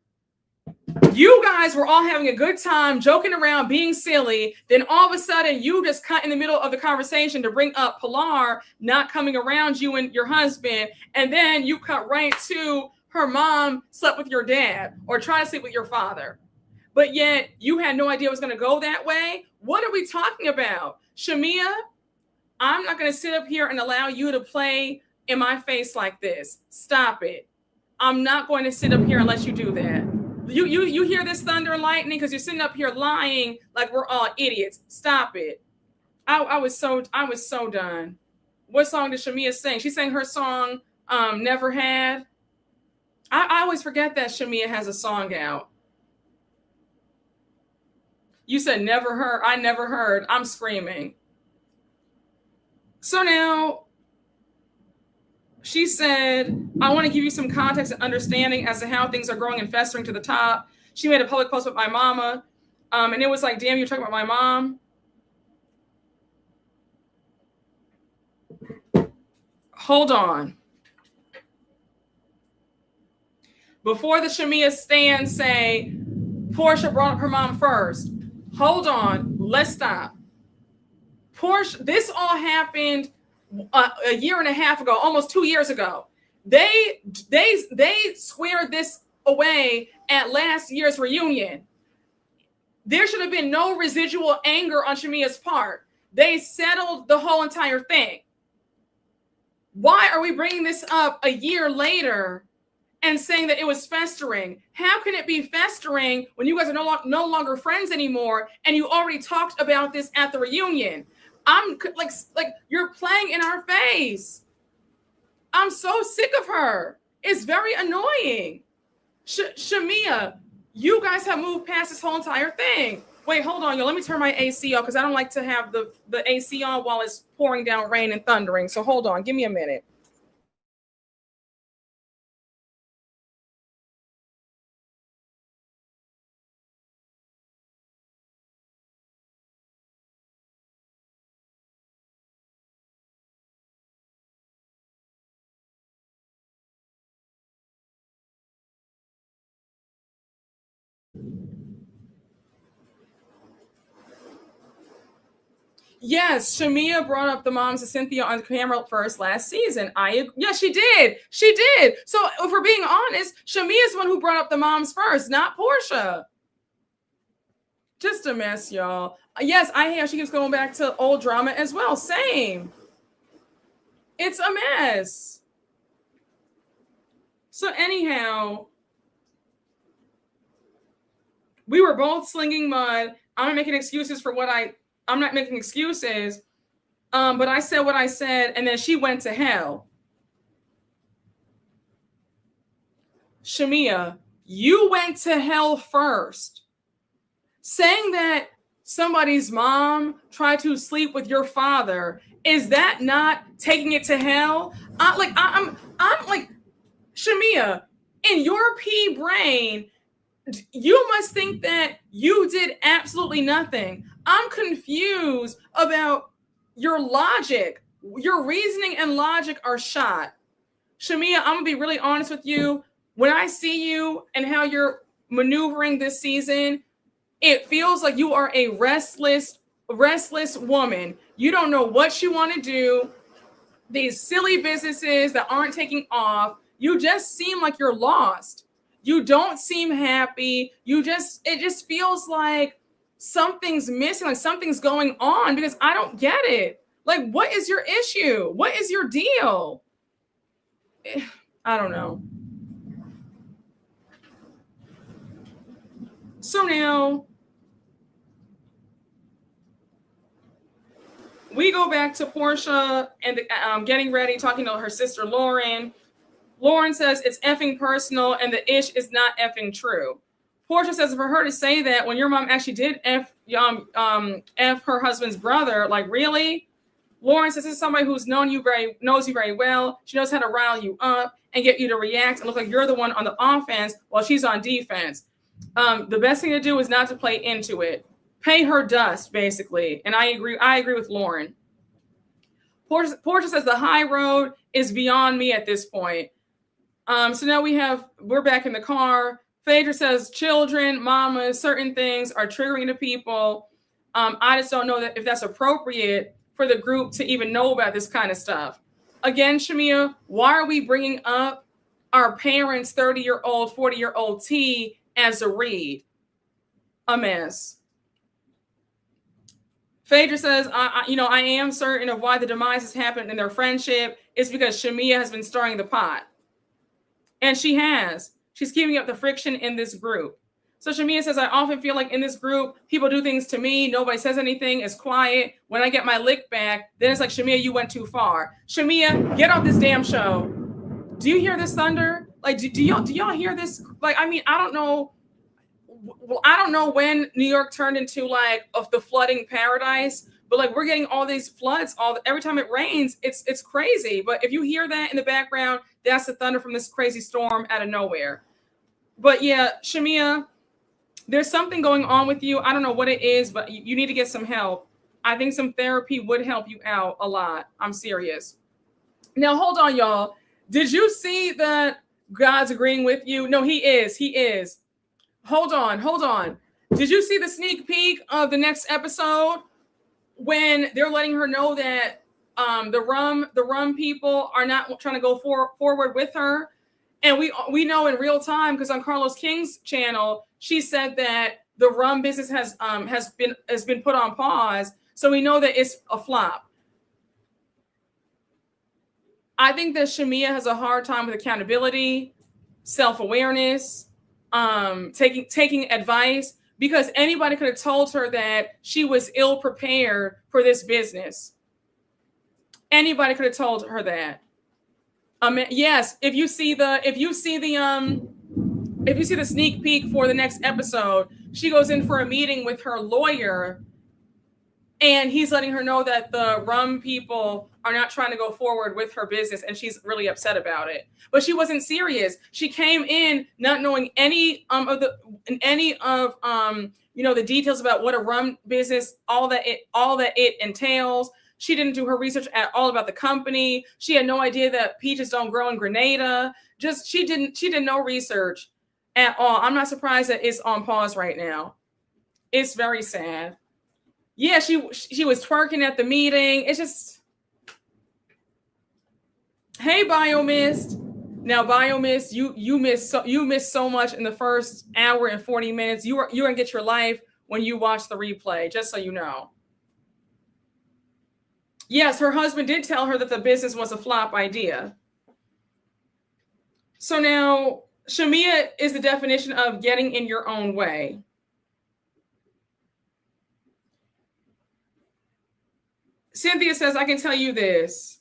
Speaker 1: You guys were all having a good time, joking around, being silly. Then all of a sudden, you just cut in the middle of the conversation to bring up Pilar not coming around you and your husband. And then you cut right to her mom slept with your dad or tried to sleep with your father. But yet you had no idea it was going to go that way. What are we talking about? Shamea, I'm not going to sit up here and allow you to play in my face like this. Stop it. I'm not going to sit up here and let you do that. You hear this thunder and lightning because you're sitting up here lying like we're all idiots. Stop it. I was so done. What song did Shamea sing? She sang her song, Never Had. I always forget that Shamea has a song out. You said never heard. I never heard. I'm screaming. So now she said, I want to give you some context and understanding as to how things are growing and festering to the top. She made a public post with my mama. And it was like, damn, you're talking about my mom. Hold on. Before the Shamea stands say, Porsha brought up her mom first. Hold on. Let's stop. Porsha, this all happened a year and a half ago, almost 2 years ago. They squared this away at last year's reunion. There should have been no residual anger on Shamea's part. They settled the whole entire thing. Why are we bringing this up a year later and saying that it was festering? How can it be festering when you guys are no longer friends anymore and you already talked about this at the reunion? I'm like you're playing in our face. I'm so sick of her. It's very annoying. Shamea, you guys have moved past this whole entire thing. Wait, hold on, y'all. Let me turn my AC off because I don't like to have the AC on while it's pouring down rain and thundering. So hold on. Give me a minute. Yes, Shamea brought up the moms of Cynthia on camera first last season. Yes, she did. She did. So if we're being honest, Shamea's the one who brought up the moms first, not Porsha. Just a mess, y'all. Yes, I hear she keeps going back to old drama as well. Same. It's a mess. So anyhow, we were both slinging mud. I'm not making excuses for what I'm not making excuses. But I said what I said, and then she went to hell. Shamea, you went to hell first. Saying that somebody's mom tried to sleep with your father, is that not taking it to hell? I'm like, Shamea, in your pea brain, you must think that you did absolutely nothing. I'm confused about your logic. Your reasoning and logic are shot. Shamea, I'm gonna be really honest with you. When I see you and how you're maneuvering this season, it feels like you are a restless woman. You don't know what you want to do. These silly businesses that aren't taking off. You just seem like you're lost. You don't seem happy. It just feels like something's missing, like something's going on, because I don't get it. Like, what is your issue? What is your deal? I don't know. So now we go back to Porsha and getting ready, talking to her sister Lauren. Lauren says it's effing personal and the ish is not effing true. Porsha says for her to say that when your mom actually did F her husband's brother, like, really? Lauren says this is somebody who's knows you very well. She knows how to rile you up and get you to react and look like you're the one on the offense while she's on defense. The best thing to do is not to play into it. Pay her dust, basically. And I agree with Lauren. Porsha says the high road is beyond me at this point. So now we're back in the car. Phaedra says children, mamas, certain things are triggering to people. I just don't know if that's appropriate for the group to even know about this kind of stuff. Again, Shamea, why are we bringing up our parents' 30-year-old, 40-year-old tea as a read? A mess. Phaedra says, I am certain of why the demise has happened in their friendship. It's because Shamea has been stirring the pot. And she has. She's keeping up the friction in this group. So Shamea says, I often feel like in this group, people do things to me. Nobody says anything. It's quiet. When I get my lick back, then it's like, Shamea, you went too far. Shamea, get off this damn show. Do you hear this thunder? Like, do y'all hear this? Like, I mean, I don't know. I don't know when New York turned into like the flooding paradise, but like we're getting all these floods every time it rains. It's crazy. But if you hear that in the background, that's the thunder from this crazy storm out of nowhere. But yeah, Shamea, there's something going on with you. I don't know what it is, but you need to get some help. I think some therapy would help you out a lot. I'm serious. Now, hold on, y'all. Did you see that God's agreeing with you? No, he is. Hold on. Did you see the sneak peek of the next episode when they're letting her know that the rum people are not trying to go forward with her? And we know in real time, because on Carlos King's channel, she said that the rum business has been put on pause. So we know that it's a flop. I think that Shamea has a hard time with accountability, self-awareness, taking advice, because anybody could have told her that she was ill prepared for this business. Anybody could have told her that. Yes, if you see the sneak peek for the next episode, she goes in for a meeting with her lawyer, and he's letting her know that the rum people are not trying to go forward with her business, and she's really upset about it. But she wasn't serious. She came in not knowing any of the details about what a rum business, all that it entails. She didn't do her research at all about the company. She had no idea that peaches don't grow in Grenada. She did no research at all. I'm not surprised that it's on pause right now. It's very sad. Yeah, she was twerking at the meeting. It's just, hey, Biomist. Now, Biomist, you missed so much in the first hour and 40 minutes. You're gonna get your life when you watch the replay, just so you know. Yes, her husband did tell her that the business was a flop idea. So now, Shamea is the definition of getting in your own way. Cynthia says, I can tell you this.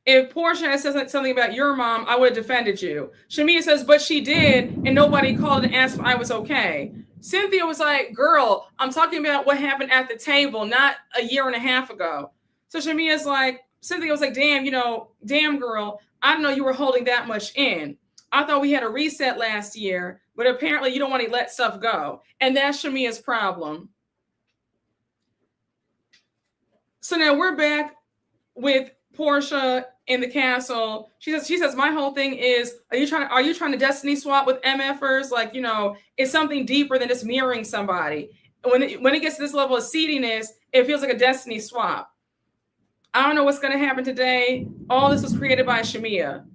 Speaker 1: If Porsha had said something about your mom, I would have defended you. Shamea says, but she did, and nobody called and asked if I was okay. Cynthia was like, girl, I'm talking about what happened at the table, not a year and a half ago. So Cynthia was like, damn, girl, I didn't know you were holding that much in. I thought we had a reset last year, but apparently you don't want to let stuff go. And that's Shamea's problem. So now we're back with Porsha in the castle. She says, my whole thing is, are you trying to destiny swap with MFers? Like, it's something deeper than just mirroring somebody. When it gets to this level of seediness, it feels like a destiny swap. I don't know what's going to happen today. All this was created by Shamea.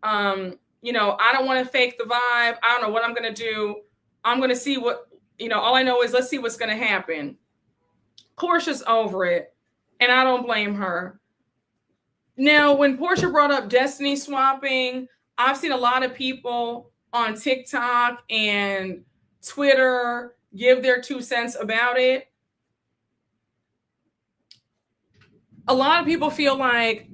Speaker 1: I don't want to fake the vibe. I don't know what I'm going to do. I'm going to see what, all I know is let's see what's going to happen. Porsha's over it, and I don't blame her. Now, when Porsha brought up destiny swapping, I've seen a lot of people on TikTok and Twitter give their 2 cents about it. A lot of people feel like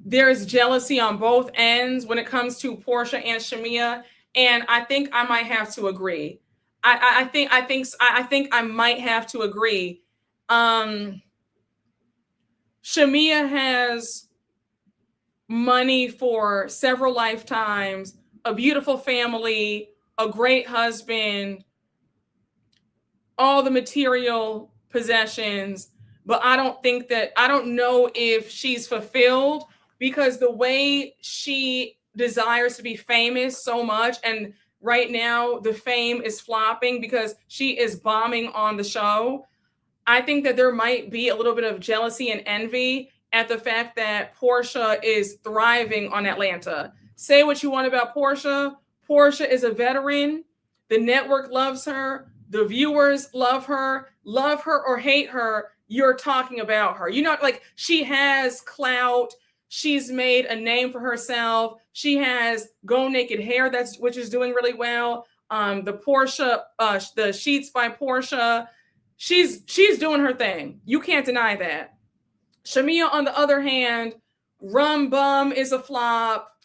Speaker 1: there's jealousy on both ends when it comes to Porsha and Shamea, and I think I might have to agree. I think I might have to agree. Shamea has money for several lifetimes, a beautiful family, a great husband, all the material possessions. But I don't know if she's fulfilled, because the way she desires to be famous so much, and right now the fame is flopping because she is bombing on the show. I think that there might be a little bit of jealousy and envy at the fact that Porsha is thriving on Atlanta. Say what you want about Porsha. Porsha is a veteran. The network loves her. The viewers love her or hate her. You're talking about her. She has clout. She's made a name for herself. She has Go Naked hair, which is doing really well. The Porsha, the sheets by Porsha. She's doing her thing. You can't deny that. Shamea, on the other hand, Rum Bum is a flop.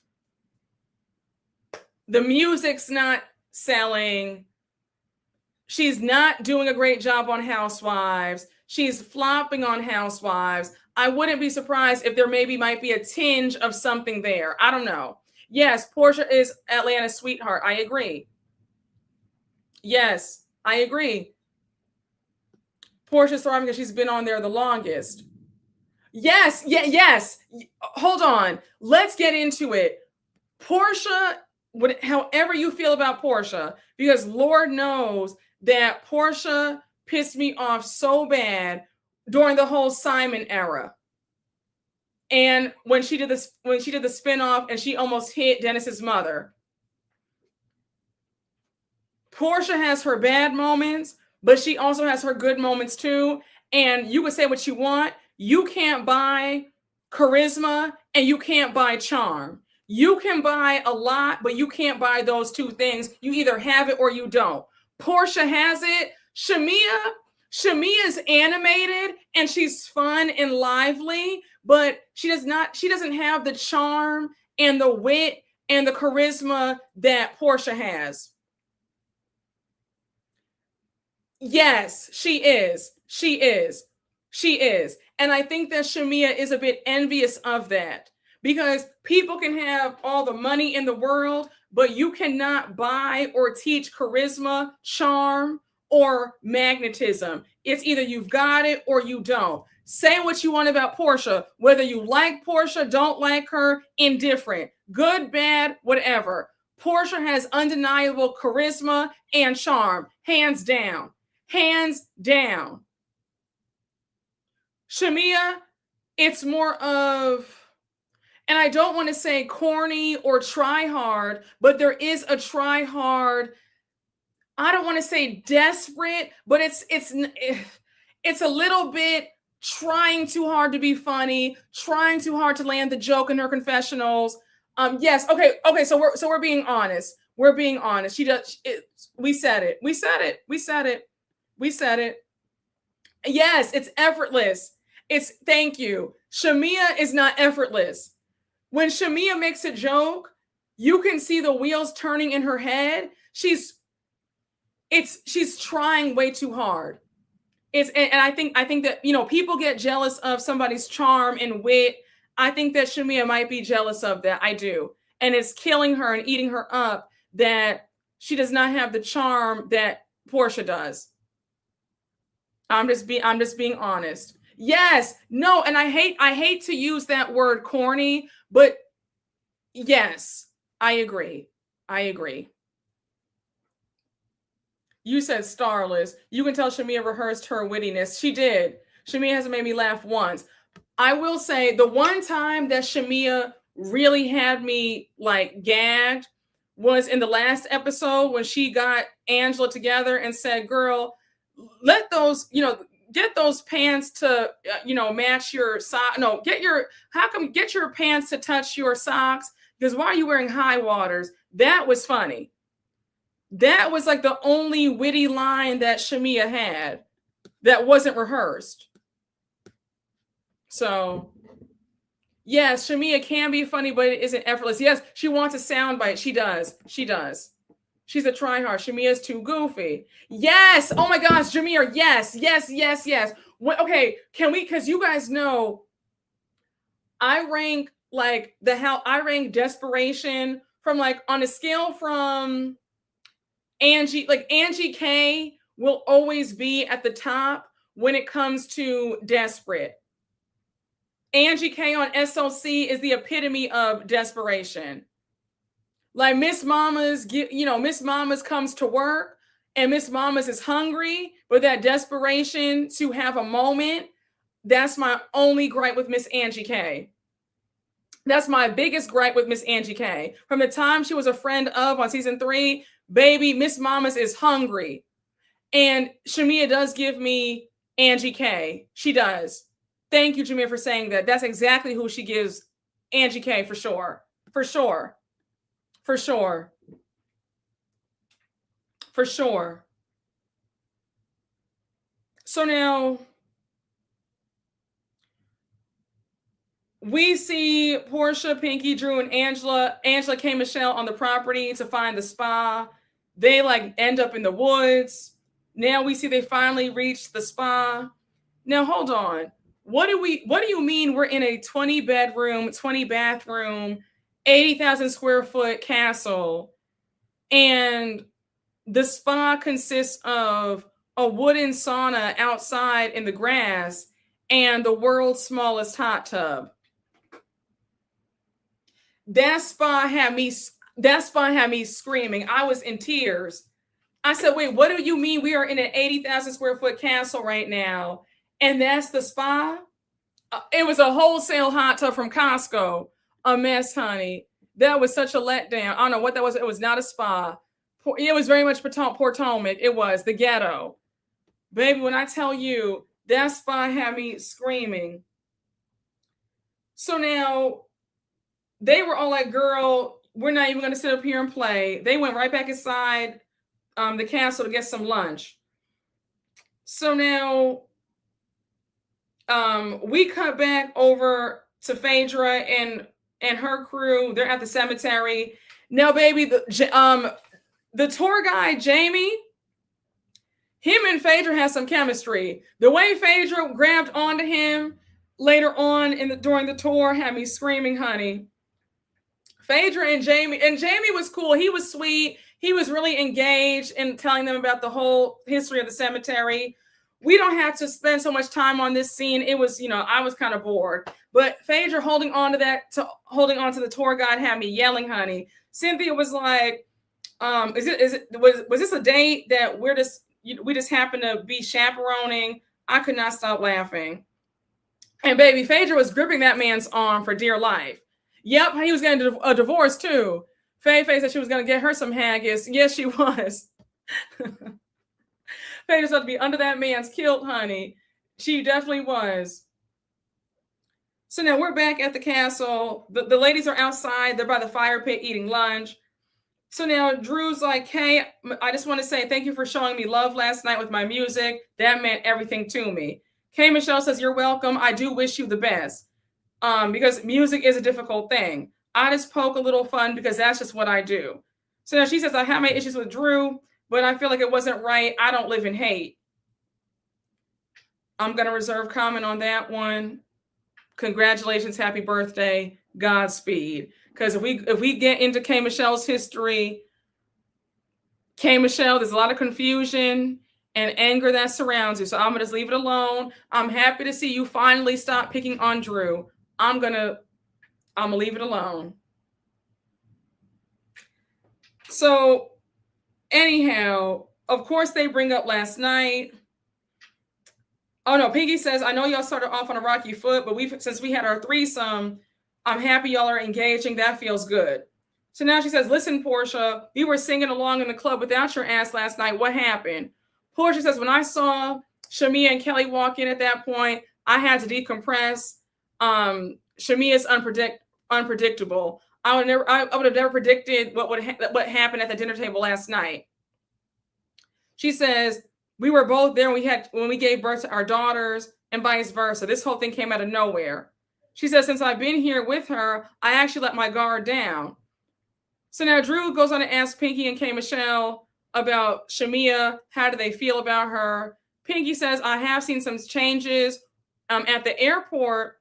Speaker 1: The music's not selling. She's not doing a great job on Housewives. She's flopping on Housewives. I wouldn't be surprised if there might be a tinge of something there. I don't know. Yes, Porsha is Atlanta's sweetheart. I agree. Yes, I agree. Porsha's thriving because she's been on there the longest. Yes. Hold on. Let's get into it. Porsha, however you feel about Porsha, because Lord knows that Porsha pissed me off so bad during the whole Simon era. And when she did the spinoff and she almost hit Dennis's mother. Porsha has her bad moments, but she also has her good moments too. And you can say what you want. You can't buy charisma and you can't buy charm. You can buy a lot, but you can't buy those two things. You either have it or you don't. Porsha has it. Shamea's animated and she's fun and lively, but she doesn't have the charm and the wit and the charisma that Porsha has. Yes, she is. She is. She is. And I think that Shamea is a bit envious of that because people can have all the money in the world, but you cannot buy or teach charisma, charm, or magnetism. It's either you've got it or you don't. Say what you want about Porsha, whether you like Porsha, don't like her, indifferent, good, bad, whatever. Porsha has undeniable charisma and charm, hands down. Hands down. Shamea, it's more of, and I don't want to say corny or try hard, but there is a try hard. I don't want to say desperate, but it's a little bit trying too hard to be funny, trying too hard to land the joke in her confessionals. Yes, okay. So we're being honest. We're being honest. She does. We said it. Yes, it's effortless. Thank you. Shamea is not effortless. When Shamea makes a joke, you can see the wheels turning in her head. She's trying way too hard. And I think that, people get jealous of somebody's charm and wit. I think that Shamea might be jealous of that. I do. And it's killing her and eating her up that she does not have the charm that Porsha does. I'm just being honest. Yes, no, and I hate to use that word corny, but yes, I agree. You said starless. You can tell Shamea rehearsed her wittiness. She did. Shamea hasn't made me laugh once. I will say the one time that Shamea really had me like gagged was in the last episode when she got Angela together and said, girl, let those, get those pants to, match your sock. No, get your pants to touch your socks? Because why are you wearing high waters? That was funny. That was like the only witty line that Shamea had that wasn't rehearsed. So, yes, Shamea can be funny, but it isn't effortless. Yes, she wants a soundbite. She does. She's a tryhard. Shamea is too goofy. Yes. Oh my gosh, Jameer. Yes. Okay, can we? Because you guys know, I rank desperation from like on a scale from Angie. Like Angie K will always be at the top when it comes to desperate. Angie K on SOC is the epitome of desperation. Like Miss Mamas, Miss Mamas comes to work and Miss Mamas is hungry, but that desperation to have a moment, that's my only gripe with Miss Angie K. That's my biggest gripe with Miss Angie K. From the time she was a friend of on season 3, baby, Miss Mamas is hungry. And Shamea does give me Angie K. She does. Thank you, Jameer, for saying that. That's exactly who she gives Angie K for sure. For sure. So now we see Porsha, Pinky, Drew, and Angela K. Michelle on the property to find the spa. They end up in the woods. Now we see they finally reached the spa. Now hold on. What do you mean we're in a 20 bedroom, 20 bathroom, 80,000 square foot castle, and the spa consists of a wooden sauna outside in the grass and the world's smallest hot tub? That spa had me screaming. I was in tears. I said, wait, what do you mean we are in an 80,000 square foot castle right now? And that's the spa? It was a wholesale hot tub from Costco. A mess, honey. That was such a letdown. I don't know what that was. It was not a spa. It was very much Potomac. It was the ghetto. Baby, when I tell you, that spot had me screaming. So now they were all like, girl, we're not even going to sit up here and play. They went right back inside the castle to get some lunch. So now we cut back over to Phaedra and her crew. They're at the cemetery. Now, baby, the tour guide, Jamie, him and Phaedra has some chemistry. The way Phaedra grabbed onto him later on during the tour had me screaming, honey. Phaedra and Jamie was cool. He was sweet. He was really engaged in telling them about the whole history of the cemetery. We don't have to spend so much time on this scene. It was, I was kind of bored. But Phaedra holding on to the tour guide had me yelling, honey. Cynthia was like, was this a date that we just happened to be chaperoning? I could not stop laughing. And baby, Phaedra was gripping that man's arm for dear life. Yep, he was getting a divorce too. Faye said she was going to get her some haggis. Yes, she was. Faye was about to be under that man's kilt, honey. She definitely was. So now we're back at the castle. The ladies are outside. They're by the fire pit eating lunch. So now Drew's like, hey, I just want to say thank you for showing me love last night with my music. That meant everything to me. Kay Michelle says, you're welcome. I do wish you the best. Because music is a difficult thing. I just poke a little fun because that's just what I do. So now she says, I have my issues with Drew, but I feel like it wasn't right. I don't live in hate. I'm going to reserve comment on that one. Congratulations. Happy birthday. Godspeed. Because if we get into Kay Michelle's history, Kay Michelle, there's a lot of confusion and anger that surrounds you. So I'm going to just leave it alone. I'm happy to see you finally stop picking on Drew. I'm gonna leave it alone. So anyhow, of course they bring up last night. Oh no, Piggy says, I know y'all started off on a rocky foot, but since we had our threesome, I'm happy y'all are engaging. That feels good. So now she says, listen, Porsha, we were singing along in the club without your ass last night. What happened? Porsha says, when I saw Shamea and Kelly walk in at that point, I had to decompress. Shamea is unpredictable. I would have never predicted what happened at the dinner table last night. She says, we were both there when we gave birth to our daughters and vice versa. This whole thing came out of nowhere. She says, since I've been here with her, I actually let my guard down. So now Drew goes on to ask Pinky and Kay Michelle about Shamea. How do they feel about her? Pinky says, I have seen some changes. At the airport,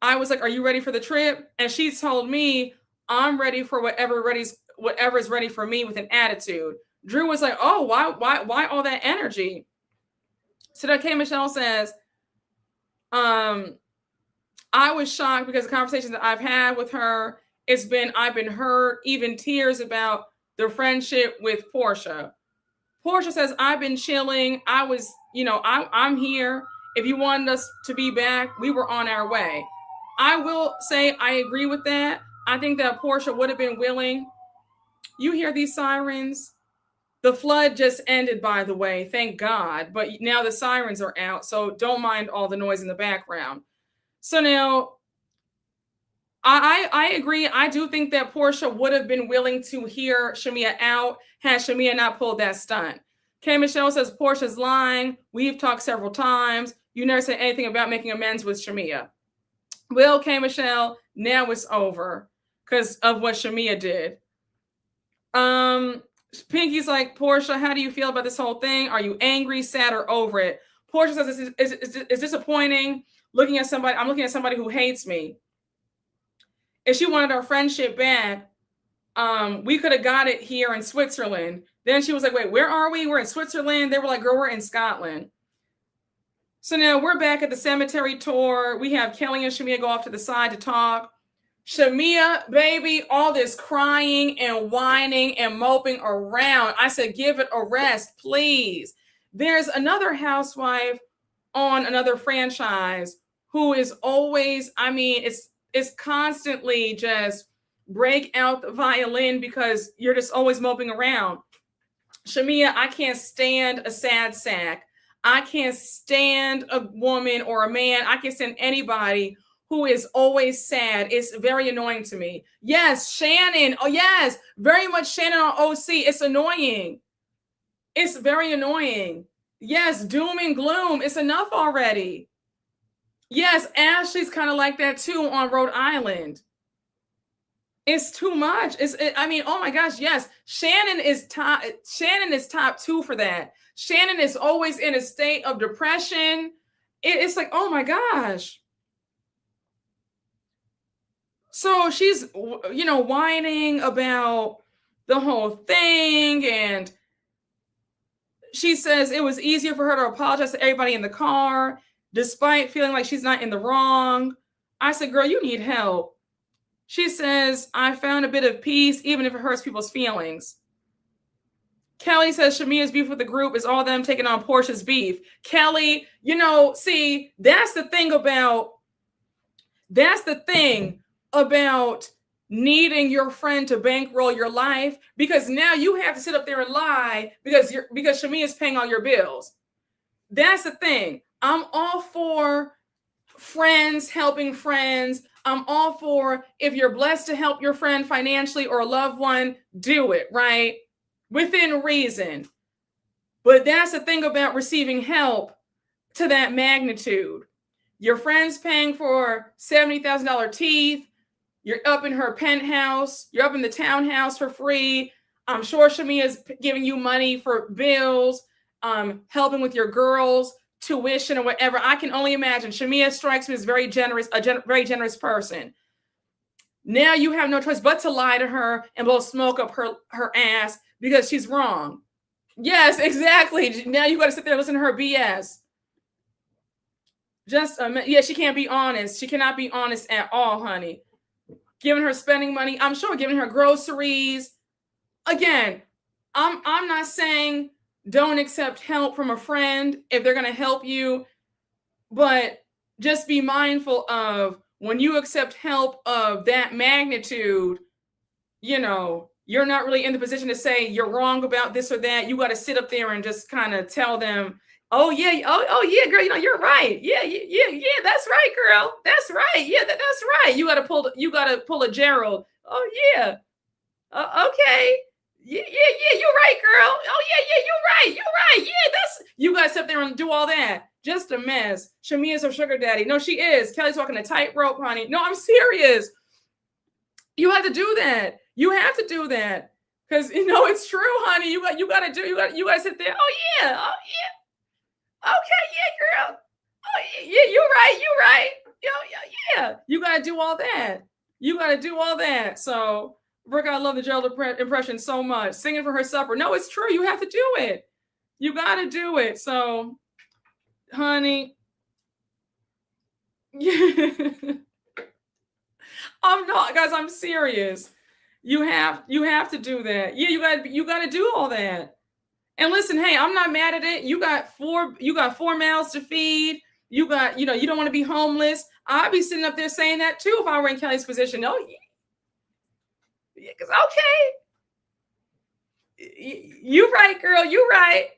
Speaker 1: I was like, are you ready for the trip? And she told me, I'm ready for whatever is ready for me with an attitude. Drew was like, oh, why all that energy? So that Kay Michelle says, I was shocked because the conversations that I've had with her, I've been hurt, even tears about their friendship with Porsha. Porsha says, I've been chilling. I'm here. If you wanted us to be back, we were on our way. I will say I agree with that. I think that Porsha would have been willing. You hear these sirens? The flood just ended, by the way, thank God. But now the sirens are out, so don't mind all the noise in the background. So now, I agree. I do think that Porsha would have been willing to hear Shamea out had Shamea not pulled that stunt. Kay Michelle says, Porsha's lying. We've talked several times. You never said anything about making amends with Shamea. Well, Kay Michelle, now it's over because of what Shamea did. Pinky's like, Porsha, how do you feel about this whole thing? Are you angry, sad, or over it? Porsha says, it's disappointing. I'm looking at somebody who hates me. If she wanted our friendship back, we could have got it here in Switzerland. Then she was like, wait, where are we? We're in Switzerland. They were like, girl, we're in Scotland. So now we're back at the cemetery tour. We have Kelly and Shamea go off to the side to talk. Shamea, baby, all this crying and whining and moping around. I said, give it a rest, please. There's another housewife on another franchise who is always, it's constantly just break out the violin because you're just always moping around. Shamea, I can't stand a sad sack. I can't stand a woman or a man. I can't stand anybody who is always sad. It's very annoying to me. Yes, Shannon. Oh, yes, very much Shannon on OC. It's annoying. It's very annoying. Yes, doom and gloom. It's enough already. Yes, Ashley's kind of like that too on Rhode Island. It's too much. I mean, oh my gosh, yes. Shannon is top 2 for that. Shannon is always in a state of depression. It's like, oh my gosh. So she's, whining about the whole thing, and she says it was easier for her to apologize to everybody in the car, despite feeling like she's not in the wrong. I said, girl, you need help. She says, I found a bit of peace, even if it hurts people's feelings. Kelly says Shamea's beef with the group is all them taking on Porsha's beef. Kelly, see, that's the thing about needing your friend to bankroll your life, because now you have to sit up there and lie because Shamea's paying all your bills. That's the thing. I'm all for friends helping friends. I'm all for, if you're blessed to help your friend financially or a loved one, do it, right? Within reason. But that's the thing about receiving help to that magnitude. Your friend's paying for $70,000 teeth. You're up in her penthouse. You're up in the townhouse for free. I'm sure Shamea's giving you money for bills, helping with your girls' tuition or whatever. I can only imagine. Shamea strikes me as very generous, very generous person. Now you have no choice but to lie to her and blow smoke up her ass because she's wrong. Yes, exactly. Now you got to sit there and listen to her BS. She can't be honest. She cannot be honest at all, honey. Giving her spending money. I'm sure giving her groceries. Again, I'm not saying don't accept help from a friend if they're going to help you, but just be mindful of when you accept help of that magnitude, you're not really in the position to say you're wrong about this or that. You got to sit up there and just kind of tell them, oh yeah, yeah, girl, you're right. Yeah, that's right, girl. That's right. Yeah, that's right. You got to pull a Gerald. Oh yeah. Okay. Yeah, you're right, girl. Oh yeah, you're right. Yeah, you guys sit there and do all that. Just a mess. Shamea's her sugar daddy. No, she is. Kelly's walking a tightrope, honey. No, I'm serious. You have to do that. You have to do that because it's true, honey. You got to sit there. Oh yeah. Okay, yeah, girl. Oh yeah, you're right. Yeah. You got to do all that. So. Brooke, I love the Gerald impression so much. Singing for her supper. No, it's true. You have to do it. You got to do it. So, honey. I'm not, guys. I'm serious. You have to do that. Yeah, you got to do all that. And listen, hey, I'm not mad at it. You got four mouths to feed. You got, you don't want to be homeless. I'd be sitting up there saying that too if I were in Kelly's position. Oh, yeah. Because okay, you right, girl. You right.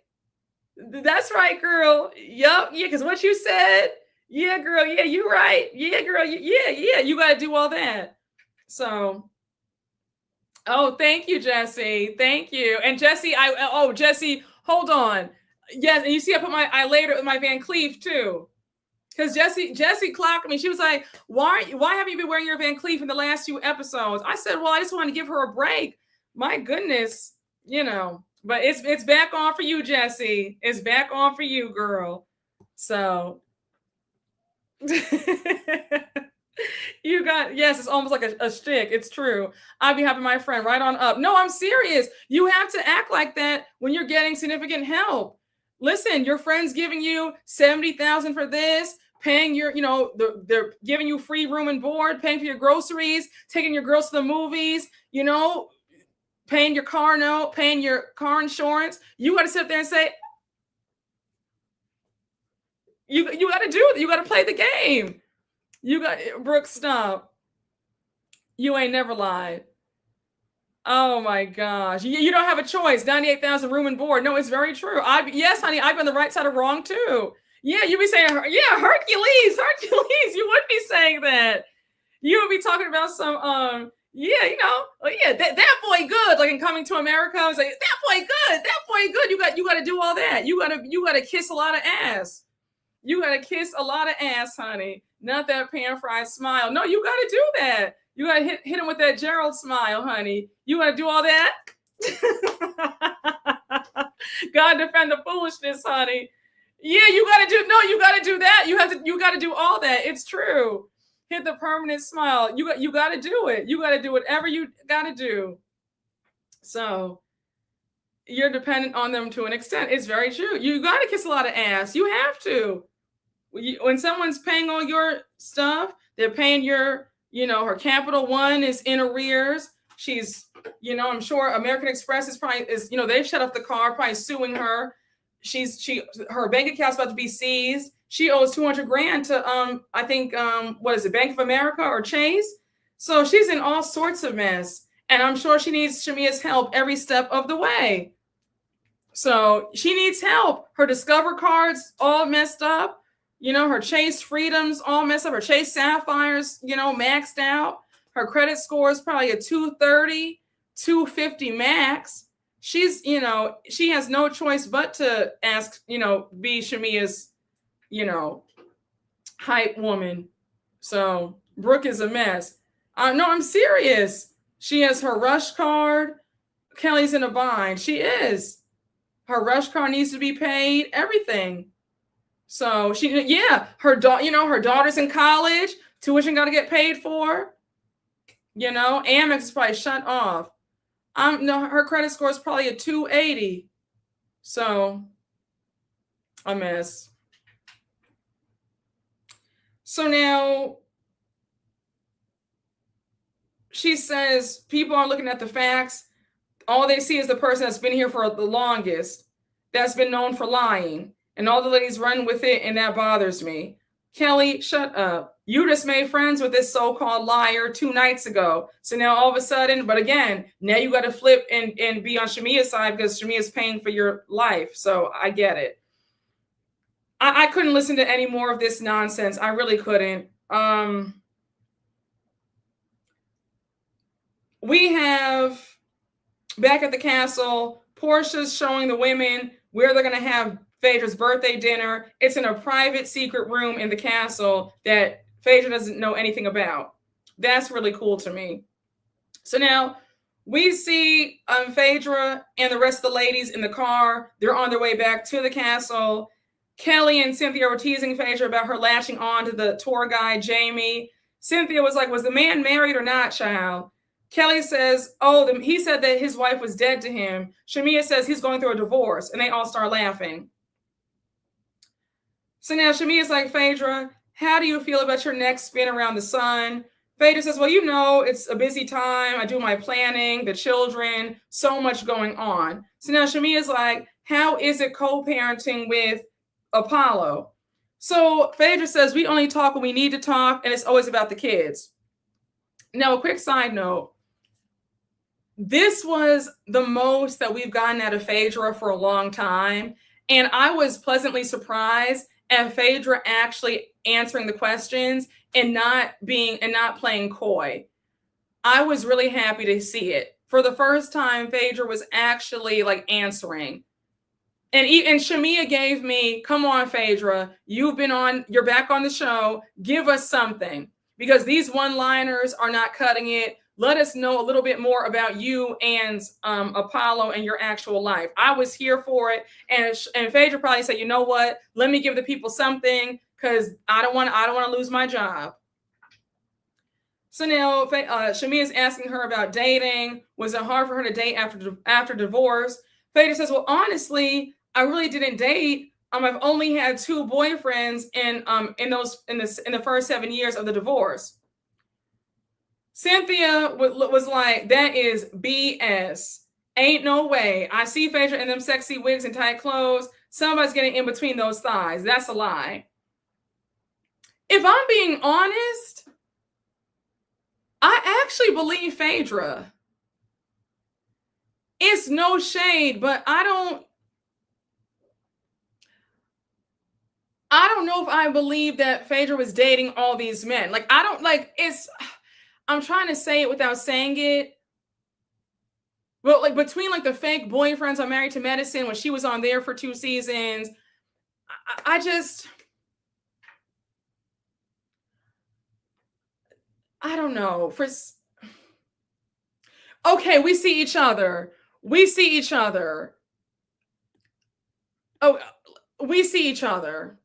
Speaker 1: That's right, girl. Yup. Yeah, because what you said. Yeah, girl. Yeah, you right. Yeah, girl. Yeah. You got to do all that. So, oh, thank you, Jesse. Thank you. And Jesse, Jesse, hold on. Yes, and you see, I layered it with my Van Cleef too. Because Jesse clocked me. She was like, why haven't you been wearing your Van Cleef in the last few episodes? I said, well, I just want to give her a break. My goodness, but it's back on for you, Jesse. It's back on for you, girl. So it's almost like a shtick. It's true. I'd be having my friend right on up. No, I'm serious. You have to act like that when you're getting significant help. Listen, your friend's giving you $70,000 for this, paying your, they're giving you free room and board, paying for your groceries, taking your girls to the movies, paying your car note, paying your car insurance. You got to sit there and say, you got to do it. You got to play the game. Brooke, stop. You ain't never lied. Oh my gosh. You don't have a choice. 98,000 room and board. No, it's very true. Yes, honey, I've been the right side of wrong too. Yeah, you'd be saying, yeah, Hercules, Hercules. You would be saying that. You would be talking about some, yeah, that boy good. Like in Coming to America, I was like, that boy good. You got to do all that. You got to kiss a lot of ass. You got to kiss a lot of ass, honey. Not that pan-fried smile. No, you got to do that. You got to hit him with that Gerald smile, honey. You got to do all that. God defend the foolishness, honey. Yeah, you got to do that. You got to do all that. It's true. Hit the permanent smile. You got to do it. You got to do whatever you got to do. So you're dependent on them to an extent. It's very true. You got to kiss a lot of ass. You have to. When someone's paying all your stuff, they're paying your, her Capital One is in arrears. She's, I'm sure American Express is they've shut off the car, probably suing her. Her bank account's about to be seized. She owes $200,000 to, I think, what is it, Bank of America or Chase? So she's in all sorts of mess. And I'm sure she needs Shamea's help every step of the way. So she needs help. Her Discover cards all messed up. Her Chase Freedoms all messed up. Her Chase Sapphires, maxed out. Her credit score is probably a 230, 250 max. She's, she has no choice but to ask, be Shamea's, hype woman. So Brooke is a mess. No, I'm serious. She has her Rush card. Kelly's in a bind. She is. Her Rush card needs to be paid. Everything. So her daughter's in college. Tuition got to get paid for. Amex is probably shut off. Her credit score is probably a 280. So a mess. So now she says people are looking at the facts. All they see is the person that's been here for the longest, that's been known for lying. And all the ladies run with it, and that bothers me. Kelly, shut up. You just made friends with this so-called liar 2 nights ago. So now all of a sudden, but again, now you got to flip and be on Shamea's side because Shamea's paying for your life. So I get it. I couldn't listen to any more of this nonsense. I really couldn't. We have back at the castle, Porsha's showing the women where they're going to have Phaedra's birthday dinner. It's in a private secret room in the castle that Phaedra doesn't know anything about. That's really cool to me. So now we see Phaedra and the rest of the ladies in the car. They're on their way back to the castle. Kelly and Cynthia were teasing Phaedra about her latching on to the tour guide, Jamie. Cynthia was like, was the man married or not, child? Kelly says, he said that his wife was dead to him. Shamea says he's going through a divorce, and they all start laughing. So now Shamea's like, Phaedra, how do you feel about your next spin around the sun? Phaedra says, well, it's a busy time. I do my planning, the children, so much going on. So now Shamea's like, how is it co-parenting with Apollo? So Phaedra says, we only talk when we need to talk, and it's always about the kids. Now, a quick side note. This was the most that we've gotten out of Phaedra for a long time. And I was pleasantly surprised at Phaedra actually answering the questions and not playing coy. I was really happy to see it. For the first time, Phaedra was actually answering. And Shamea gave me, come on, Phaedra, you're back on the show. Give us something, because these one-liners are not cutting it. Let us know a little bit more about you and Apollo and your actual life. I was here for it. And Phaedra probably said, you know what? Let me give the people something, because I don't want to lose my job. So now Shamea is asking her about dating. Was it hard for her to date after divorce? Phaedra says, well, honestly, I really didn't date. I've only had 2 boyfriends in the first 7 years of the divorce. Cynthia was like, that is BS. Ain't no way. I see Phaedra in them sexy wigs and tight clothes. Somebody's getting in between those thighs. That's a lie. If I'm being honest, I actually believe Phaedra. it's no shade, but I don't know if I believe that Phaedra was dating all these men. Like, I don't like it's. I'm trying to say it without saying it. But like between like the fake boyfriends on Married to Medicine when she was on there for 2 seasons, I just I don't know. Okay, we see each other. We see each other. Oh, we see each other.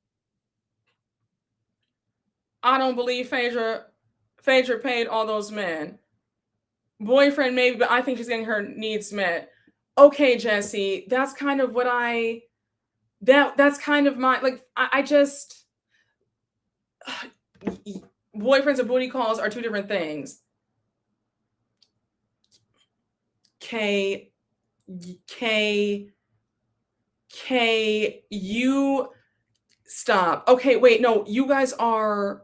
Speaker 1: I don't believe Phaedra paid all those men. Boyfriend maybe, but I think she's getting her needs met. Okay, Jesse, that's kind of what that's kind of my like I just boyfriends and booty calls are two different things. K, you stop. Okay, wait, no, you guys are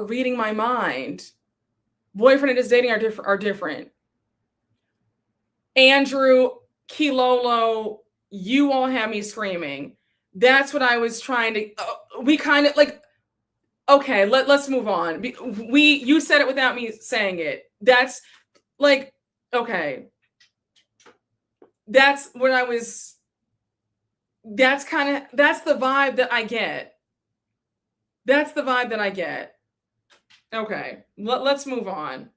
Speaker 1: reading my mind. Boyfriend and his dating are different. Andrew, Kilolo, you all have me screaming. That's what I was trying to. We kind of like. Okay, let's move on. You said it without me saying it. That's like okay. That's what I was. That's the vibe that I get. That's the vibe that I get. Okay, let's move on.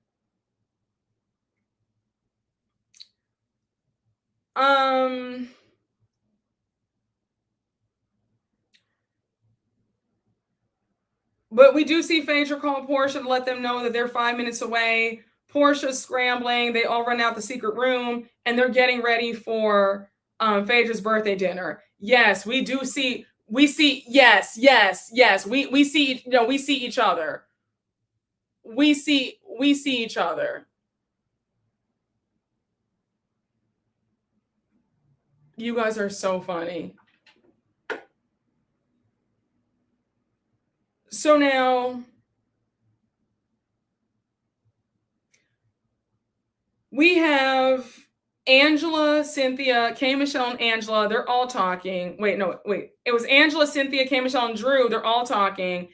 Speaker 1: But we do see Phaedra call Porsha to let them know that they're 5 minutes away. Porsha's scrambling. They all run out the secret room and they're getting ready for Phaedra's birthday dinner. Yes, we do see. We see. Yes. We see. We see each other. We see each other. You guys are so funny. So now we have Angela, Cynthia, K. Michelle, and Angela. They're all talking. Wait. It was Angela, Cynthia, K. Michelle, and Drew. They're all talking.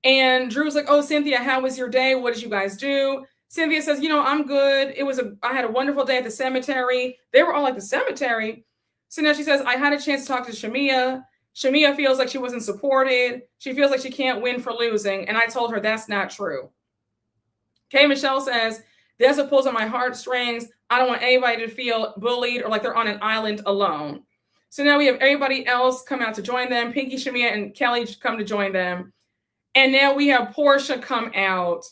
Speaker 1: And Drew's like, "Oh, Cynthia, how was your day? What did you guys do?" Cynthia says, "I'm good. I had a wonderful day at the cemetery." They were all at the cemetery. So now she says, "I had a chance to talk to Shamea. Shamea feels like she wasn't supported. She feels like she can't win for losing. And I told her that's not true." K. Michelle says, "There's a pulls on my heartstrings. I don't want anybody to feel bullied or like they're on an island alone." So now we have everybody else come out to join them. Pinky, Shamea, and Kelly come to join them. And now we have Porsha come out.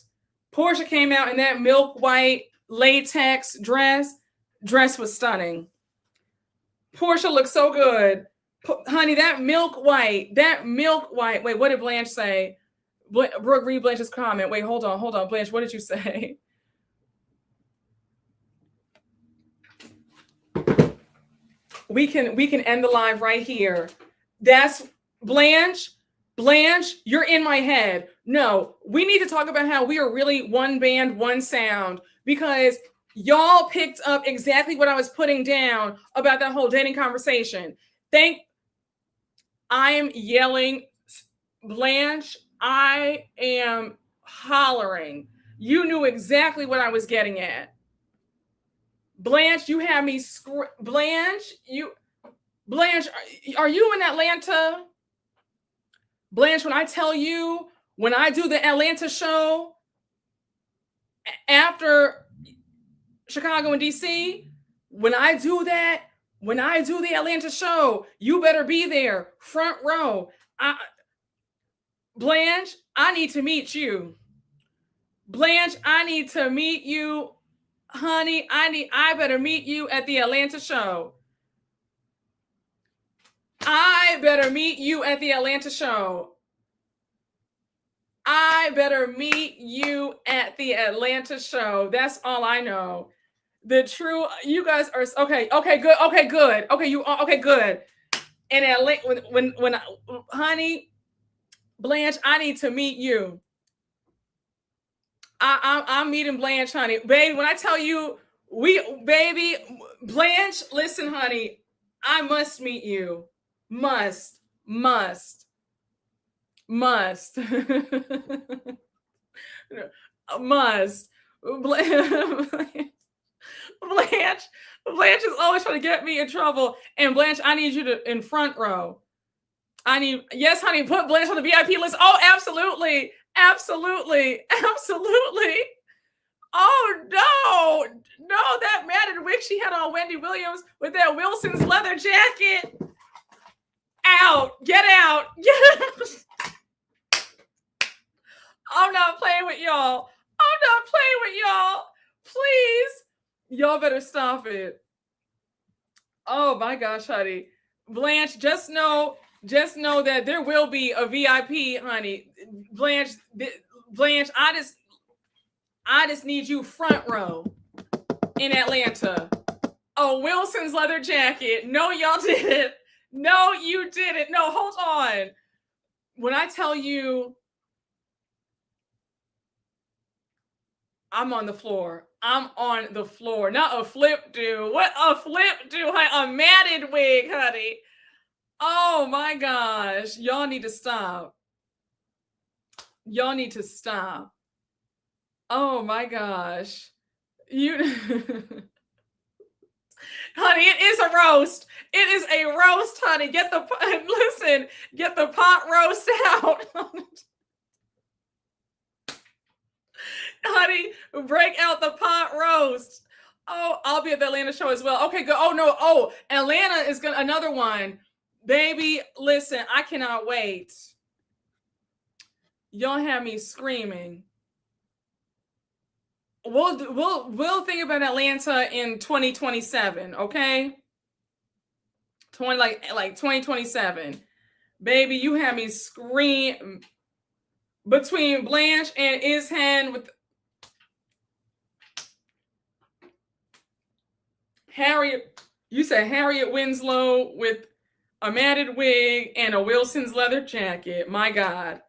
Speaker 1: Porsha came out in that milk white latex dress. Dress was stunning. Porsha looked so good. Honey, that milk white. Wait, what did Blanche say? Brooke, read Blanche's comment. Wait, hold on. Blanche, what did you say? We can end the live right here. That's Blanche. Blanche, you're in my head. No, we need to talk about how we are really one band, one sound, because y'all picked up exactly what I was putting down about that whole dating conversation. I am yelling, Blanche, I am hollering. You knew exactly what I was getting at. Blanche, you have me Blanche, are you in Atlanta? Blanche, when I tell you, when I do the Atlanta show after Chicago and DC, when I do the Atlanta show, you better be there, front row. Blanche, I need to meet you. Blanche, I need to meet you. Honey, I better meet you at the Atlanta show. I better meet you at the Atlanta show. I better meet you at the Atlanta show. That's all I know. You guys are okay, good. Okay, good. And Atlanta, when honey, Blanche, I need to meet you. I'm meeting Blanche, honey. Babe, when I tell you Baby, Blanche, listen, honey, I must meet you. Must. Must. Must. Blanche, Blanche is always trying to get me in trouble. And Blanche, I need you to in front row. Yes, honey, put Blanche on the VIP list. Oh, absolutely. Absolutely. Absolutely. Oh, no, that matted wig she had on Wendy Williams with that Wilson's leather jacket. Get out. I'm not playing with y'all. Please. Y'all better stop it. Oh my gosh, honey. Blanche, just know that there will be a VIP, honey. Blanche, I just need you front row in Atlanta. Oh, Wilson's leather jacket. No, y'all didn't. No, you didn't. No, hold on. When I tell you I'm on the floor. Not a flip do. What a flip do, honey. A matted wig, honey. Oh my gosh. Y'all need to stop. Oh my gosh. Honey, it is a roast. It is a roast, honey. Get the pot roast out. Honey, break out the pot roast. Oh, I'll be at the Atlanta show as well. Okay, good. Oh no. Oh, Atlanta is another one. Baby, listen, I cannot wait. Y'all have me screaming. We'll think about Atlanta in 2027, okay? 2027. Baby, you have me scream between Blanche and Ishan with Harriet. You said Harriet Winslow with a matted wig and a Wilson's leather jacket. My God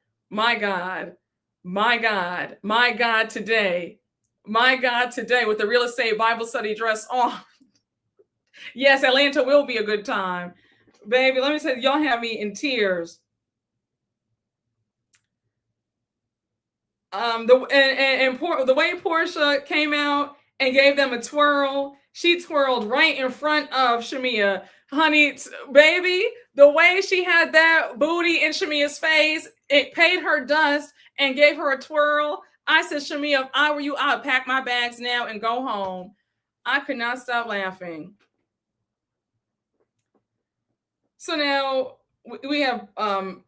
Speaker 1: today. My God, today with the real estate Bible study dress on. Yes, Atlanta will be a good time. Baby, let me say, y'all have me in tears. The way Porsha came out and gave them a twirl, she twirled right in front of Shamea. Honey, baby, the way she had that booty in Shamea's face, it paid her dust and gave her a twirl. I said, Shamea, if I were you, I would pack my bags now and go home. I could not stop laughing. So now we have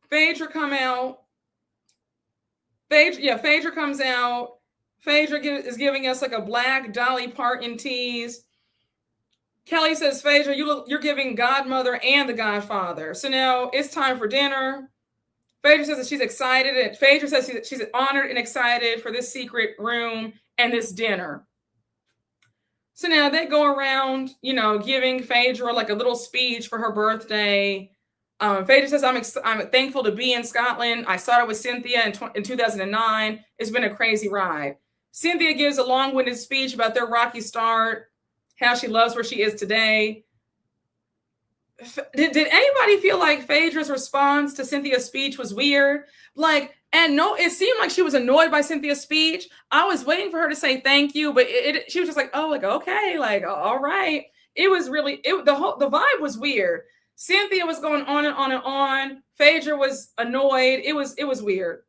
Speaker 1: Phaedra come out. Phaedra comes out. Phaedra is giving us like a black Dolly Parton tease. Kelly says, Phaedra, you're giving Godmother and the Godfather. So now it's time for dinner. Phaedra says that she's excited, and Phaedra says she's honored and excited for this secret room and this dinner. So now they go around, giving Phaedra like a little speech for her birthday. Phaedra says, I'm thankful to be in Scotland. I started with Cynthia in 2009. It's been a crazy ride. Cynthia gives a long-winded speech about their rocky start, how she loves where she is today. Did anybody feel like Phaedra's response to Cynthia's speech was weird? It seemed like she was annoyed by Cynthia's speech. I was waiting for her to say thank you, but she was just like, oh, okay, all right. It was really the vibe was weird. Cynthia was going on and on and on. Phaedra was annoyed. It was weird.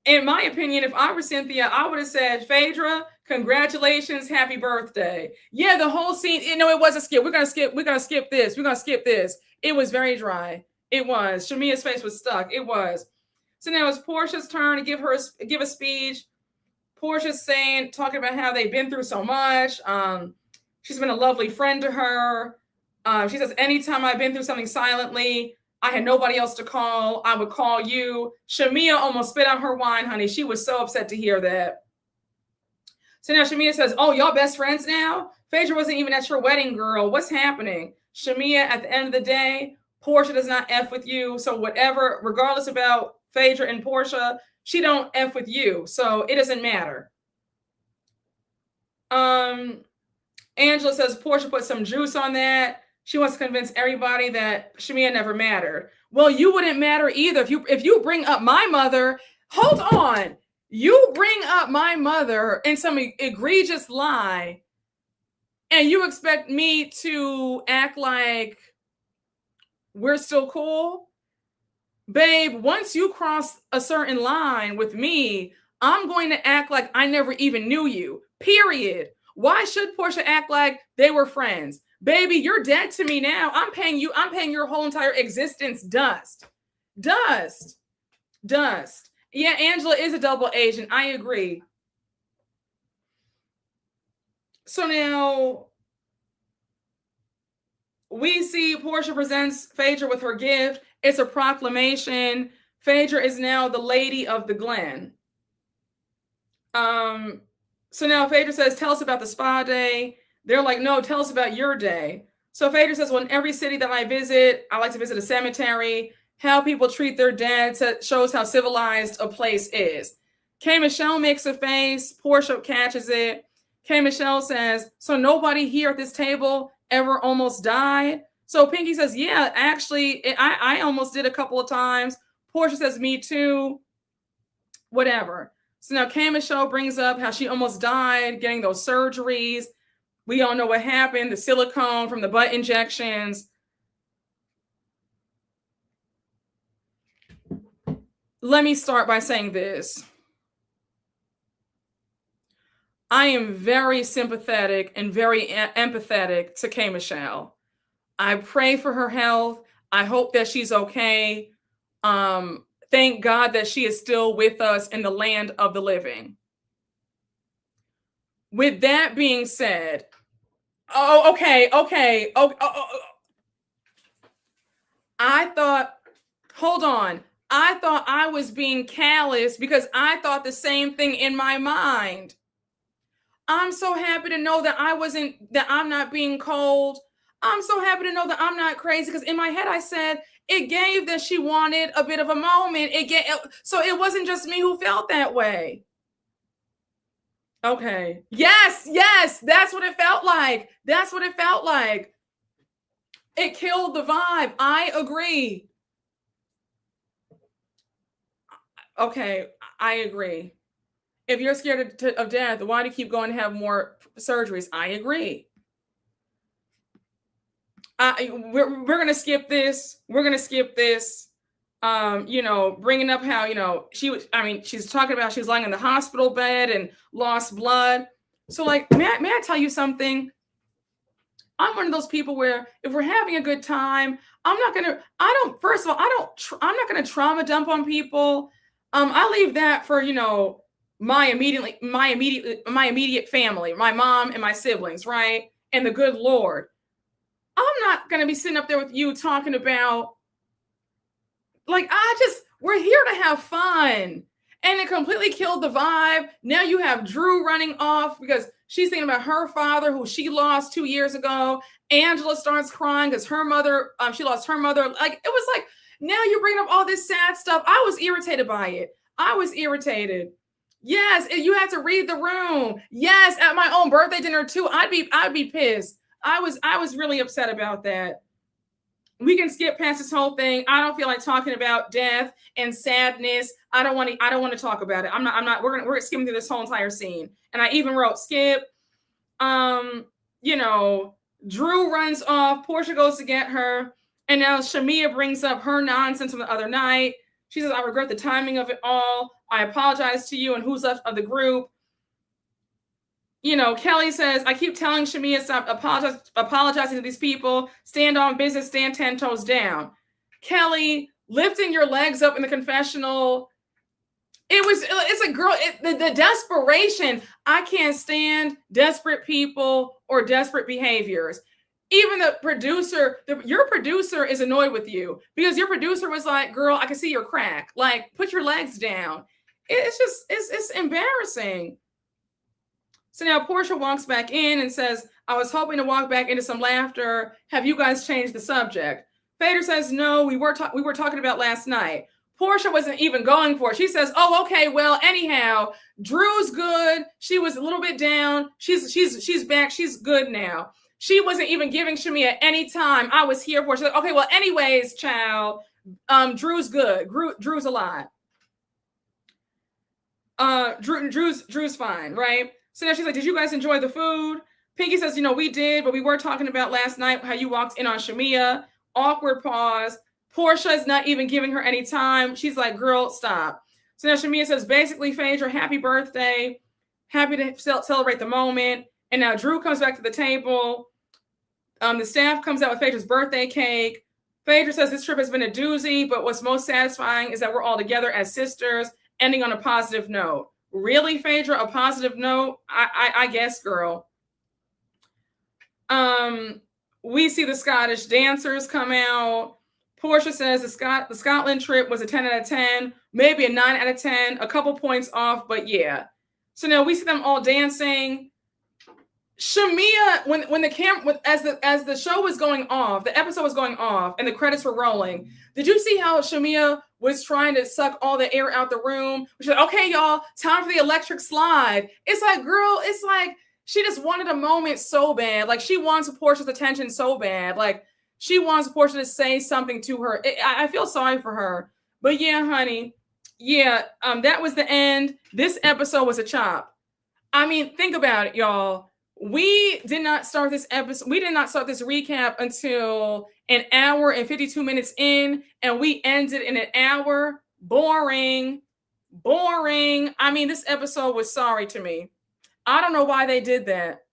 Speaker 1: In my opinion, if I were Cynthia, I would have said, Phaedra, congratulations, happy birthday. Yeah, the whole scene, it was a skip. We're gonna skip this. We're gonna skip this. It was very dry. It was. Shamea's face was stuck. It was. So now it's Porsha's turn to give a speech. Porsha's talking about how they've been through so much. She's been a lovely friend to her. She says, anytime I've been through something silently, I had nobody else to call. I would call you. Shamea almost spit out her wine, honey. She was so upset to hear that. So now Shamea says, oh, y'all best friends now? Phaedra wasn't even at your wedding, girl. What's happening? Shamea, at the end of the day, Porsha does not F with you. So whatever, regardless about Phaedra and Porsha, she don't F with you. So it doesn't matter. Angela says Porsha put some juice on that. She wants to convince everybody that Shamea never mattered. Well, you wouldn't matter either. If you bring up my mother, hold on. You bring up my mother in some egregious lie, and you expect me to act like we're still cool? Babe, once you cross a certain line with me, I'm going to act like I never even knew you. Period. Why should Porsha act like they were friends? Baby, you're dead to me now. I'm paying your whole entire existence dust. Dust. Yeah, Angela is a double agent. I agree. So now we see Porsha presents Phaedra with her gift. It's a proclamation. Phaedra is now the lady of the Glen. So now Phaedra says, tell us about the spa day. They're like, no, tell us about your day. So Phaedra says, well, in every city that I visit, I like to visit a cemetery. How people treat their dead shows how civilized a place is. K. Michelle makes a face. Porsha catches it. K. Michelle says, so nobody here at this table ever almost died? So Pinky says, yeah, actually, I almost did a couple of times. Porsha says, me too. Whatever. So now K. Michelle brings up how she almost died getting those surgeries. We all know what happened, the silicone from the butt injections. Let me start by saying this. I am very sympathetic and very empathetic to K. Michelle. I pray for her health. I hope that she's okay. Thank God that she is still with us in the land of the living. With that being said, okay. I thought I was being callous because I thought the same thing in my mind. I'm so happy to know that I'm not being cold. I'm so happy to know that I'm not crazy because in my head I said it gave that she wanted a bit of a moment. So it wasn't just me who felt that way. Okay. Yes. That's what it felt like. It killed the vibe. I agree. Okay. I agree. If you're scared of death, why do you keep going to have more surgeries? I agree. We're gonna skip this. Bringing up how she's talking about she's lying in the hospital bed and lost blood. So like, may I tell you something? I'm one of those people where if we're having a good time, I'm not gonna trauma dump on people. I leave that for my immediate family, my mom and my siblings, right? And the good Lord. I'm not going to be sitting up there with you talking about, we're here to have fun. And it completely killed the vibe. Now you have Drew running off because she's thinking about her father, who she lost 2 years ago. Angela starts crying because her mother, she lost her mother. Like, it was like, now you're bringing up all this sad stuff. I was irritated by it. Yes, you had to read the room. Yes, at my own birthday dinner too. I'd be pissed. I was really upset about that. We can skip past this whole thing. I don't feel like talking about death and sadness. I don't want to talk about it. I'm not. We're skimming through this whole entire scene. And I even wrote skip. Drew runs off. Porsha goes to get her, and now Shamea brings up her nonsense from the other night. She says, "I regret the timing of it all. I apologize to you and who's left of the group." Kelly says, I keep telling Shamea, stop apologizing to these people. Stand on business, stand 10 toes down. Kelly, lifting your legs up in the confessional. It's a girl, the desperation. I can't stand desperate people or desperate behaviors. Even the producer, your producer is annoyed with you because your producer was like, girl, I can see your crack. Like, put your legs down. It's embarrassing. So now Porsha walks back in and says, I was hoping to walk back into some laughter. Have you guys changed the subject? Phaedra says, no, we were talking about last night. Porsha wasn't even going for it. She says, "Oh, okay, well, anyhow, Drew's good. She was a little bit down. She's back. She's good now." She wasn't even giving Shamea any time. I was here for it. She's like, "Okay, well, anyways, child, Drew's good. Drew's alive. Drew's fine, right?" So now she's like, "Did you guys enjoy the food?" Pinky says, "We did, but we were talking about last night how you walked in on Shamea." Awkward pause. Porsha is not even giving her any time. She's like, "Girl, stop." So now Shamea says, basically, Phaedra, happy birthday. Happy to celebrate the moment. And now Drew comes back to the table. The staff comes out with Phaedra's birthday cake. Phaedra says this trip has been a doozy, but what's most satisfying is that we're all together as sisters, ending on a positive note. Really, Phaedra, a positive note? I guess, girl. We see the Scottish dancers come out. Porsha says the Scotland trip was a 10 out of 10, maybe a 9 out of 10, a couple points off, but yeah. So now we see them all dancing. Shamea, when the camera, as the show was going off, the episode was going off, and the credits were rolling. Did you see how Shamea was trying to suck all the air out the room? She's like, "Okay, y'all, time for the electric slide." It's like, girl, it's like she just wanted a moment so bad. Like she wants Porsha's attention so bad. Like she wants Porsha to say something to her. I feel sorry for her. But yeah, honey, yeah, that was the end. This episode was a chop. I mean, think about it, y'all. We did not start this episode. We did not start this recap until an hour and 52 minutes in, and we ended in an hour. Boring. I mean, this episode was sorry to me. I don't know why they did that.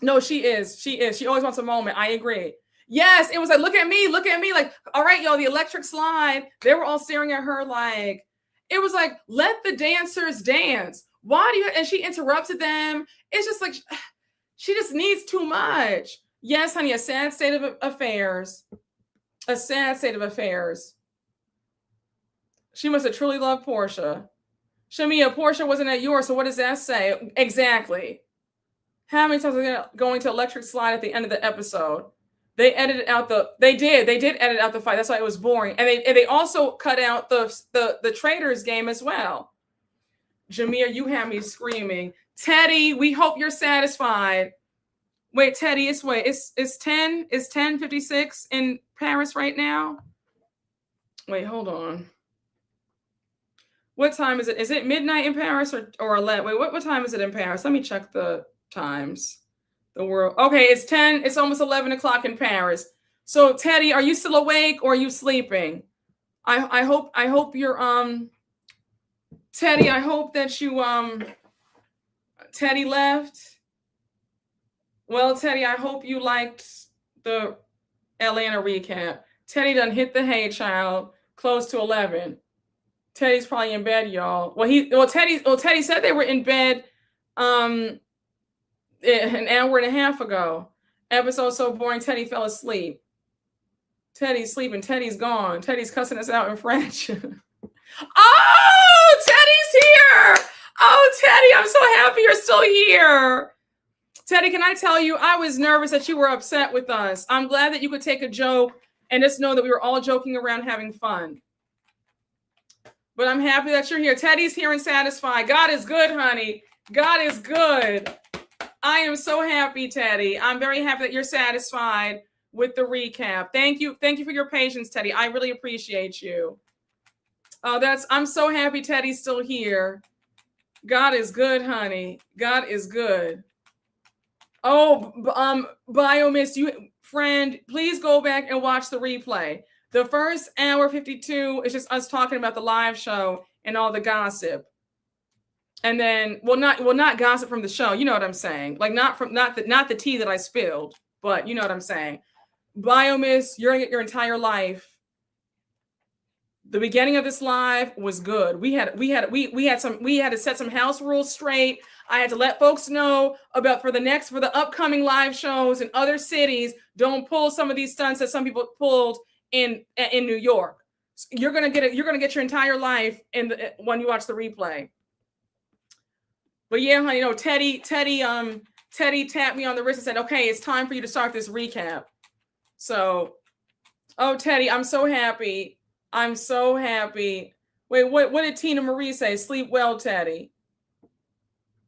Speaker 1: No, she is. She always wants a moment. I agree. Yes, it was like, look at me. Like, all right, y'all, the electric slide. They were all staring at her like, it was like, let the dancers dance. Why do you? And she interrupted them. It's just like, she just needs too much. Yes, honey, a sad state of affairs. A sad state of affairs. She must have truly loved Porsha. Shamea, Porsha wasn't at yours, so what does that say? Exactly. How many times are they going to electric slide at the end of the episode? They edited out they did edit out the fight. That's why it was boring. And they also cut out the traders game as well. Jameer, you have me screaming. Teddy, we hope you're satisfied. Wait, Teddy, it's 10:56 in Paris right now. Wait, hold on. What time is it? Is it midnight in Paris or 11? Wait, what time is it in Paris? Let me check the times. The world. Okay, it's 10. It's almost 11 o'clock in Paris. So, Teddy, are you still awake or are you sleeping? I hope you're Teddy, I hope that you Teddy left. Well, Teddy, I hope you liked the Atlanta recap. Teddy done hit the hay, child. Close to 11. Teddy's probably in bed, y'all. Teddy said they were in bed an hour and a half ago. Episode so boring, Teddy fell asleep. Teddy's sleeping. Teddy's gone. Teddy's cussing us out in French. Oh, Teddy's here. Oh, Teddy, I'm so happy you're still here. Teddy, can I tell you, I was nervous that you were upset with us. I'm glad that you could take a joke and just know that we were all joking around having fun. But I'm happy that you're here. Teddy's here and satisfied. God is good, honey. God is good. I am so happy, Teddy. I'm very happy that you're satisfied with the recap. Thank you. Thank you for your patience, Teddy. I really appreciate you. Oh, I'm so happy Teddy's still here. God is good, honey. God is good. Oh, Biomiss, friend, please go back and watch the replay. The first hour 52 is just us talking about the live show and all the gossip. And then, not gossip from the show. You know what I'm saying? Like not the tea that I spilled, but you know what I'm saying. Biomiss, you're your entire life. The beginning of this live was good. We had to set some house rules straight. I had to let folks know about for the upcoming live shows in other cities. Don't pull some of these stunts that some people pulled in New York. You're gonna get your entire life when you watch the replay. But yeah, honey, Teddy tapped me on the wrist and said, "Okay, it's time for you to start this recap." So, oh, Teddy, I'm so happy. I'm so happy. Wait, what did Tina Marie say? Sleep well, Teddy.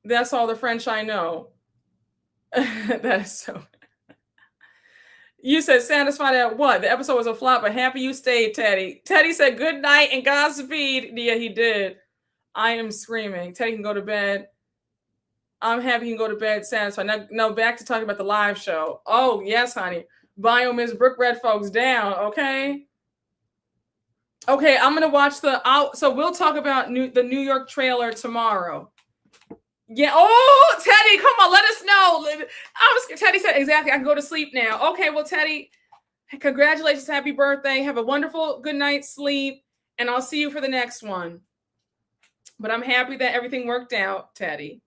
Speaker 1: That's all the French I know. That is so. You said satisfied at what? The episode was a flop, but happy you stayed, Teddy. Teddy said good night and Godspeed. Yeah, he did. I am screaming. Teddy can go to bed. I'm happy he can go to bed satisfied. Now back to talking about the live show. Oh, yes, honey. Bio Miss Brooke Red folks down, okay? Okay, I'm gonna watch so we'll talk about the New York trailer tomorrow. Yeah. Oh, Teddy, come on, let us know. Teddy said exactly. I can go to sleep now. Okay, well, Teddy, congratulations, happy birthday. Have a wonderful good night's sleep, and I'll see you for the next one. But I'm happy that everything worked out, Teddy.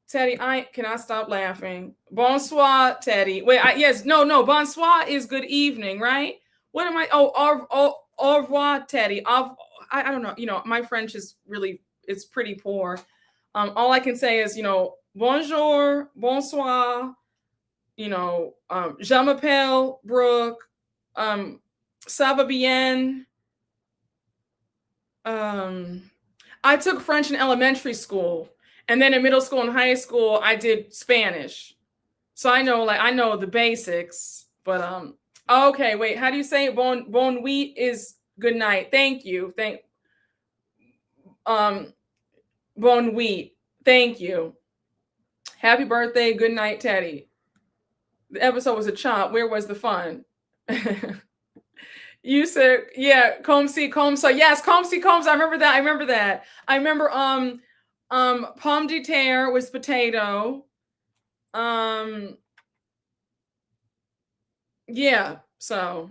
Speaker 1: Teddy, I cannot stop laughing. Bonsoir, Teddy. Wait, no. Bonsoir is good evening, right? What am I? Au revoir, Teddy. I don't know. You know, my French is really, it's pretty poor. All I can say is, bonjour, bonsoir, je m'appelle Brooke, ça va bien. I took French in elementary school, and then in middle school and high school, I did Spanish. So I know the basics, but okay, wait, how do you say it? Bon nuit is good night. Thank you. Bon nuit. Thank you. Happy birthday. Good night, Teddy. The episode was a chomp. Where was the fun? You said, yeah, Combs. Yes, Combs. I remember that. I remember pomme de terre was potato. Yeah, so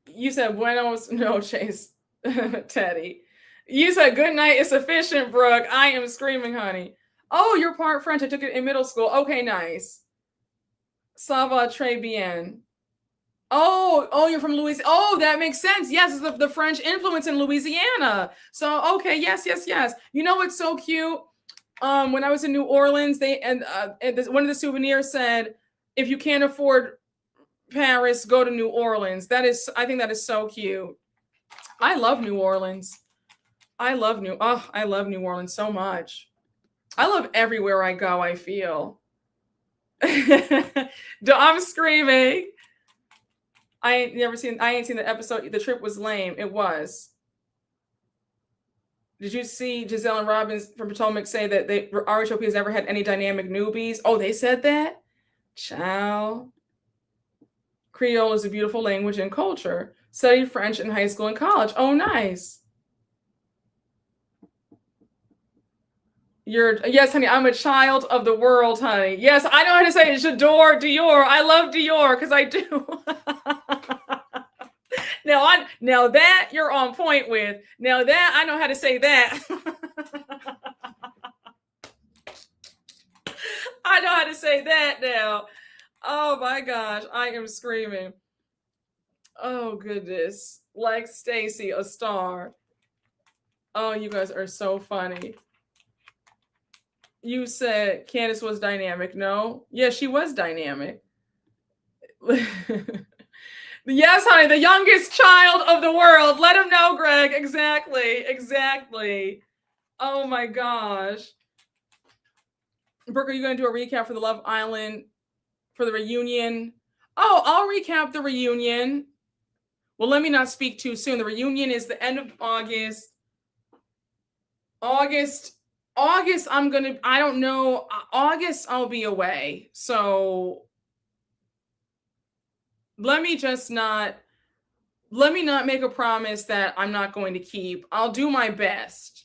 Speaker 1: you said buenos noches, Teddy. You said good night is sufficient, Brooke. I am screaming, honey. Oh, you're part French. I took it in middle school. Okay, nice. Ça va très bien. Oh, you're from Louisiana. Oh, that makes sense. Yes, it's the French influence in Louisiana. So, okay, yes. You know what's so cute? When I was in New Orleans, one of the souvenirs said, if you can't afford Paris, go to New Orleans. I think that is so cute. I love New Orleans. I love New Orleans so much. I love everywhere I go, I feel. I'm screaming. I ain't seen the episode. The trip was lame. It was. Did you see Giselle and Robbins from Potomac say that RHOP has never had any dynamic newbies? Oh, they said that? Ciao. Creole is a beautiful language and culture. Studied French in high school and college. Oh, nice. Yes, honey, I'm a child of the world, honey. Yes, I know how to say it. J'adore Dior. I love Dior because I do. Now that you're on point with. Now that I know how to say that. I know how to say that now. Oh my gosh, I am screaming. Oh goodness. Like Stacy, a star. Oh, you guys are so funny. You said Candace was dynamic. No? Yeah, she was dynamic. Yes, honey, the youngest child of the world. Let him know, Greg. Exactly. Oh my gosh. Brooke, are you going to do a recap for the Love Island for the reunion? Oh, I'll recap the reunion. Well, let me not speak too soon. The reunion is the end of August. August, I don't know. August, I'll be away. So let me not make a promise that I'm not going to keep. I'll do my best.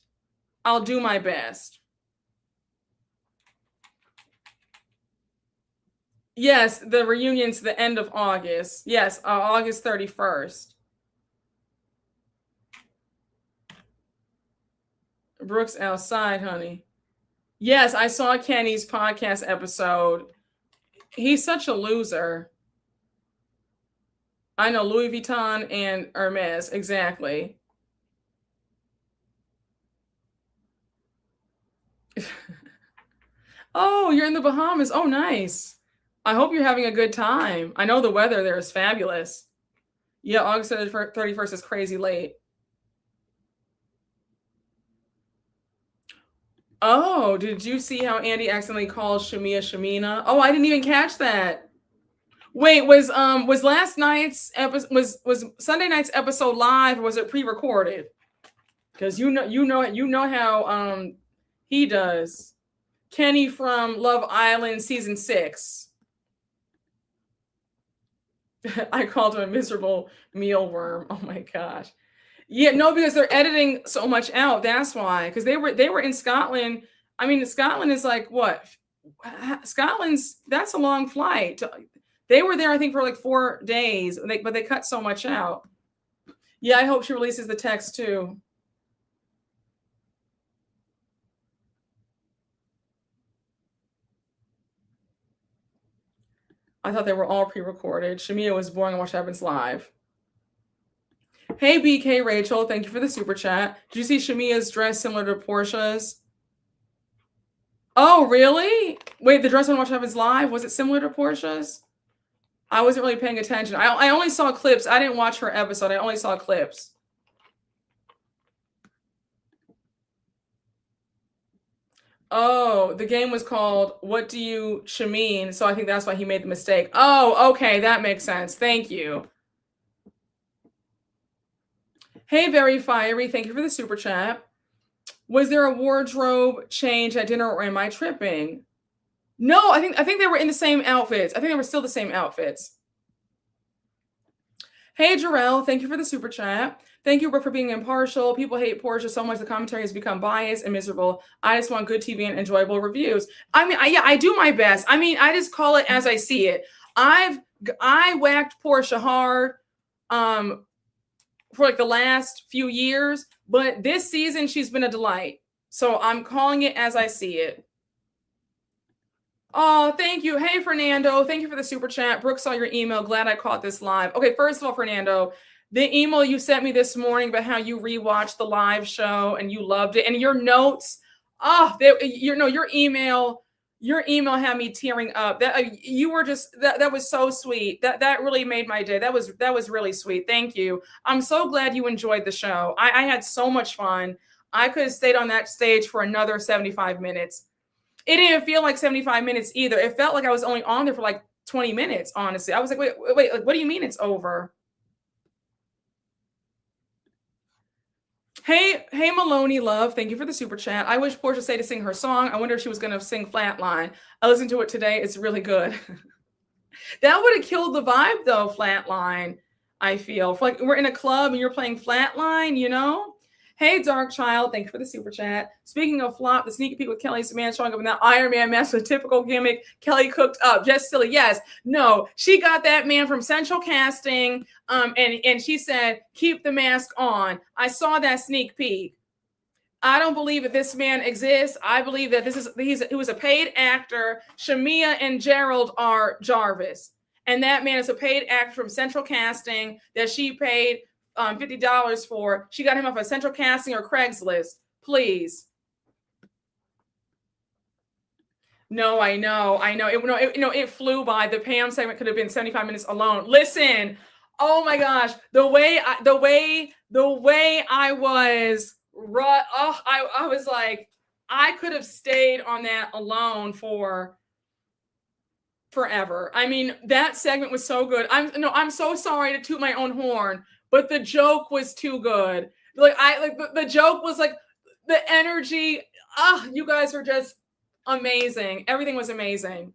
Speaker 1: Yes, the reunion's the end of August. Yes, August 31st. Brooke's outside, honey. Yes, I saw Kenny's podcast episode. He's such a loser. I know, Louis Vuitton and Hermes, exactly. Oh, you're in the Bahamas. Oh, nice. I hope you're having a good time. I know the weather there is fabulous. Yeah, August 31st is crazy late. Oh, did you see how Andy accidentally called Shamea Shamina? Oh, I didn't even catch that. Wait, was last night's episode was Sunday night's episode live or was it pre-recorded? Because you know how he does. Kenny from Love Island season 6. I called him a miserable mealworm. Oh my gosh. Yeah, no, because they're editing so much out. That's why. Because they were in Scotland. I mean, Scotland is like what? That's a long flight. They were there, I think, for like 4 days, but they cut so much out. Yeah, I hope she releases the text too. I thought they were all pre-recorded. Shamea was boring and Watch Happens Live. Hey, BK Rachel, thank you for the super chat. Did you see Shamea's dress similar to Porsha's? Oh, really? Wait, the dress on Watch Happens Live, was it similar to Porsha's? I wasn't really paying attention. I only saw clips. I didn't watch her episode. I only saw clips. Oh, the game was called What Do You Shameen? So I think that's why he made the mistake. Oh, okay. That makes sense. Thank you. Hey, Very Fiery. Thank you for the super chat. Was there a wardrobe change at dinner or am I tripping? No, I think they were in the same outfits. I think they were still the same outfits. Hey, Jarrell. Thank you for the super chat. Thank you, Brooke, for being impartial. People hate Porsha so much the commentary has become biased and miserable. I just want good TV and enjoyable reviews. I mean, I do my best. I mean, I just call it as I see it. I whacked Porsha hard for like the last few years, but this season she's been a delight. So I'm calling it as I see it. Oh, thank you. Hey, Fernando. Thank you for the super chat. Brooke saw your email. Glad I caught this live. Okay, first of all, Fernando, the email you sent me this morning about how you rewatched the live show and you loved it, and your notes. Oh, your email had me tearing up. That you were just that was so sweet. That really made my day. That was really sweet. Thank you. I'm so glad you enjoyed the show. I had so much fun. I could have stayed on that stage for another 75 minutes. It didn't feel like 75 minutes either. It felt like I was only on there for like 20 minutes, honestly. I was like, wait, like, what do you mean it's over? Hey, Maloney love. Thank you for the super chat. I wish Porsha stayed to sing her song. I wonder if she was going to sing Flatline. I listened to it today. It's really good. That would have killed the vibe though, Flatline. I feel like we're in a club and you're playing Flatline, you know? Hey, Dark Child, thank you for the super chat. Speaking of flop, the sneaky peek with Kelly's man showing up in that Iron Man mask with typical gimmick. Kelly cooked up, just silly. Yes, no, she got that man from Central Casting, and she said, keep the mask on. I saw that sneak peek. I don't believe that this man exists. I believe that he was a paid actor. Shamea and Gerald are Jarvis, and that man is a paid actor from Central Casting that she paid $50 for. She got him off of Central Casting or Craigslist. Please. No, I know. It flew by. The Pam segment could have been 75 minutes alone. Listen, oh my gosh, the way I was, I was like, I could have stayed on that alone for forever. I mean, that segment was so good. I'm so sorry to toot my own horn, but the joke was too good. The joke was like the energy. You guys were just amazing. Everything was amazing.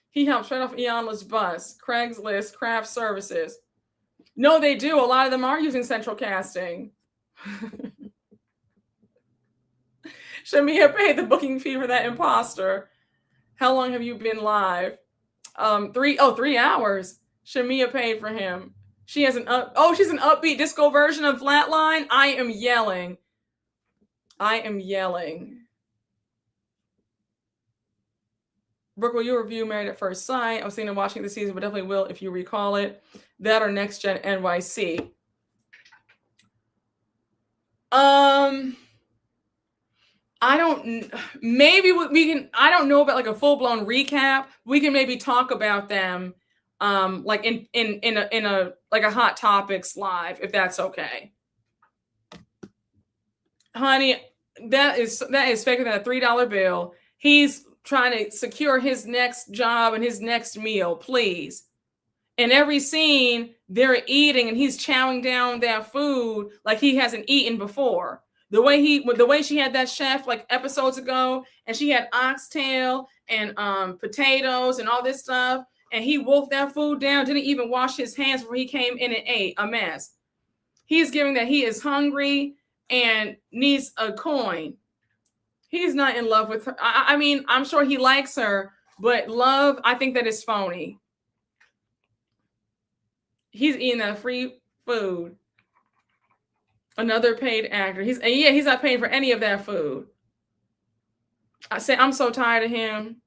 Speaker 1: He helped straight off Iyanla's bus. Craigslist, craft services. No, they do. A lot of them are using Central Casting. Shamea paid the booking fee for that imposter. How long have you been live? 3 hours. Shamea paid for him. She's an upbeat disco version of Flatline. I am yelling. Brooke, will you review Married at First Sight? I was thinking of watching the season, but definitely will if you recall it. That or Next Gen NYC. I don't. Maybe we can. I don't know about like a full blown recap. We can maybe talk about them like in a like a Hot Topics live, if that's okay. Honey, that is faker than a $3 bill. He's trying to secure his next job and his next meal, please. In every scene, they're eating and he's chowing down that food like he hasn't eaten before. The way she had that chef like episodes ago, and she had oxtail and potatoes and all this stuff, and he wolfed that food down, didn't even wash his hands before he came in and ate. A mess. He's giving that he is hungry and needs a coin. He's not in love with her. I mean, I'm sure he likes her, but love, I think that is phony. He's eating that free food. Another paid actor. He's not paying for any of that food. I say I'm so tired of him.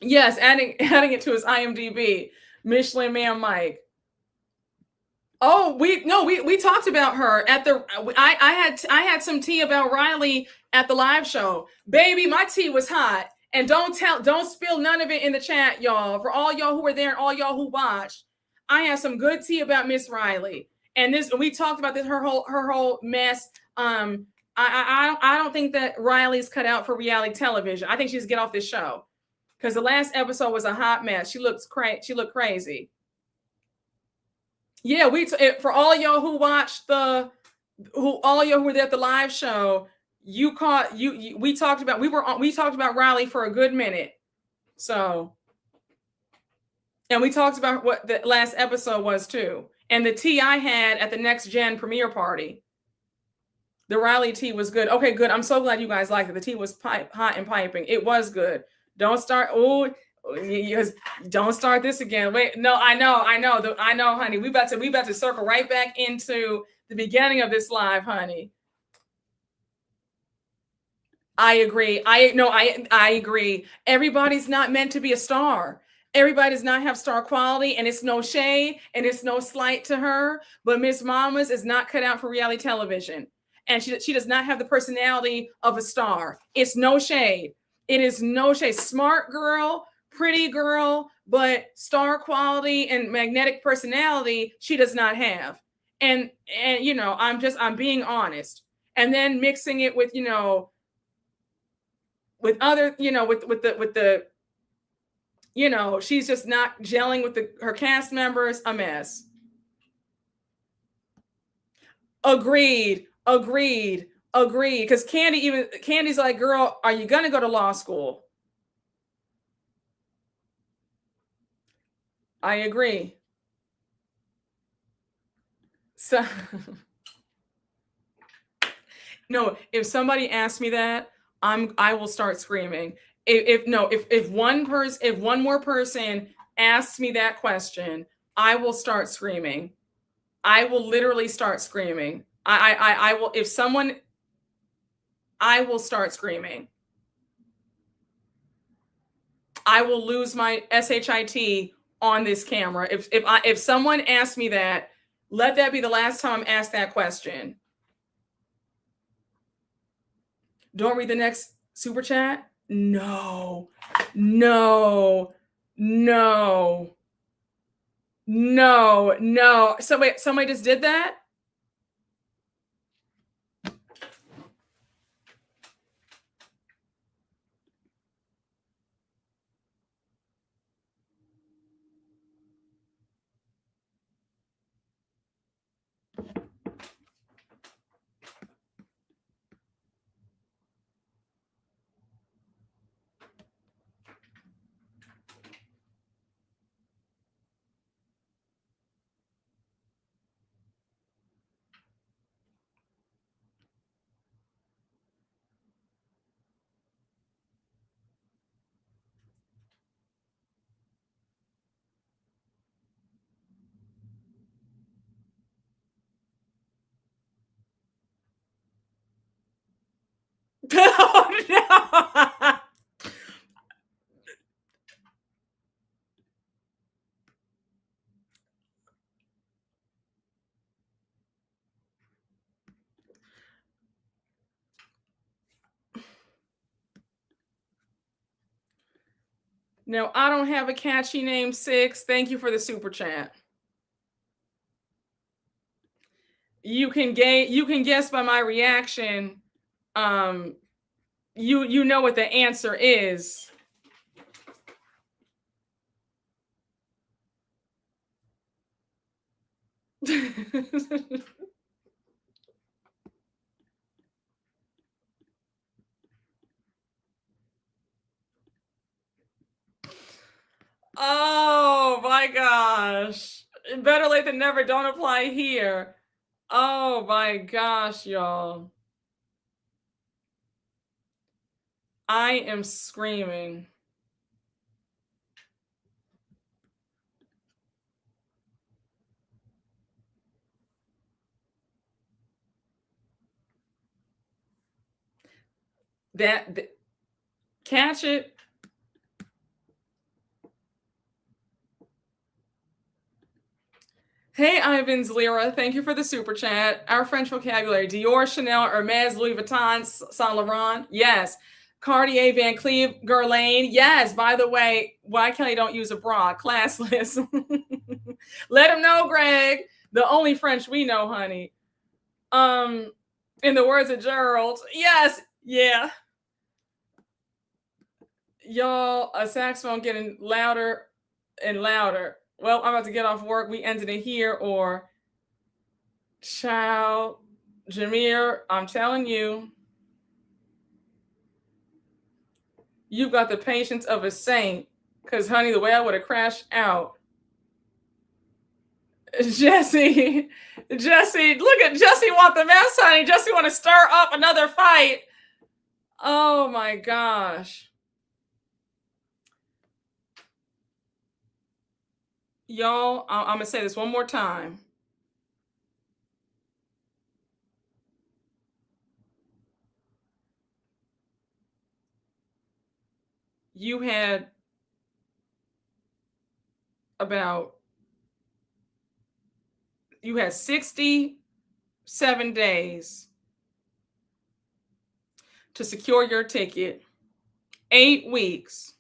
Speaker 1: Yes, adding it to his IMDb. Michelin Man Mike. Oh, we talked about her at the I had some tea about Riley at the live show. Baby, my tea was hot. And don't spill none of it in the chat, y'all. For all y'all who were there and all y'all who watched, I had some good tea about Miss Riley. And we talked about this her whole mess. I don't think that Riley's cut out for reality television. I think she just get off this show. Because the last episode was a hot mess. She looked crazy. Yeah, for all y'all who watched all y'all who were there at the live show, we talked about Riley for a good minute. So, and we talked about what the last episode was too. And the tea I had at the Next Gen premiere party. The Riley tea was good. Okay, good. I'm so glad you guys liked it. The tea was hot and piping. It was good. Don't start. Don't start this again. Wait, no, I know, honey. We about to circle right back into the beginning of this live, honey. I agree. I agree. Everybody's not meant to be a star. Everybody does not have star quality, and it's no shade and it's no slight to her. But Miss Mamas is not cut out for reality television, and she does not have the personality of a star. It's no shade. It is no shade. Smart girl, pretty girl, but star quality and magnetic personality she does not have. And I'm being honest. And then mixing it with with other with the she's just not gelling with her cast members. A mess. Agreed. Because Candy's like, girl, are you gonna go to law school? I agree. So no, if somebody asks me that, I will start screaming. If one more person asks me that question, I will start screaming. I will literally start screaming. I will, if someone, I will start screaming. I will lose my SHIT on this camera. If someone asks me that, let that be the last time I'm asked that question. Don't read the next super chat. No. So wait, somebody just did that? Oh, no. No, I don't have a catchy name, Six. Thank you for the super chat. You can guess by my reaction. You know what the answer is. Oh my gosh. Better late than never. Don't apply here. Oh my gosh, y'all. I am screaming. Catch it. Hey, Ivan's Lyra, thank you for the super chat. Our French vocabulary: Dior, Chanel, Hermes, Louis Vuitton, Saint Laurent. Yes. Cartier, Van Cleef, Guerlain. Yes. By the way, why Kelly don't use a bra? Classless. Let him know, Greg. The only French we know, honey. In the words of Gerald. Yes. Yeah. Y'all, a saxophone getting louder and louder. Well, I'm about to get off work. We ended it here, or child, Jameer, I'm telling you, you've got the patience of a saint. Because, honey, the way I would have crashed out. Jesse, look at Jesse want the mess, honey. Jesse want to stir up another fight. Oh my gosh. Y'all, I'm going to say this one more time. You had 67 days to secure your ticket. 8 weeks.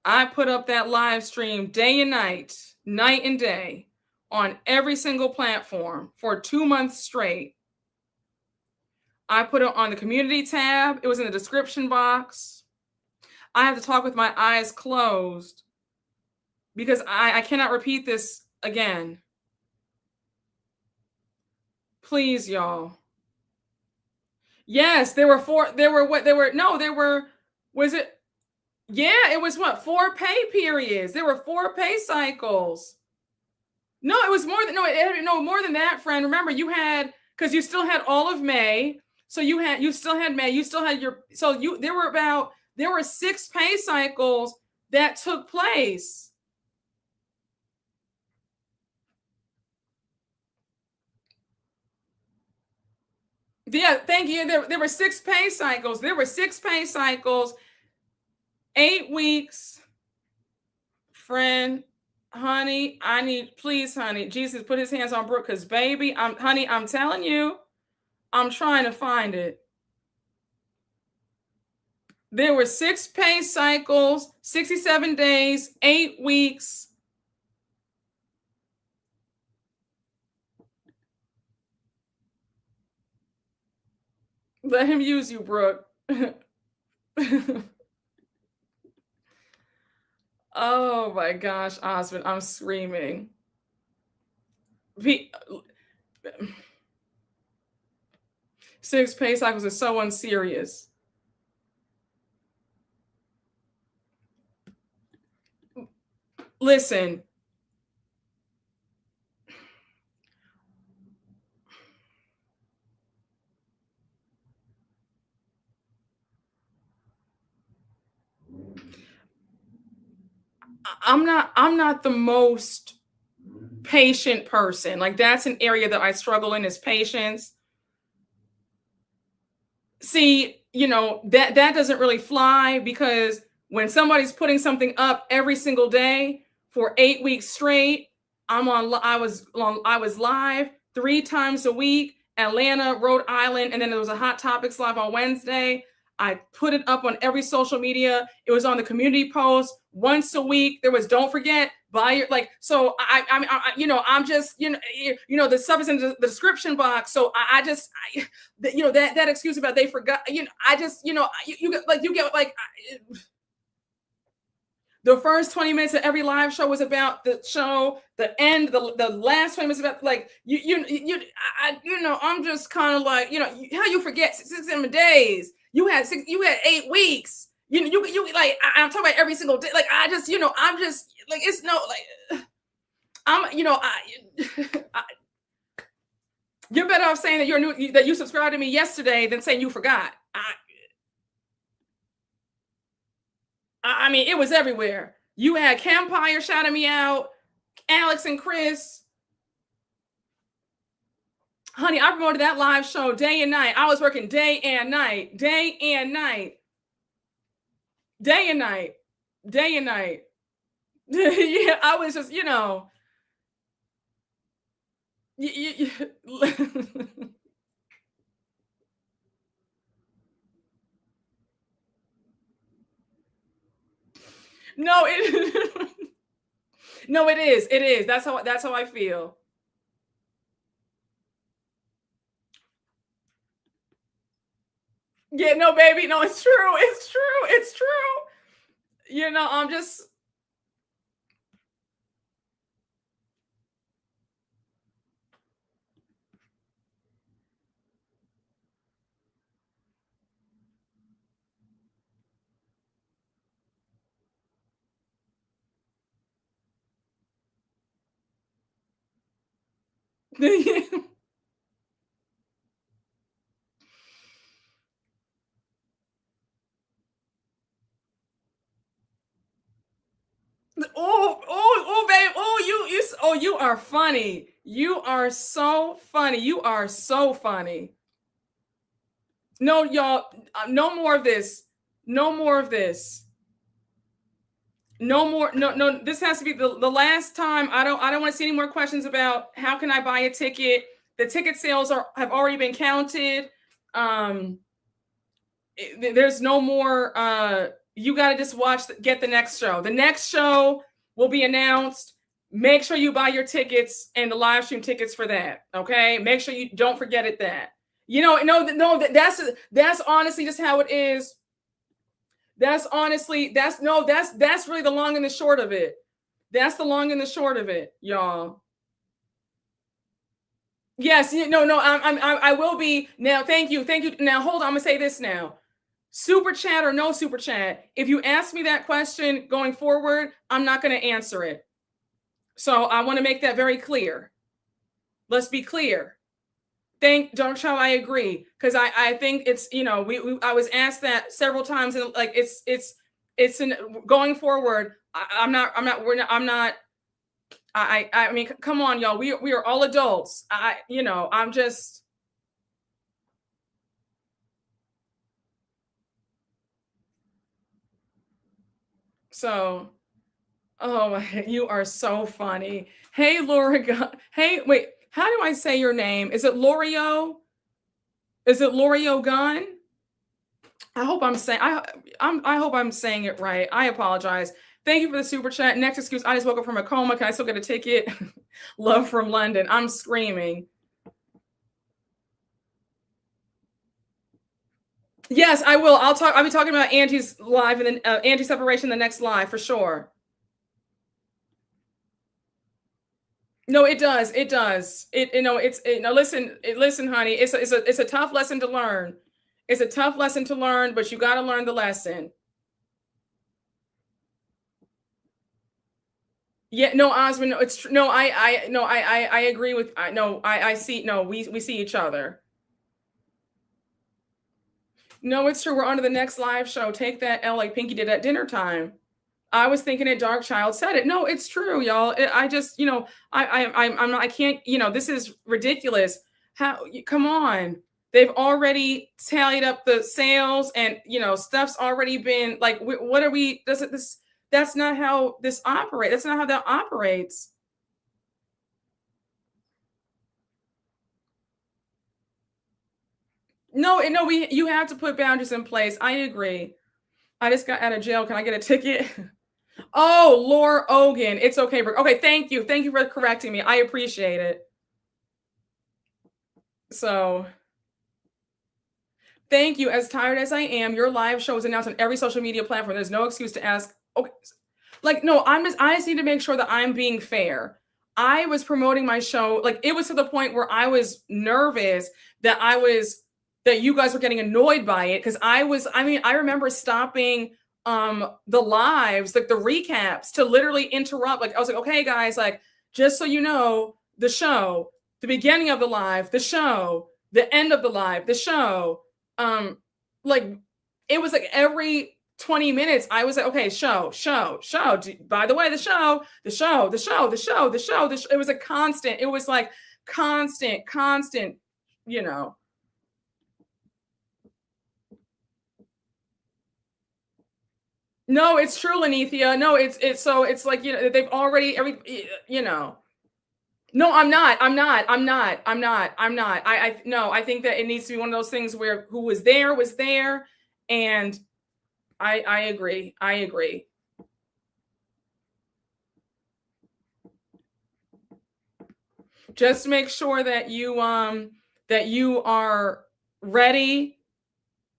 Speaker 1: I put up that live stream day and night and day, on every single platform for 2 months straight. I put it on the community tab. It was in the description box. I have to talk with my eyes closed because I cannot repeat this again. Please, y'all. Yes, there were 4 4 pay periods. There were 4 pay cycles. No, it was more than more than that, friend. Remember, you had, because you still had all of May. So there were 6 pay cycles that took place. Yeah, thank you. There were 6 pay cycles. 8 weeks. Friend, honey, please, honey, Jesus, put his hands on Brooke, because baby, I'm telling you, I'm trying to find it. There were 6 pay cycles, 67 days, 8 weeks. Let him use you, Brooke. Oh my gosh, Osmond, I'm screaming. 6 pay cycles is so unserious. Listen. I'm not the most patient person. Like, that's an area that I struggle in, is patience. See, that doesn't really fly, because when somebody's putting something up every single day for 8 weeks straight, I was live 3 times a week, Atlanta, Rhode Island, and then there was a Hot Topics live on Wednesday. I put it up on every social media. It was on the community post once a week. There was, don't forget, buy your, like, so I'm just, the stuff is in the description box. So that excuse about they forgot, I just, you get like, the first 20 minutes of every live show was about the show. The end, the last 20 minutes about like I'm just kind of like, how you forget 6 7 days. You had 8 weeks. You like I'm talking about every single day. Like I just, I'm just like, it's no like you're better off saying that you're new, that you subscribed to me yesterday than saying you forgot. I mean, it was everywhere. You had Campire shouting me out, Alex and Chris. Honey, I promoted that live show day and night. I was working day and night, day and night, day and night, day and night. Yeah, I was just, no, no, it is. It is. That's how I feel. Yeah, no, baby. No, it's true. It's true. It's true. I'm just. Babe. You are funny. You are so funny. You are so funny. No, y'all, no more of this. No more of this. No more. No. This has to be the last time. I don't want to see any more questions about how can I buy a ticket. The ticket sales have already been counted. There's no more. You got to just get the next show. The next show will be announced. Make sure you buy your tickets and the live stream tickets for that. Okay. Make sure you don't forget it. That's honestly just how it is. That's really the long and the short of it. That's the long and the short of it, y'all. Yes, I will be now. Thank you. Now hold on, I'm gonna say this now. Super chat or no super chat, if you ask me that question going forward, I'm not going to answer it. So I want to make that very clear. Let's be clear. Dark Child, I agree, because I think it's, I was asked that several times, and like it's going forward. I mean, come on, y'all. We are all adults. I'm just. So, oh, you are so funny. Hey, Laura. Hey, wait. How do I say your name? Is it Lorio? Is it Lorio Gunn? I hope I'm saying. I hope I'm saying it right. I apologize. Thank you for the super chat. Next excuse. I just woke up from a coma. Can I still get a ticket? Love from London. I'm screaming. Yes, I will. I'll be talking about Angie's live and then Angie separation the next live for sure. No, it does. It does. Listen, honey. It's a tough lesson to learn. It's a tough lesson to learn, but you got to learn the lesson. Yeah, no, Osmond, no, it's true. No, I agree with. I see. No, we see each other. No, it's true. We're on to the next live show. Take that L like Pinky did at dinner time. I was thinking it. Dark Child said it. No, it's true, y'all. I just, I'm not. I can't. This is ridiculous. How? Come on. They've already tallied up the sales, and stuff's already been like. What are we? That's not how this operates. That's not how that operates. No, you have to put boundaries in place. I agree. I just got out of jail. Can I get a ticket? Oh, Laura Ogan. It's okay, Brooke. Okay, thank you. Thank you for correcting me. I appreciate it. So, thank you. As tired as I am, your live show is announced on every social media platform. There's no excuse to ask. Okay, like no, I just need to make sure that I'm being fair. I was promoting my show, like it was to the point where I was nervous that you guys were getting annoyed by it because I mean, I remember stopping the lives, like the recaps to literally interrupt. Like I was like, okay, guys, like just so you know, the show, the beginning of the live, the show, the end of the live, the show. Um, like it was like every 20 minutes, I was like, okay, show. By the way, the show. It was a constant. It was like constant, you know. No, it's true, Lanithia. No, it's so it's like, you know, they've already you know. No, I'm not. I no, I think that it needs to be one of those things where who was there, and I agree. I agree. Just make sure that you are ready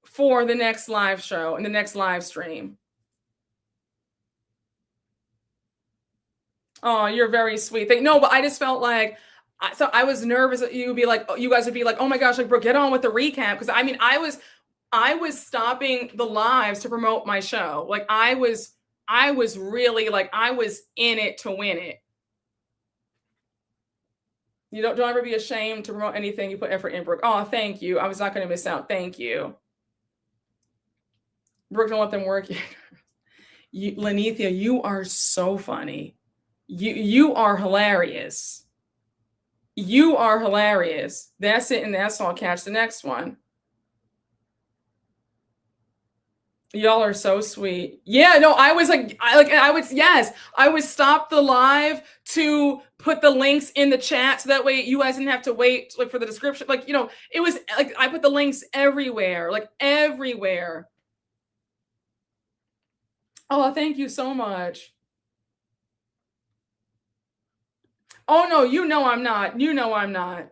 Speaker 1: for the next live show and the next live stream. Oh, you're very sweet. No, but I just felt like so I was nervous that you would be like, you guys would be like, oh my gosh, like Brooke, get on with the recap. Because I mean, I was stopping the lives to promote my show. Like I was really like I was in it to win it. You don't ever be ashamed to promote anything you put effort in, Brooke. Oh, thank you. I was not going to miss out. Thank you. Brooke, don't let them work you. Lanithia, you are so funny. You are hilarious. You are hilarious. That's it, and that's all. Catch the next one. Y'all are so sweet. Yeah, no, I was like, I would stop the live to put the links in the chat so that way you guys didn't have to wait like for the description. Like, you know, it was like I put the links everywhere, like everywhere. Oh, thank you so much. Oh no, you know I'm not. You know I'm not.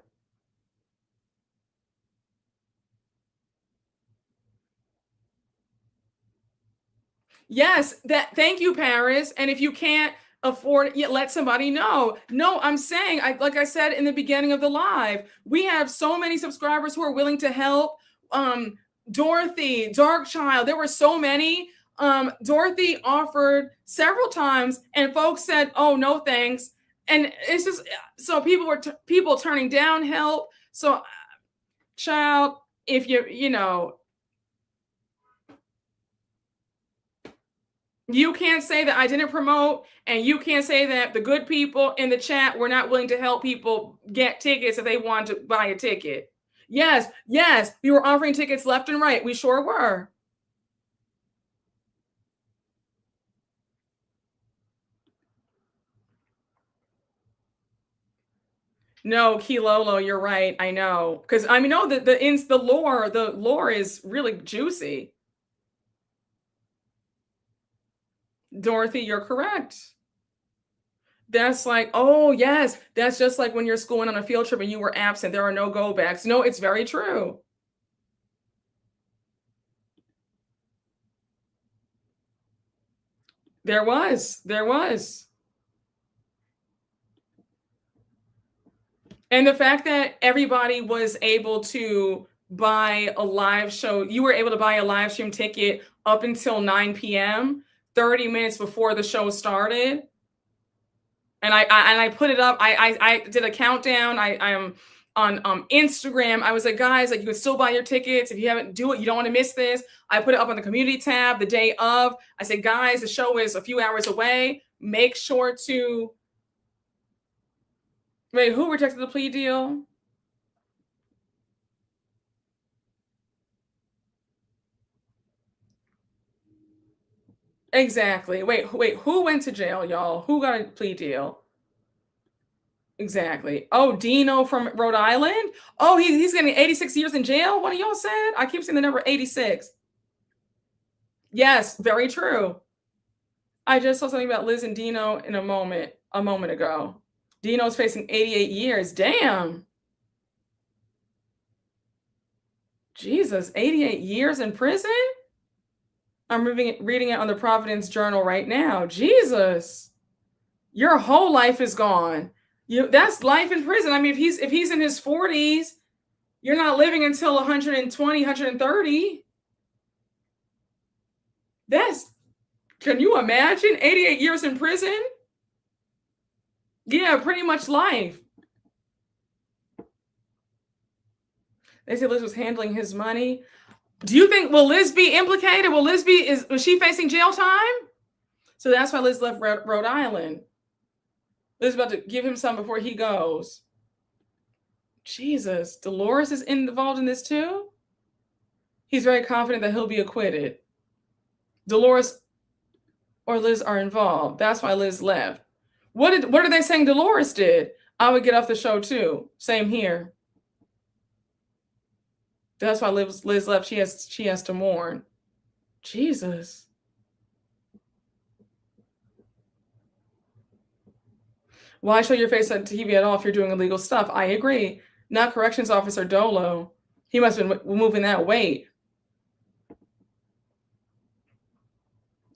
Speaker 1: Yes, that thank you, Paris. And if you can't afford it, yet let somebody know. No, I'm saying, like I said in the beginning of the live, we have so many subscribers who are willing to help. Um, Dorothy, Dark Child, there were so many. Dorothy offered several times, and folks said, "Oh, no, thanks." And it's just so people turning down help. So, child, if you know, you can't say that I didn't promote, and you can't say that the good people in the chat were not willing to help people get tickets if they want to buy a ticket. Yes, we were offering tickets left and right. We sure were. No, Kilolo, you're right. I know. Because I mean, no, the lore is really juicy. Dorothy, you're correct. That's like, oh yes, that's just like when you're schooling on a field trip and you were absent. There are no go backs. No, it's very true. There was. And the fact that everybody was able to buy a live show, you were able to buy a live stream ticket up until 9 p.m., 30 minutes before the show started. And I put it up. I did a countdown. I am on Instagram. I was like, guys, like you can still buy your tickets if you haven't do it. You don't want to miss this. I put it up on the community tab the day of. I said, guys, the show is a few hours away. Make sure to wait. Who rejected the plea deal? Exactly. Wait. Who went to jail, y'all? Who got a plea deal? Exactly. Oh, Dino from Rhode Island. Oh, he's getting 86 years in jail. One of y'all said? I keep seeing the number 86. Yes, very true. I just saw something about Liz and Dino in a moment ago. Dino's facing 88 years. Damn. Jesus, 88 years in prison? I'm reading it on the Providence Journal right now. Jesus. Your whole life is gone. That's life in prison. I mean, if he's in his 40s, you're not living until 120, 130. Can you imagine 88 years in prison? Yeah, pretty much life. They said Liz was handling his money. Do you think, will Liz be implicated? Was she facing jail time? So that's why Liz left Rhode Island. Liz is about to give him some before he goes. Jesus, Dolores is involved in this too? He's very confident that he'll be acquitted. Dolores or Liz are involved. That's why Liz left. What are they saying Dolores did? I would get off the show too. Same here. That's why Liz left. She has to mourn. Jesus. Why show your face on TV at all if you're doing illegal stuff? I agree. Not corrections officer Dolo. He must have been moving that weight.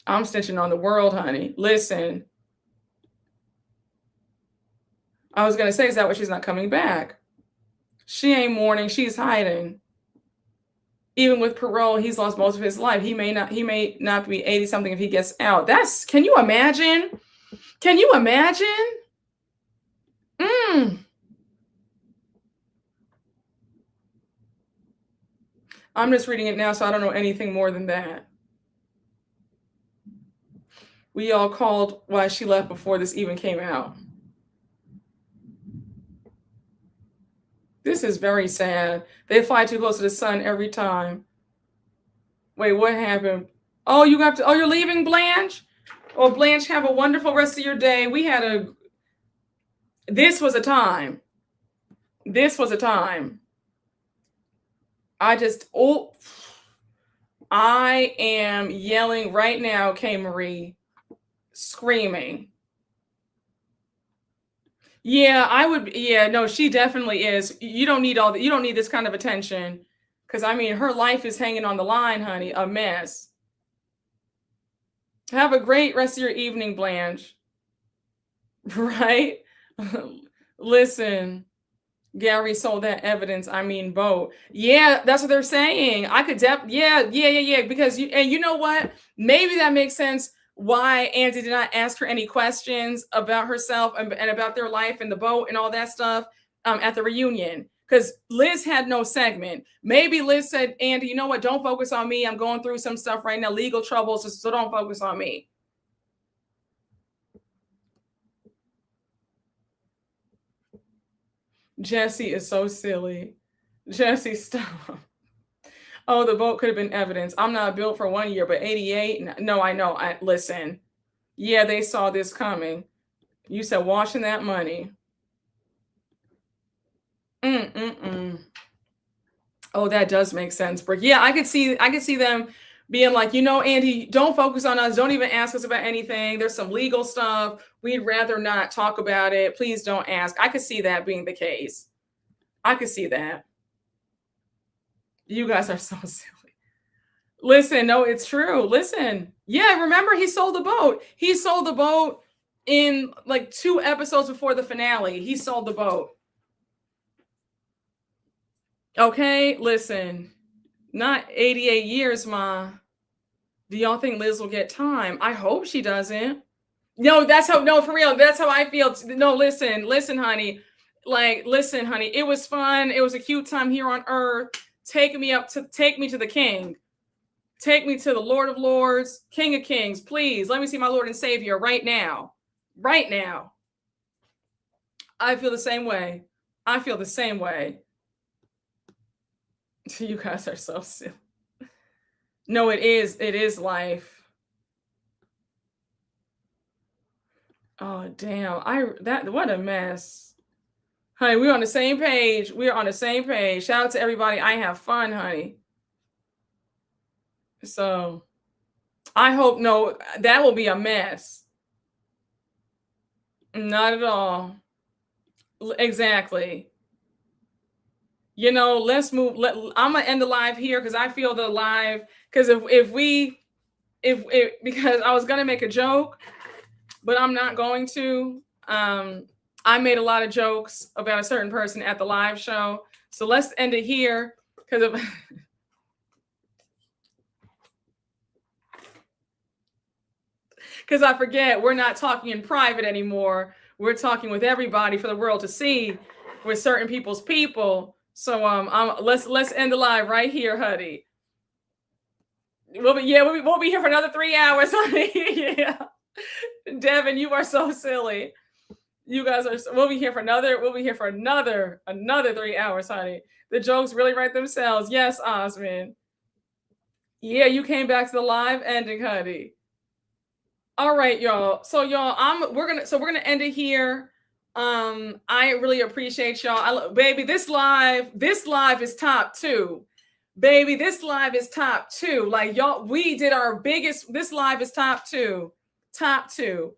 Speaker 1: I'm snitching on the world, honey. Listen. I was going to say, is that why she's not coming back? She ain't mourning. She's hiding. Even with parole, he's lost most of his life. He may not be 80-something if he gets out. Can you imagine? Can you imagine? I'm just reading it now, so I don't know anything more than that. We all called why she left before this even came out. This is very sad. They fly too close to the sun every time. Wait, what happened? Oh, you're leaving, Blanche? Oh, Blanche, have a wonderful rest of your day. This was a time. I am yelling right now, K. Marie, screaming. Yeah, I would. Yeah, no, she definitely is. You don't need you don't need this kind of attention. Because, I mean, her life is hanging on the line, honey. A mess. Have a great rest of your evening, Blanche. Right? Listen, Gary sold that evidence. I mean, Bo. Yeah, that's what they're saying. I could yeah. Because you know what? Maybe that makes sense why Andy did not ask her any questions about herself and about their life and the boat and all that stuff at the reunion. Because Liz had no segment. Maybe Liz said, Andy, you know what? Don't focus on me. I'm going through some stuff right now, legal troubles, so don't focus on me. Jesse is so silly. Jesse, stop. Oh, the vote could have been evidence. I'm not built for 1 year, but 88? No, I know. Listen. Yeah, they saw this coming. You said washing that money. Oh, that does make sense, Brooke. Yeah, I could see them being like, Andy, don't focus on us. Don't even ask us about anything. There's some legal stuff. We'd rather not talk about it. Please don't ask. I could see that being the case. I could see that. You guys are so silly. Listen, no, it's true. Listen. Yeah, remember he sold the boat. He sold the boat in like 2 episodes before the finale. He sold the boat. Okay, listen. Not 88 years, Ma. Do y'all think Liz will get time? I hope she doesn't. No, for real. That's how I feel. No, listen, honey. Like, listen, honey. It was fun. It was a cute time here on Earth. Take me to the King. Take me to the Lord of Lords, King of Kings. Please, let me see my Lord and Savior right now. Right now. I feel the same way. You guys are so silly. No, it is life. Oh, damn. What a mess. Honey, we're on the same page. We're on the same page. Shout out to everybody. I have fun, honey. So I hope no, that will be a mess. Not at all. Exactly. Let's move. I'm gonna end the live here because I feel the live. Because because I was gonna make a joke, but I'm not going to. I made a lot of jokes about a certain person at the live show, so let's end it here because I forget we're not talking in private anymore. We're talking with everybody for the world to see, with certain people's people. So let's end the live right here, honey. We'll be here for another 3 hours, honey. Yeah, Devin, you are so silly. You guys are. We'll be here for another 3 hours, honey. The jokes really write themselves. Yes, Osmond. Yeah, you came back to the live ending, honey. All right, y'all. So y'all, we're gonna end it here. I really appreciate y'all. Baby, this live is top 2. Baby, this live is top 2. Like, y'all, we did our biggest. This live is top 2. Top 2.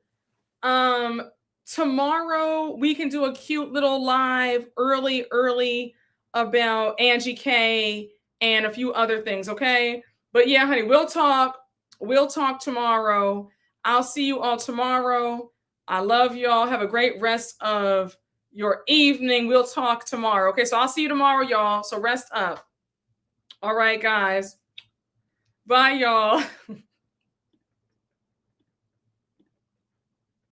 Speaker 1: Tomorrow we can do a cute little live early about Angie K and a few other things, okay? But yeah, honey, we'll talk tomorrow. I'll see you all tomorrow. I love y'all. Have a great rest of your evening. We'll talk tomorrow. Okay, so I'll see you tomorrow, y'all. So rest up. All right, guys. Bye, y'all.